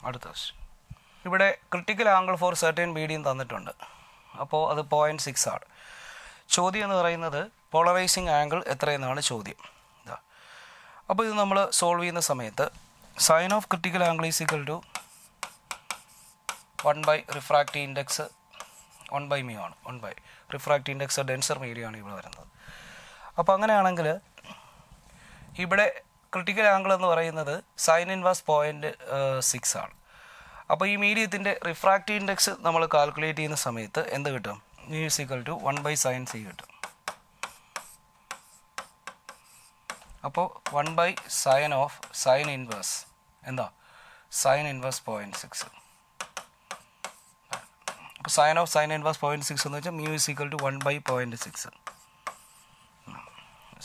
അടുത്ത ക്വസ്റ്റ്യൻ. ഇവിടെ critical angle for certain medium തന്നിട്ടുണ്ട്. അപ്പോൾ അത് 0.6 ആണ്. ചോദ്യം എന്ന് പറയുന്നത് പോളറൈസിങ് ആംഗിൾ എത്രയെന്നാണ് ചോദ്യം. അപ്പോൾ ഇത് നമ്മൾ സോൾവ് ചെയ്യുന്ന സമയത്ത് sine of critical angle = 1/, refractive index 1/μ ആണ്. 1/, റിഫ്രാക്റ്റീവ് ഇൻഡെക്സ് ഡെൻസർ മീഡിയമാണ് ഇവിടെ വരുന്നത്. അപ്പോൾ അങ്ങനെയാണെങ്കിൽ ഇവിടെ ക്രിട്ടിക്കൽ ആംഗിൾ എന്ന് പറയുന്നത് സൈൻ ഇൻവേഴ്സ് 0.6 ആണ്. അപ്പോൾ ഈ മീഡിയത്തിൻ്റെ റിഫ്രാക്റ്റീവ് ഇൻഡെക്സ് നമ്മൾ കാൽക്കുലേറ്റ് ചെയ്യുന്ന സമയത്ത് എന്ത് കിട്ടും? μ = 1/sin c കിട്ടും. അപ്പോൾ 1/sin ഓഫ് സൈൻ ഇൻവേഴ്സ് എന്താ? Sine inverse 0.6. അപ്പോൾ സൈൻ ഓഫ് സൈൻ ഇൻവേഴ്സ് 0.6 എന്ന് വെച്ചാൽ μ = 1/0.6.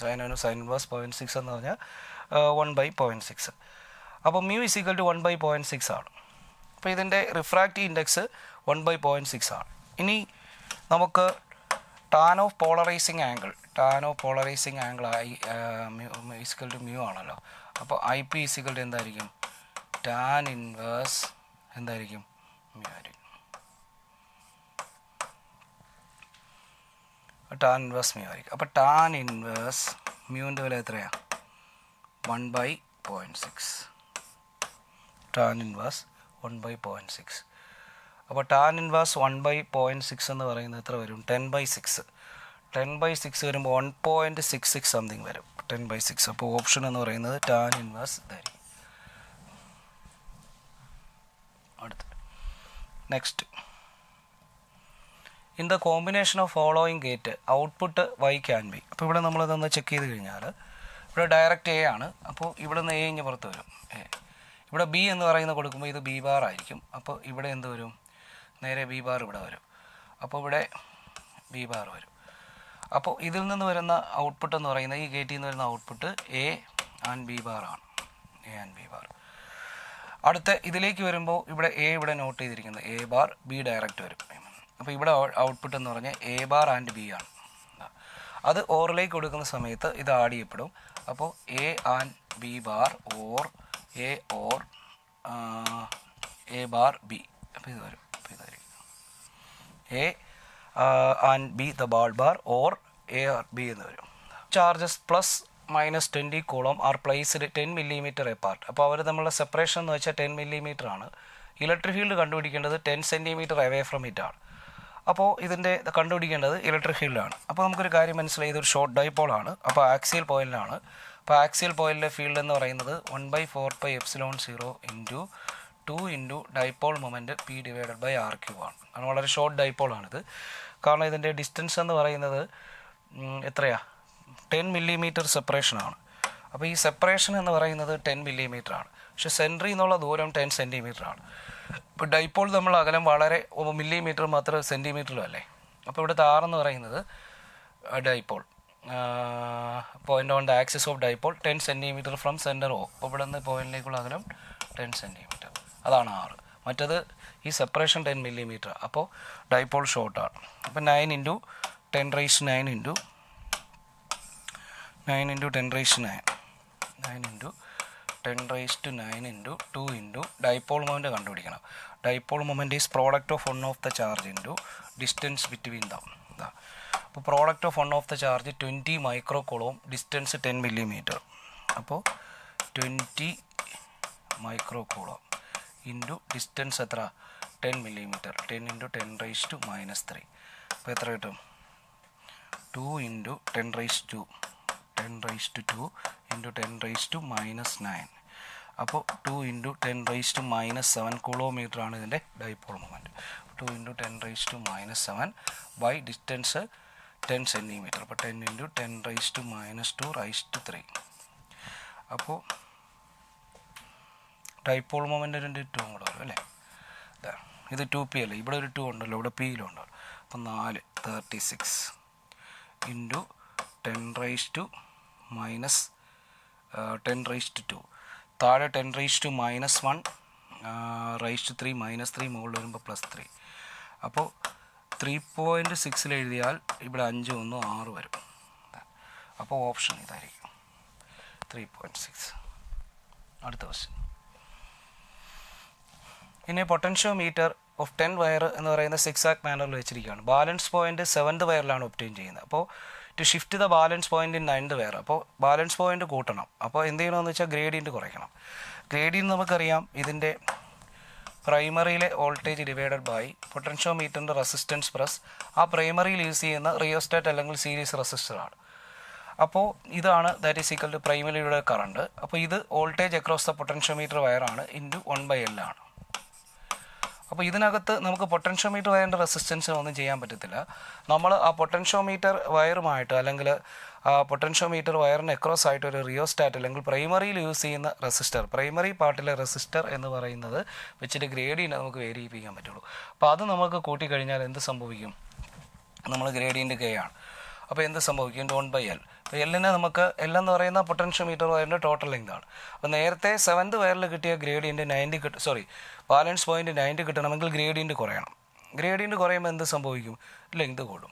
സൈൻ ഇൻവേഴ്സ് 0.6 എന്ന് പറഞ്ഞാൽ 1/0.6. അപ്പോൾ μ = 1/0.6 ആണ്. അപ്പോൾ ഇതിൻ്റെ റിഫ്രാക്റ്റീവ് ഇൻഡെക്സ് 1/0.6 ആണ്. ഇനി നമുക്ക് ടാൻ ഓഫ് പോളറൈസിങ് ആംഗിൾ ആയി μ ആണല്ലോ. അപ്പോൾ IP = എന്തായിരിക്കും? ടാൻ ഇൻവേഴ്സ് എന്തായിരിക്കും? μ ആയിരിക്കും. ടാൻ ഇൻവേഴ്സ് μ ആയിരിക്കും. അപ്പോൾ ടാൻ ഇൻവേഴ്സ് മ്യൂവിൻ്റെ വില എത്രയാണ്? 1/0.6. Tan inverse 1/0.6. അപ്പോൾ ടാൻ ഇൻവേഴ്സ് 1/0.6 എന്ന് പറയുന്നത് എത്ര വരും? 10/6. 10/6 വരുമ്പോൾ 1.66 സംതിങ് വരും. 10/6. അപ്പോൾ ഓപ്ഷൻ എന്ന് പറയുന്നത് ടാൻ ഇൻവേഴ്സ് ഇതായിരിക്കും. അടുത്ത next. In the combination of following gate output y can be. അപ്പോൾ ഇവിടെ നമ്മളിതൊന്ന് ചെക്ക് ചെയ്ത് കഴിഞ്ഞാൽ ഇവിടെ ഡയറക്റ്റ് എ ആണ്. അപ്പോൾ ഇവിടെ നിന്ന് എ ഇഞ്ഞ് പുറത്ത് വരും. ഇവിടെ ബി എന്ന് പറയുന്നത് കൊടുക്കുമ്പോൾ ഇത് ബി ബാർ ആയിരിക്കും. അപ്പോൾ ഇവിടെ എന്ത് വരും? നേരെ ബി ബാർ ഇവിടെ വരും. അപ്പോൾ ഇവിടെ ബി ബാർ വരും. അപ്പോൾ ഇതിൽ നിന്ന് വരുന്ന ഔട്ട്പുട്ട് എന്ന് പറയുന്നത് ഈ ഗേറ്റിൽ നിന്ന് വരുന്ന output A and B bar ആണ്. A and B bar. അടുത്ത ഇതിലേക്ക് വരുമ്പോൾ ഇവിടെ എ ഇവിടെ നോട്ട് ചെയ്തിരിക്കുന്നത് എ ബാർ, ബി ഡയറക്റ്റ് വരും. അപ്പോൾ ഇവിടെ ഔട്ട്പുട്ട് എന്ന് പറഞ്ഞാൽ എ ബാർ ആൻഡ് ബി ആണ്. അത് ഓറിലേക്ക് കൊടുക്കുന്ന സമയത്ത് ഇത് ആഡ് ചെയ്യപ്പെടും. അപ്പോൾ A and B bar or A or A bar B. അപ്പോൾ ഇത് വരും. അപ്പോൾ ഇതായിരിക്കും A and B the ball bar or A or B എന്ന് വരും. Charges plus -20 coulomb are placed 10 millimeter apart. അപ്പോൾ അവർ തമ്മിലുള്ള സെപ്പറേഷൻ എന്ന് വെച്ചാൽ 10 millimeter ആണ്. ഇലക്ട്രിക് ഫീൽഡ് കണ്ടുപിടിക്കേണ്ടത് 10 centimeter അവേ ഫ്രം ഇറ്റ് ആണ്. അപ്പോൾ ഇതിൻ്റെ കണ്ടുപിടിക്കേണ്ടത് ഇലക്ട്രിക് ഫീൽഡാണ്. അപ്പോൾ നമുക്കൊരു കാര്യം മനസ്സിലായി, ഇതൊരു ഷോർട്ട് ഡൈപോളാണ്. അപ്പോൾ ആക്സിയൽ പോയിൻ്റാണ്. അപ്പോൾ ആക്സിയൽ പോയിൻ്റിലെ ഫീൽഡ് എന്ന് പറയുന്നത് 1/4πε0 into 2 into dipole moment P/R³ ആണ്. അത് വളരെ ഷോർട്ട് ഡൈപോളാണിത്. കാരണം ഇതിൻ്റെ ഡിസ്റ്റൻസ് എന്ന് പറയുന്നത് എത്രയാണ്, 10 millimeter സെപ്പറേഷനാണ്. അപ്പോൾ ഈ സെപ്പറേഷൻ എന്ന് പറയുന്നത് 10 millimeter ആണ്. പക്ഷേ സെൻറ്ററിൽ നിന്നുള്ള ദൂരം 10 centimeter ആണ്. ഇപ്പോൾ ഡൈപോൾ നമ്മൾ അകലം വളരെ മില്ലിമീറ്റർ മാത്രം സെൻറ്റിമീറ്ററിലും അല്ലേ. അപ്പോൾ ഇവിടുത്തെ R എന്ന് പറയുന്നത് dipole point on the axis of dipole 10 centimeter from centre O. അപ്പോൾ ഇവിടെ നിന്ന് പോയിൻറ്റിലേക്കുള്ള അകലം 10 centimeter, അതാണ് R. മറ്റത് ഈ സെപ്പറേഷൻ 10 millimeter. അപ്പോൾ ഡൈപോൾ ഷോർട്ടാണ്. അപ്പോൾ 9 into 10⁻⁹ into 9 into 10⁻⁹ 9 into 10⁻⁹ into 2 into dipole moment കണ്ടുപിടിക്കണം. Dipole moment is product of one of the charge into distance between them. അപ്പോൾ product of one of the charge 20 micro coulomb, distance 10 millimeter. അപ്പോൾ 20 micro coulomb into distance എത്ര, 10 millimeter. 10 into 10⁻⁻3. അപ്പോൾ എത്ര കിട്ടും, 2 into 10⁻2 into 10⁻⁻9. അപ്പോൾ 2 into 10⁻⁻7 coulomb meter ആണ് ഇതിൻ്റെ dipole moment. 2 into 10⁻⁻7 by distance 10 centimeter. അപ്പോൾ 10 ഇൻറ്റു 10⁻⁻2⁻3. അപ്പോൾ ഡൈപോൾ മൊമെൻറ്റിൻ്റെ 2 കൂടെ വരും അല്ലേ. ഇത് 2p അല്ലേ, ഇവിടെ ഒരു 2 ഉണ്ടല്ലോ, ഇവിടെ പിയിലുണ്ടല്ലോ. അപ്പോൾ 4 36 ഇൻറ്റു 10⁻⁻2 താഴെ 10⁻⁻1 3 -3 മുകളിൽ വരുമ്പോൾ +3. അപ്പോൾ 3.6 എഴുതിയാൽ ഇവിടെ 5 1 6 വരും. അപ്പോൾ ഓപ്ഷൻ ഇതായിരിക്കും 3.6. അടുത്ത ക്വസ്റ്റ്യൻ. ഇനി പൊട്ടൻഷ്യോമീറ്റർ ഓഫ് 10 വയർ എന്ന് പറയുന്ന 6 മാനറിൽ വെച്ചിരിക്കുകയാണ്. ബാലൻസ് പോയിന്റ് 7th വയറിലാണ് ഒബ്റ്റെയിൻ ചെയ്യുന്നത്. അപ്പോൾ to shift the balance point in 9th wire, അപ്പോൾ ബാലൻസ് പോയിന്റ് കൂട്ടണം. അപ്പോൾ എന്ത് ചെയ്യണമെന്ന് വെച്ചാൽ ഗ്രേഡിയൻറ്റ് കുറയ്ക്കണം. ഗ്രേഡിയൻറ്റ് നമുക്കറിയാം, ഇതിൻ്റെ പ്രൈമറിയിലെ വോൾട്ടേജ് ഡിവൈഡഡ് ബൈ പൊട്ടൻഷ്യോമീറ്ററിൻ്റെ റെസിസ്റ്റൻസ് പ്ലസ് ആ പ്രൈമറിയിൽ യൂസ് ചെയ്യുന്ന റിയോസ്റ്റാറ്റ് അല്ലെങ്കിൽ സീരീസ് റെസിസ്റ്ററാണ്. അപ്പോൾ ഇതാണ് ദാറ്റ് ഈസ് ഈക്വൽ ടു പ്രൈമറിയുടെ കറണ്ട്. അപ്പോൾ ഇത് വോൾട്ടേജ് അക്രോസ് ദ പൊട്ടൻഷ്യോമീറ്റർ വയറാണ് ഇൻറ്റു 1/L ആണ്. അപ്പോൾ ഇതിനകത്ത് നമുക്ക് പൊട്ടൻഷ്യോമീറ്റർ വയറിൻ്റെ റെസിസ്റ്റൻസ് ഒന്നും ചെയ്യാൻ പറ്റത്തില്ല. നമ്മൾ ആ പൊട്ടൻഷ്യോമീറ്റർ വയറുമായിട്ട് അല്ലെങ്കിൽ ആ പൊട്ടൻഷ്യോമീറ്റർ വയറിന് അക്രോസ് ആയിട്ട് ഒരു റിയോസ്റ്റാറ്റ് അല്ലെങ്കിൽ പ്രൈമറിയിൽ യൂസ് ചെയ്യുന്ന റെസിസ്റ്റർ, പ്രൈമറി പാർട്ടിലെ റെസിസ്റ്റർ എന്ന് പറയുന്നത് വെച്ചിട്ട് ഗ്രേഡിയൻറ്റ് നമുക്ക് വേരിയിപ്പിക്കാൻ പറ്റുള്ളൂ. അപ്പോൾ അത് നമുക്ക് കൂട്ടിക്കഴിഞ്ഞാൽ എന്ത് സംഭവിക്കും, നമ്മൾ ഗ്രേഡിയൻറ്റ് K ആണ്. അപ്പോൾ എന്ത് സംഭവിക്കും, 1/L. അപ്പോൾ എല്ലിനെ നമുക്ക് L എന്ന് പറയുന്ന പൊട്ടൻഷ്യോമീറ്റർ വയറിൻ്റെ ടോട്ടൽ ലെങ്ത് ആണ്. അപ്പോൾ നേരത്തെ 7th വയറിൽ കിട്ടിയ ഗ്രേഡിയൻറ്റ് 90 ബാലൻസ് പോയിന്റ് 90 കിട്ടണമെങ്കിൽ ഗ്രേഡിയൻറ്റ് കുറയണം. ഗ്രേഡിയൻറ്റ് കുറയുമ്പോൾ എന്ത് സംഭവിക്കും, ലെങ്ത് കൂടും.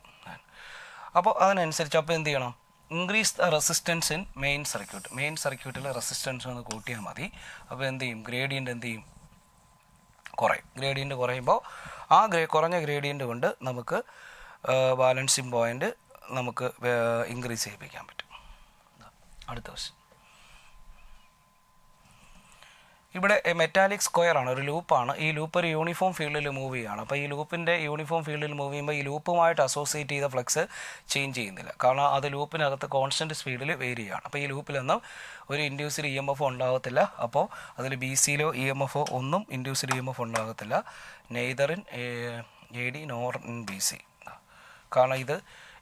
അപ്പോൾ അതിനനുസരിച്ച് അപ്പോൾ എന്ത് ചെയ്യണം, increase the resistance in main circuit. Main സർക്യൂട്ടിൽ റെസിസ്റ്റൻസ് ഒന്ന് കൂട്ടിയാൽ മതി. അപ്പോൾ എന്ത് ചെയ്യും, ഗ്രേഡിയൻറ്റ് എന്ത് ചെയ്യും, കുറയും. ഗ്രേഡിയൻറ്റ് കുറയുമ്പോൾ ആ കുറഞ്ഞ ഗ്രേഡിയൻറ്റ് കൊണ്ട് നമുക്ക് ബാലൻസിങ് പോയിന്റ് നമുക്ക് ഇൻക്രീസ് ചെയ്യിപ്പിക്കാൻ പറ്റും. അടുത്ത ക്വസ്റ്റ്യൻ. ഇവിടെ മെറ്റാലിക് സ്ക്വയർ ആണ്, ഒരു ലൂപ്പാണ്. ഈ ലൂപ്പ് ഒരു യൂണിഫോം ഫീൽഡിൽ മൂവ് ചെയ്യുകയാണ്. അപ്പോൾ ഈ ലൂപ്പിൻ്റെ യൂണിഫോം ഫീൽഡിൽ മൂവ് ചെയ്യുമ്പോൾ ഈ ലൂപ്പുമായിട്ട് അസോസിയേറ്റ് ചെയ്ത ഫ്ലക്സ് ചേഞ്ച് ചെയ്യുന്നില്ല. കാരണം അത് ലൂപ്പിനകത്ത് കോൺസ്റ്റൻറ്റ് സ്പീഡിൽ വേരി ചെയ്യുകയാണ്. അപ്പോൾ ഈ ലൂപ്പിലൊന്നും ഒരു ഇൻഡ്യൂസ്ഡ് EMF ഉണ്ടാകത്തില്ല. അപ്പോൾ അതിൽ BCയിലോ EMF ഒന്നും ഇൻഡ്യൂസ്ഡ് EMF ഉണ്ടാകത്തില്ല, neither in AD nor in BC. കാരണം ഇത്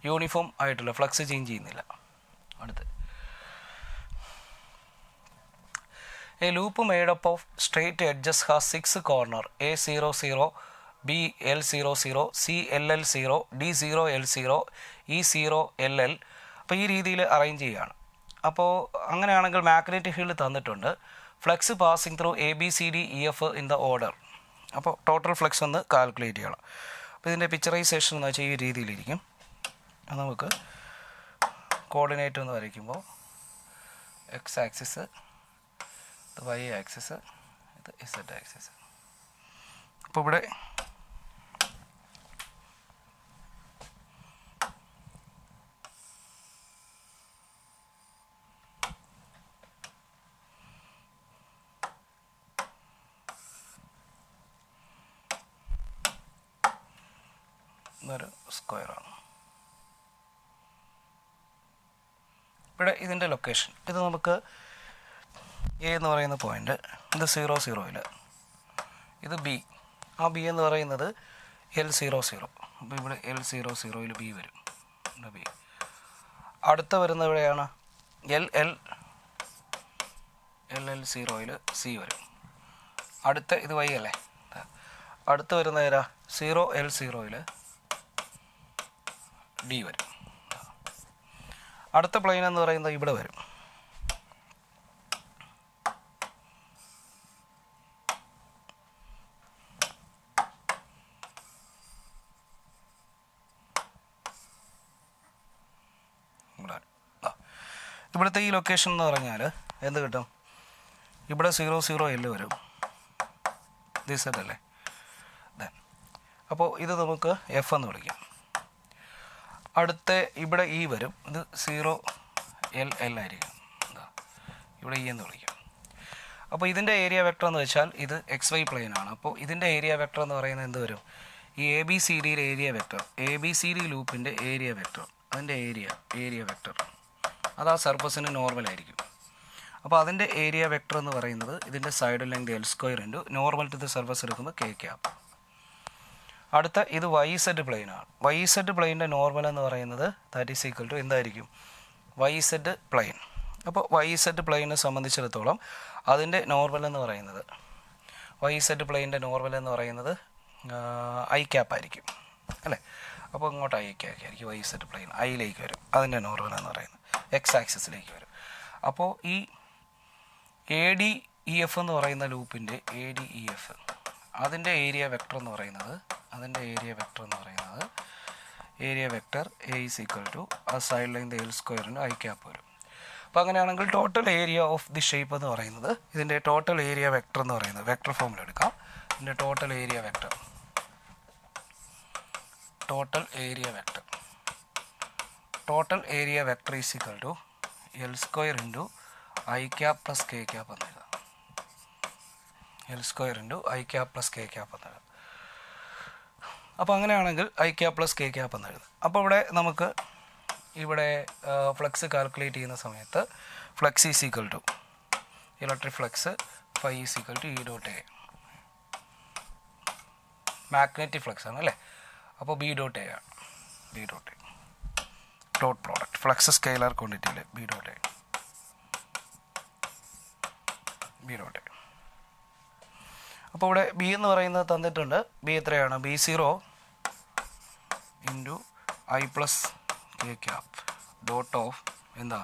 യൂണിഫോം ആയിട്ടുള്ള ഫ്ലക്സ് ചേഞ്ച് ചെയ്യുന്നില്ല. അടുത്ത്, A loop made up of straight edges has 6 corners A00, BL00, CLL0, D0L0, E0LL. അപ്പോൾ ഈ രീതിയിൽ അറേഞ്ച് ചെയ്യുകയാണ്. അപ്പോൾ അങ്ങനെയാണെങ്കിൽ മാഗ്നറ്റിക് ഫീൽഡ് തന്നിട്ടുണ്ട്. Flux passing through ABCDEF in the order. അപ്പോൾ ടോട്ടൽ ഫ്ലക്സ് ഒന്ന് കാൽക്കുലേറ്റ് ചെയ്യണം. അപ്പോൾ ഇതിൻ്റെ പിക്ചറൈസേഷൻ എന്ന് വെച്ചാൽ ഈ രീതിയിലിരിക്കും. അത് നമുക്ക് കോർഡിനേറ്റ് എന്ന് വരയ്ക്കുമ്പോൾ X ആക്സിസ്, ഇത് Y ആക്സിസ്, ഇത് Z ആക്സിസ്. അപ്പോൾ ഇവിടെ ഇതൊരു സ്ക്വയറാണ്. ഇവിടെ ഇതിൻ്റെ ലൊക്കേഷൻ ഇത് നമുക്ക് എ എന്ന് പറയുന്ന പോയിൻ്റ്, ഇത് 0 0യിൽ, ഇത് ബി, ആ ബി എന്ന് പറയുന്നത് L00. അപ്പോൾ ഇവിടെ L00യിൽ ബി വരും, ബി. അടുത്ത വരുന്നത് എവിടെയാണ്? LL0യിൽ സി വരും. അടുത്ത ഇത് വൈ അല്ലേ, അടുത്ത് വരുന്ന ഏതാ? 0L0യിൽ ഡി വരും. അടുത്ത പ്ലെയിൻ എന്ന് പറയുന്നത് ഇവിടെ വരും. ഇവിടുത്തെ ഈ ലൊക്കേഷൻ എന്ന് പറഞ്ഞാൽ എന്ത് കിട്ടും? ഇവിടെ 0 0L വരും, ദിസ് സെറ്റ് അല്ലേ. അപ്പോൾ ഇത് നമുക്ക് എഫ് എന്ന് വിളിക്കാം. അടുത്ത ഇവിടെ ഇ വരും, ഇത് 0L ആയിരിക്കും, ഇവിടെ ഇ എന്ന് വിളിക്കാം. അപ്പോൾ ഇതിൻ്റെ ഏരിയ വെക്ടർ എന്ന് വെച്ചാൽ ഇത് XY പ്ലെയിനാണ്. അപ്പോൾ ഇതിൻ്റെ ഏരിയ വെക്ടർ എന്ന് പറയുന്നത് എന്ത് വരും? ഈ ABCDയുടെ ഏരിയ വെക്ടർ, ABCD ലൂപ്പിൻ്റെ ഏരിയ വെക്ടർ, അതിൻ്റെ ഏരിയ വെക്ടർ അത് ആ സർഫസിന് നോർമൽ ആയിരിക്കും. അപ്പോൾ അതിൻ്റെ ഏരിയ വെക്ടർ എന്ന് പറയുന്നത് ഇതിൻ്റെ side length L² normal to the surface എടുക്കുമ്പോൾ K∪. അടുത്ത ഇത് YZ പ്ലെയിനാണ്. YZ പ്ലെയിൻ്റെ നോർമൽ എന്ന് പറയുന്നത് ദാറ്റ് ഈസ് ഈക്വൽ ടു എന്തായിരിക്കും? YZ plane. അപ്പോൾ YZ പ്ലെയിനെ സംബന്ധിച്ചിടത്തോളം അതിൻ്റെ നോർമൽ എന്ന് പറയുന്നത് YZ പ്ലെയിൻ്റെ നോർമൽ എന്ന് പറയുന്നത് I ക്യാപ്പ് ആയിരിക്കും അല്ലേ. അപ്പോൾ ഇങ്ങോട്ട് I ക്യാപ്പ് ആയിരിക്കും, YZ പ്ലെയിൻ ഐയിലേക്ക് വരും, അതിൻ്റെ നോർമൽ എന്ന് പറയുന്നത് X ആക്സിസിലേക്ക് വരും. അപ്പോൾ ഈ ADEF എന്ന് പറയുന്ന ലൂപ്പിൻ്റെ ADEF അതിൻ്റെ ഏരിയ വെക്ടർ എന്ന് പറയുന്നത് area vector A is equal to ആ side length L² I cap വരും. അപ്പോൾ അങ്ങനെയാണെങ്കിൽ total area of the shape എന്ന് പറയുന്നത് ഇതിൻ്റെ ടോട്ടൽ ഏരിയ വെക്ടർ എന്ന് പറയുന്നത് വെക്ടർ ഫോമിൽ എടുക്കാം. ഇതിൻ്റെ total area vector is equal to L² I cap plus K cap എന്ന് എഴുതാം. L² I cap plus K cap എന്ന് എഴുതാം. അപ്പോൾ അങ്ങനെയാണെങ്കിൽ I cap plus K cap എന്ന് എഴുതാം. അപ്പോൾ ഇവിടെ നമുക്ക് ഇവിടെ ഫ്ലക്സ് കാൽക്കുലേറ്റ് ചെയ്യുന്ന സമയത്ത് flux is equal to electric flux phi is equal to E.A. Magnetic flux ആണ് അല്ലേ. അപ്പോൾ B.A ആണ്, B.A dot product flux scalar ക്വാണ്ടിറ്റിയിൽ B.A. അപ്പോൾ ഇവിടെ ബി എന്ന് പറയുന്നത് തന്നിട്ടുണ്ട്. ബി എത്രയാണ്? B0 into I plus K cap dot of എന്താ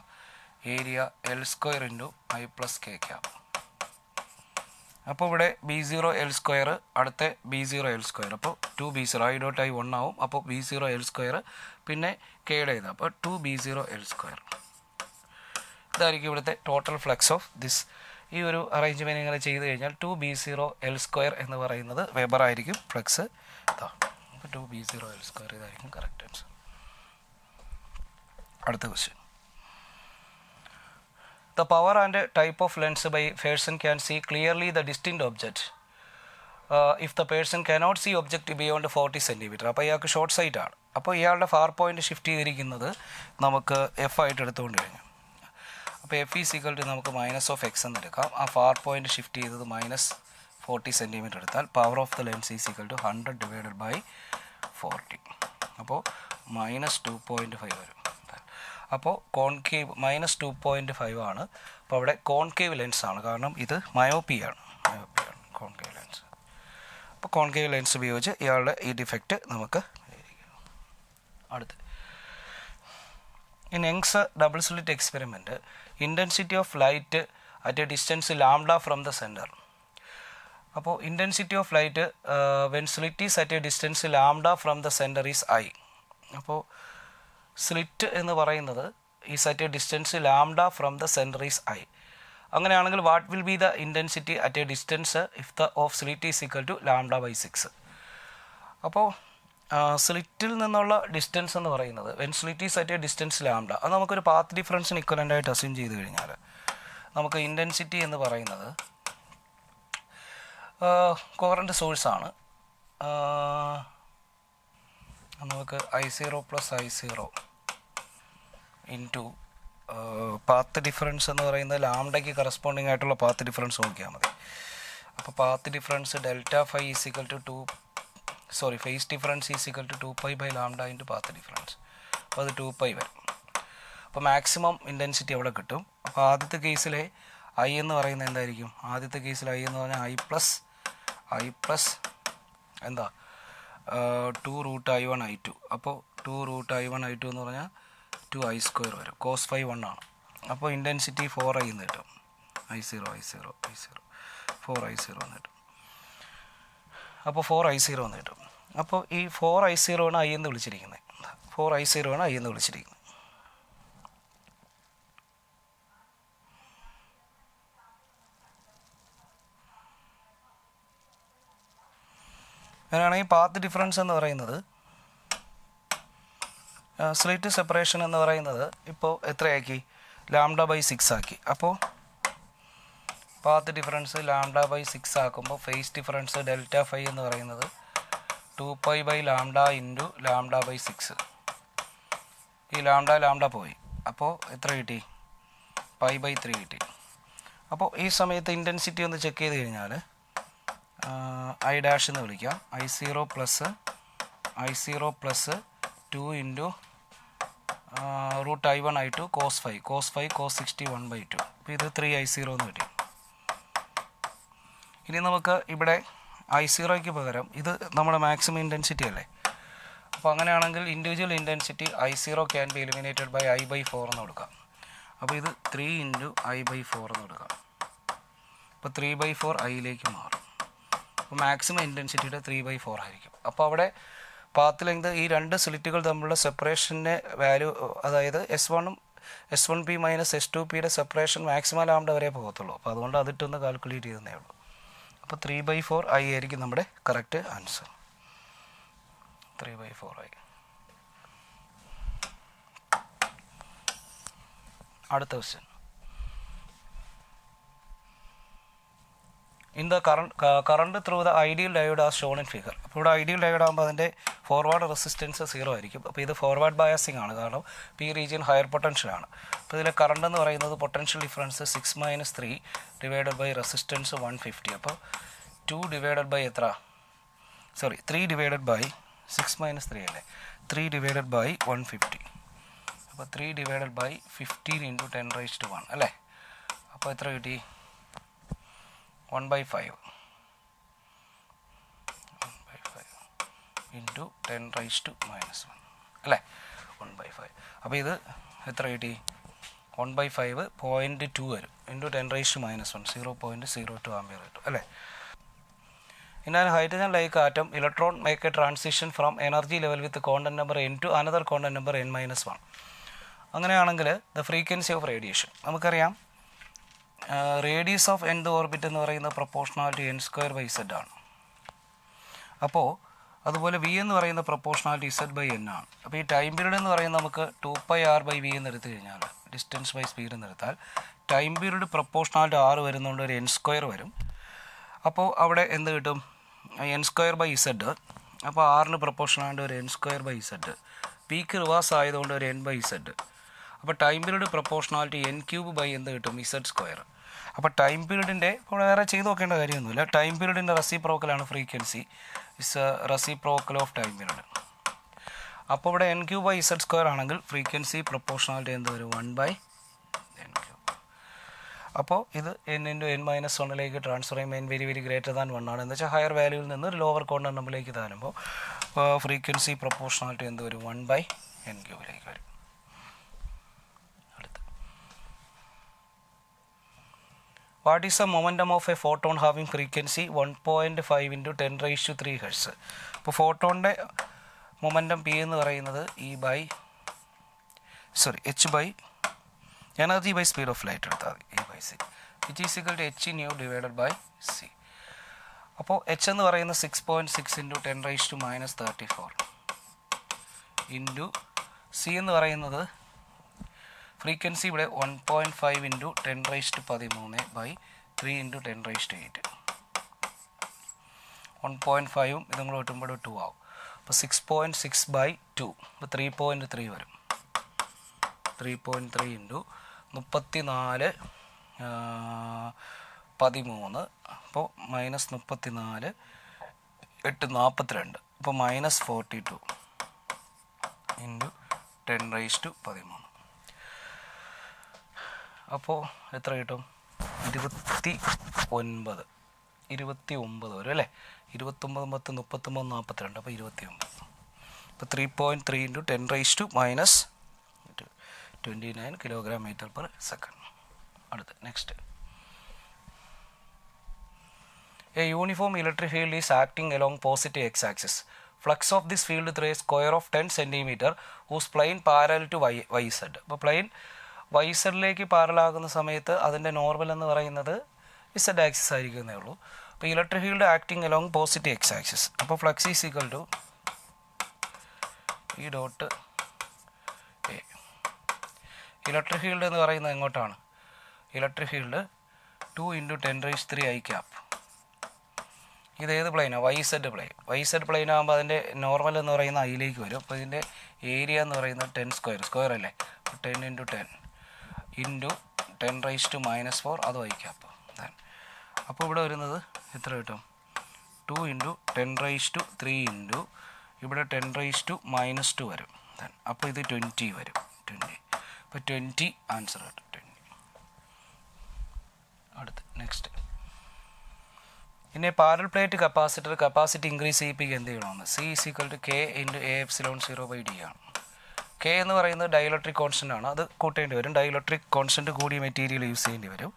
area L² into I plus K cap. അപ്പോൾ ഇവിടെ B0 L² അടുത്ത B0 L², അപ്പോൾ 2B0 I ഡോട്ട് I 1 ആവും. അപ്പോൾ B0 L² പിന്നെ Kയുടെ ഇത്, അപ്പോൾ 2B0 L². ഇതായിരിക്കും ഇവിടുത്തെ ടോട്ടൽ ഫ്ലക്സ് ഓഫ് ദിസ്. ഈ ഒരു അറേഞ്ച്മെൻറ്റ് ഇങ്ങനെ ചെയ്ത് കഴിഞ്ഞാൽ 2B0 L² എന്ന് പറയുന്നത് വെബർ ആയിരിക്കും ഫ്ലക്സ്. അപ്പോൾ 2B0 L² ഇതായിരിക്കും കറക്റ്റ് ആൻസർ. അടുത്ത question. The power and type of lens by person can see clearly the distinct object if the person cannot see object beyond 40 cm. അപ്പോൾ ഇയാൾക്ക് short sight ആണ്. അപ്പോൾ ഇയാളുടെ far point shift ചെയ്തിരിക്കുന്നത് നമുക്ക് F ആയിട്ട് എടുത്തുകൊണ്ട് കഴിഞ്ഞു. അപ്പോൾ F ഈസ് ഈക്വൽ ടു നമുക്ക് -(x) എന്ന് എടുക്കാം. ആ ഫാർ പോയിന്റ് ഷിഫ്റ്റ് ചെയ്തത് -40 cm എടുത്താൽ power of the lens is equal to 100/40. അപ്പോൾ -2.5 വരും. അപ്പോൾ കോൺകേവ് -2.5 ആണ്. അപ്പോൾ അവിടെ കോൺകേവ് ലെൻസ് ആണ്, കാരണം ഇത് മയോപ്പിയാണ് കോൺകേവ് ലെൻസ്. അപ്പോൾ കോൺകേവ് ലെൻസ് ഉപയോഗിച്ച് ഇയാളുടെ ഈ ഡിഫക്റ്റ് നമുക്ക് അടുത്ത്. In Young's double slit experiment intensity of light at a distance lambda from the centre. അപ്പോൾ intensity of light when slit is at a distance lambda from the centre is I. അപ്പോൾ slit എന്ന് പറയുന്നത് is at a distance lambda from the centre is I. അങ്ങനെയാണെങ്കിൽ what will be the intensity at a distance if the of slit is equal to λ/6. അപ്പോൾ സ്ലിറ്റിൽ നിന്നുള്ള distance എന്ന് പറയുന്നത് when slit is at a distance lambda, അത് നമുക്കൊരു path ഡിഫറൻസിന് equivalent ആയിട്ട് അസ്യൂം ചെയ്ത് കഴിഞ്ഞാൽ നമുക്ക് ഇൻറ്റൻസിറ്റി എന്ന് പറയുന്നത് കോറൻറ്റ് സോഴ്സാണ്. നമുക്ക് I0 plus I0 into path difference എന്ന് പറയുന്നത് ലാംഡയ്ക്ക് കറസ്പോണ്ടിങ് ആയിട്ടുള്ള പാത്ത് ഡിഫറൻസ് നോക്കിയാൽ മതി. അപ്പോൾ path difference delta phi is equal to phase difference is equal to 2π by lambda into path difference. അപ്പോൾ അത് 2π വരും. അപ്പോൾ മാക്സിമം ഇൻറ്റൻസിറ്റി എവിടെ കിട്ടും? അപ്പോൾ ആദ്യത്തെ കേസിലെ I എന്ന് പറയുന്നത് എന്തായിരിക്കും? ആദ്യത്തെ കേസിൽ I എന്ന് പറഞ്ഞാൽ I പ്ലസ് എന്താ 2√I1 I2. അപ്പോൾ 2√I1 I2 എന്ന് പറഞ്ഞാൽ 2I² വരും. cos φ 1 ആണ്. അപ്പോൾ ഇൻറ്റൻസിറ്റി 4I എന്ന് കിട്ടും. I0 4I0 എന്ന് കിട്ടും. അപ്പോൾ 4I0 എന്ന് കിട്ടും. അപ്പോൾ ഈ 4I0 ആണ് I എന്ന് വിളിച്ചിരിക്കുന്നത്. 4I0 ആണ് I എന്ന് വിളിച്ചിരിക്കുന്നത്. അങ്ങനെയാണെങ്കിൽ പാത്ത് ഡിഫറൻസ് എന്ന് പറയുന്നത് സ്ലിറ്റ് സെപ്പറേഷൻ എന്ന് പറയുന്നത് ഇപ്പോൾ എത്രയാക്കി? λ/6 ആക്കി. അപ്പോൾ പാത്ത് ഡിഫറൻസ് λ/6 ആക്കുമ്പോൾ ഫേസ് ഡിഫറൻസ് ഡെൽറ്റ ഫൈ എന്ന് പറയുന്നത് 2π ബൈ ലാംഡ ഇൻറ്റു λ/6. ഈ ലാംഡ പോയി. അപ്പോൾ എത്ര കിട്ടി? π/3 കിട്ടി. അപ്പോൾ ഈ സമയത്ത് ഇൻറ്റൻസിറ്റി ഒന്ന് ചെക്ക് ചെയ്ത് കഴിഞ്ഞാൽ I ഡാഷ് എന്ന് വിളിക്കാം. I0 plus 2 into √I1 I2 cos φ cos 60 1/2. അപ്പോൾ ഇത് 3I0 എന്ന് കിട്ടി. ഇനി നമുക്ക് ഇവിടെ I0യ്ക്ക് പകരം ഇത് നമ്മുടെ മാക്സിമം ഇൻറ്റൻസിറ്റി അല്ലേ? അപ്പോൾ അങ്ങനെയാണെങ്കിൽ individual intensity I0 can be eliminated by I/4 എന്ന് കൊടുക്കാം. അപ്പോൾ ഇത് 3 ഇൻറ്റു I/4 എന്ന് കൊടുക്കാം. അപ്പോൾ 3/4 Iയിലേക്ക് മാറും. അപ്പോൾ മാക്സിമം ഇൻറ്റൻസിറ്റിയുടെ 3/4 ആയിരിക്കും. അപ്പോൾ അവിടെ പാത്ത് ലെങ്ത് ഈ രണ്ട് സ്ലിറ്റുകൾ തമ്മിലുള്ള സെപ്പറേഷൻ്റെ വാല്യൂ, അതായത് S1P മൈനസ് S2Pയുടെ സെപ്പറേഷൻ മാക്സിമം ലാംഡ വരെ പോകത്തുള്ളൂ. അപ്പോൾ അതുകൊണ്ട് അതിട്ടൊന്ന് കാൽക്കുലേറ്റ് ചെയ്തേ ഉള്ളൂ. അപ്പോൾ 3/4 I ആയിരിക്കും നമ്മുടെ കറക്റ്റ് ആൻസർ. 3/4 I. അടുത്ത question. In the current through the ideal diode as shown in figure. അപ്പോൾ ഇവിടെ ഐഡിയൽ ഡയോഡ് ആകുമ്പോൾ അതിൻ്റെ ഫോർവേഡ് റെസിസ്റ്റൻസ് 0 ആയിരിക്കും. അപ്പോൾ ഇത് ഫോർവേഡ് ബയാസിംഗ് ആണ്, കാരണം പി റീജിയൻ ഹയർ പൊട്ടൻഷ്യലാണ്. അപ്പോൾ ഇതിലെ കറണ്ട് എന്ന് പറയുന്നത് potential difference 6 - 3 divided by resistance 150. അപ്പോൾ 2 ഡിവൈഡഡ് ബൈ 3 ഡിവൈഡഡ് ബൈ 6 - 3 അല്ലേ? 3 ഡിവൈഡഡ് ബൈ 150. അപ്പോൾ 3 ഡിവൈഡഡ് ബൈ 15 × 10⁻⁻⁴ അല്ലേ? അപ്പോൾ എത്ര കിട്ടി? 1/5 ഇൻറ്റു 10⁻⁻1 അല്ലേ? 1/5. അപ്പോൾ ഇത് എത്ര കിട്ടി? 1/5 0.2 വരും ഇൻറ്റു 10⁻⁻1 0.02 ആംപിയർ കിട്ടും അല്ലേ? In an hydrogen like atom, electron make a transition from energy level with quantum number n to another quantum number n-1. അങ്ങനെയാണെങ്കിൽ ദ ഫ്രീക്വൻസി ഓഫ് റേഡിയേഷൻ നമുക്കറിയാം. റേഡിയസ് ഓഫ് nth ഓർബിറ്റ് എന്ന് പറയുന്നത് proportionality n²/z ആണ്. അപ്പോൾ അതുപോലെ v എന്ന് പറയുന്ന proportionality z/n ആണ്. അപ്പോൾ ഈ ടൈം പീരീഡ് എന്ന് പറയുന്നത് നമുക്ക് 2πr/v എന്ന് എടുത്തു കഴിഞ്ഞാൽ, ഡിസ്റ്റൻസ് ബൈ സ്പീഡ് എന്ന് എടുത്താൽ ടൈം പീരീഡ് പ്രൊപ്പോർഷണാലിറ്റി r വരുന്നതുകൊണ്ട് ഒരു n² വരും. അപ്പോൾ അവിടെ എന്ത് കിട്ടും? n²/z. അപ്പോൾ ആറിന് പ്രൊപ്പോർഷനായിട്ട് ഒരു n²/z. പീക്ക് റിവേഴ്സ് ആയതുകൊണ്ട് ഒരു n/z. അപ്പോൾ ടൈം പീരീഡ് പ്രൊപ്പോർഷണാലിറ്റി n³ എന്ത് കിട്ടും? z². അപ്പോൾ ടൈം പീരീഡിൻ്റെ ഇപ്പോൾ വേറെ ചെയ്ത് നോക്കേണ്ട കാര്യമൊന്നുമില്ല. ടൈം പീരീഡിൻ്റെ റെസിപ്രോക്കലാണ് frequency. Is reciprocal of time period. അപ്പോൾ ഇവിടെ n³/z² ആണെങ്കിൽ ഫ്രീക്വൻസി പ്രൊപ്പോർഷണാലിറ്റി എന്ത് വരും? 1/n³. അപ്പോൾ ഇത് n × n-1 ട്രാൻസ്ഫർ ചെയ്യുമ്പോൾ n വെരി ഗ്രേറ്റർ ദാൻ 1 ആണ്. എന്ന് വെച്ചാൽ ഹയർ വാല്യൂവിൽ നിന്ന് ഒരു ലോവർ ക്വാണ്ടം നമ്പറിലേക്ക് താഴുമ്പോൾ ഫ്രീക്വൻസി പ്രൊപ്പോർഷണാലിറ്റി എന്ത് വരും? 1/n³ വരും. What is the momentum of A photon having frequency 1.5 × 10⁻³ Hz? ഇപ്പോൾ ഫോട്ടോണിൻ്റെ മൊമെൻറ്റം പി എന്ന് പറയുന്നത് energy by speed of light എടുത്താൽ മതി, E/c, which is equal to h/nu divided by c. അപ്പോൾ h എന്ന് പറയുന്നത് 6.6 × 10⁻⁻34 ഇൻറ്റു c എന്ന് പറയുന്നത് ഫ്രീക്വൻസി ഇവിടെ 1.5 × 10⁻13/3 × 10⁸. 1.5 ഇതും കൂടെ കിട്ടുമ്പോൾ 2 ആവും. അപ്പോൾ 6.6/2 അപ്പോൾ 3.3 വരും. 3.3 ഇൻറ്റു 34 13 അപ്പോൾ -34 8 42 അപ്പോൾ -42 ഇൻറ്റു 10⁻13 അപ്പോൾ എത്ര കിട്ടും? 29 വരും അല്ലേ? 29 10 39 42 അപ്പോൾ 29. അപ്പോൾ 3.3 ഇൻറ്റു 10⁻29 kg/m/s. അടുത്ത് next. A uniform electric field is acting along positive x-axis. Flux of this field through a square of 10 cm whose plane parallel to yz. അപ്പോൾ പ്ലെയിൻ yz-ലേക്ക് പാരലൽ ആകുന്ന സമയത്ത് അതിൻ്റെ നോർമൽ എന്ന് പറയുന്നത് z ആക്സിസ് ആയിരിക്കുന്നേ ഉള്ളൂ. അപ്പോൾ electric field acting along positive X axis. അപ്പോൾ flux is equal to E dot A. Electric field എന്ന് പറയുന്നത് എങ്ങോട്ടാണ്? Electric field 2 × 10⁻³ I cap. ഇത് ഏത് പ്ലെയിനാണ്? YZ plane. YZ പ്ലെയിൻ ആകുമ്പോൾ അതിൻ്റെ നോർമൽ എന്ന് പറയുന്ന ഐയിലേക്ക് വരും. അപ്പോൾ ഇതിൻ്റെ ഏരിയ എന്ന് പറയുന്നത് 10² സ്ക്വയർ അല്ലേ? 10 × 10 ഇൻറ്റു 10⁻⁻⁴ അത് I ക്യാപ്പ്. അപ്പോൾ ഇവിടെ വരുന്നത് എത്ര കിട്ടും? 2 × 10⁻³ ഇൻറ്റു ഇവിടെ 10⁻⁻² വരും. അപ്പോൾ ഇത് 20 വരും. 20. അപ്പോൾ 20 ആൻസർ കിട്ടും. 20. അടുത്ത് നെക്സ്റ്റ്. പിന്നെ parallel plate capacitor capacity increase ചെയ്യിപ്പിക്കുക എന്ത് ചെയ്യണമെന്ന്? C = K × A∈0/d ആണ്. K എന്ന് പറയുന്നത് ഡൈഇലക്ട്രിക് കോൺസ്റ്റൻ്റ് ആണ്. അത് കൂട്ടേണ്ടി വരും. ഡൈഇലക്ട്രിക് കോൺസ്റ്റൻ്റ് കൂടിയ മെറ്റീരിയൽ യൂസ് ചെയ്യേണ്ടി വരും.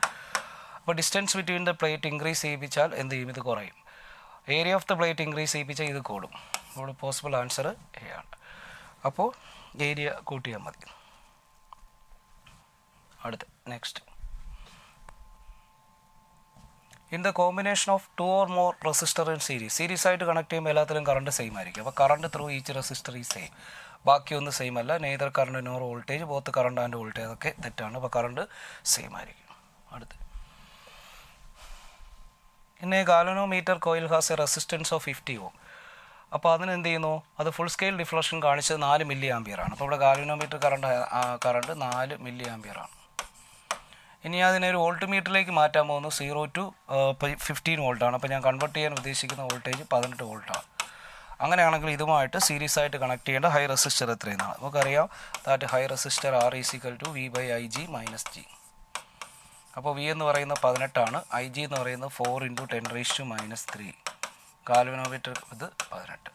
അപ്പോൾ distance between the plate increase ചെയ്യിപ്പിച്ചാൽ എന്ത് ചെയ്യും? ഇത് കുറയും. Area of the plate increase ചെയ്യിപ്പിച്ചാൽ ഇത് കൂടും. അപ്പോൾ പോസിബിൾ ആൻസർ എ ആണ്. അപ്പോൾ ഏരിയ കൂട്ടിയാൽ മതി. അടുത്ത് next. In the combination of 2 or more resistor in series ആയിട്ട് കണക്ട് ചെയ്യുമ്പോൾ എല്ലാത്തിലും കറണ്ട് സെയിം ആയിരിക്കും. അപ്പോൾ കറണ്ട് ത്രൂ ഈച്ച് റെസിസ്റ്റർ ഈ സെയിം. ബാക്കിയൊന്നും സെയിം അല്ല. Neither current nor voltage, both current and voltage അതൊക്കെ തെറ്റാണ്. അപ്പോൾ കറണ്ട് സെയിം ആയിരിക്കും. അടുത്ത്. പിന്നെ galvanometer coil has A resistance of 50 Ω. അപ്പോൾ അതിനെന്ത് ചെയ്യുന്നു? അത് ഫുൾ സ്കെയിൽ ഡിഫ്ലക്ഷൻ കാണിച്ചത് 4 mA ആണ്. അപ്പോൾ ഇവിടെ ഗാലനോമീറ്റർ കറണ്ട് 4 mA ആണ്. ഇനി അതിനെ ഒരു വോൾട്ട് മീറ്ററിലേക്ക് മാറ്റാൻ പോകുന്നു. 0 to 15 വോൾട്ടാണ്. അപ്പോൾ ഞാൻ കൺവേർട്ട് ചെയ്യാൻ ഉദ്ദേശിക്കുന്ന വോൾട്ടേജ് 18 വോൾട്ടാണ്. അങ്ങനെയാണെങ്കിൽ ഇതുമായിട്ട് സീരീസ് ആയിട്ട് കണക്ട് ചെയ്യേണ്ട ഹൈ റെസിസ്റ്റർ എത്രയെന്നാണ് നമുക്കറിയാം. That high resistor R = V/Ig - G. അപ്പോൾ V എന്ന് പറയുന്നത് 18 ആണ്. Ig എന്ന് പറയുന്നത് 4 × 10⁻³ ഗാൽവനോമീറ്റർ ഇത് 18.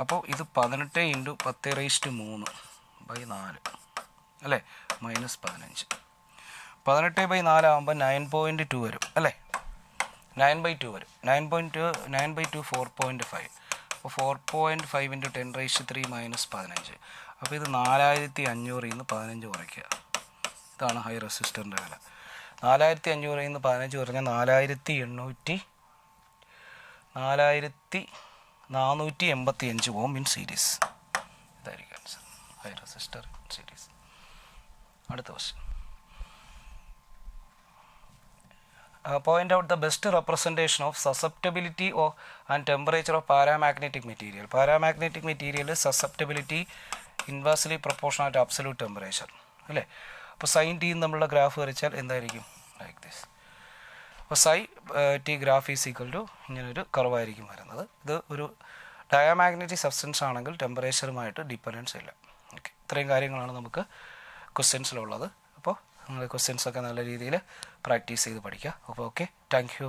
അപ്പോൾ ഇത് 18 × 10⁻³ അല്ലേ? -15. 18/4 ആകുമ്പോൾ 9.2 വരും അല്ലേ? 9/2 വരും. 9/2 4.5. അപ്പോൾ 4.5 × 10⁻³ - 15. അപ്പോൾ ഇത് 4500 നിന്ന് 15 കുറയ്ക്കുക. ഇതാണ് ഹൈ റെസിസ്റ്ററിൻ്റെ വില. 4500 നിന്ന് 15 കുറഞ്ഞാൽ 4485 Ω ഇൻ സീരീസ്. ഇതായിരിക്കും ആൻസർ. High resistor series. അടുത്ത question. Point out the best representation of susceptibility and temperature of paramagnetic material. Paramagnetic material susceptibility inversely proportional to absolute temperature അല്ലേ? അപ്പോൾ sin t നമ്മളുടെ ഗ്രാഫ് വരച്ചാൽ എന്തായിരിക്കും? Like this. അപ്പോൾ psi t graph is equal to ഇങ്ങനൊരു കർവായിരിക്കും വരുന്നത്. ഇത് ഒരു ഡയാമാഗ്നറ്റിക് സബ്സ്റ്റൻസ് ആണെങ്കിൽ ടെമ്പറേച്ചറുമായിട്ട് ഡിപ്പെൻഡൻസ് ഇല്ല. ഓക്കെ, ഇത്രയും കാര്യങ്ങളാണ് നമുക്ക് ക്വസ്റ്റ്യൻസിലുള്ളത്. അപ്പോൾ നിങ്ങൾ ക്വസ്റ്റ്യൻസൊക്കെ നല്ല രീതിയിൽ പ്രാക്ടീസ് ചെയ്ത് പഠിക്കുക. അപ്പോൾ ഓക്കെ, താങ്ക് യു.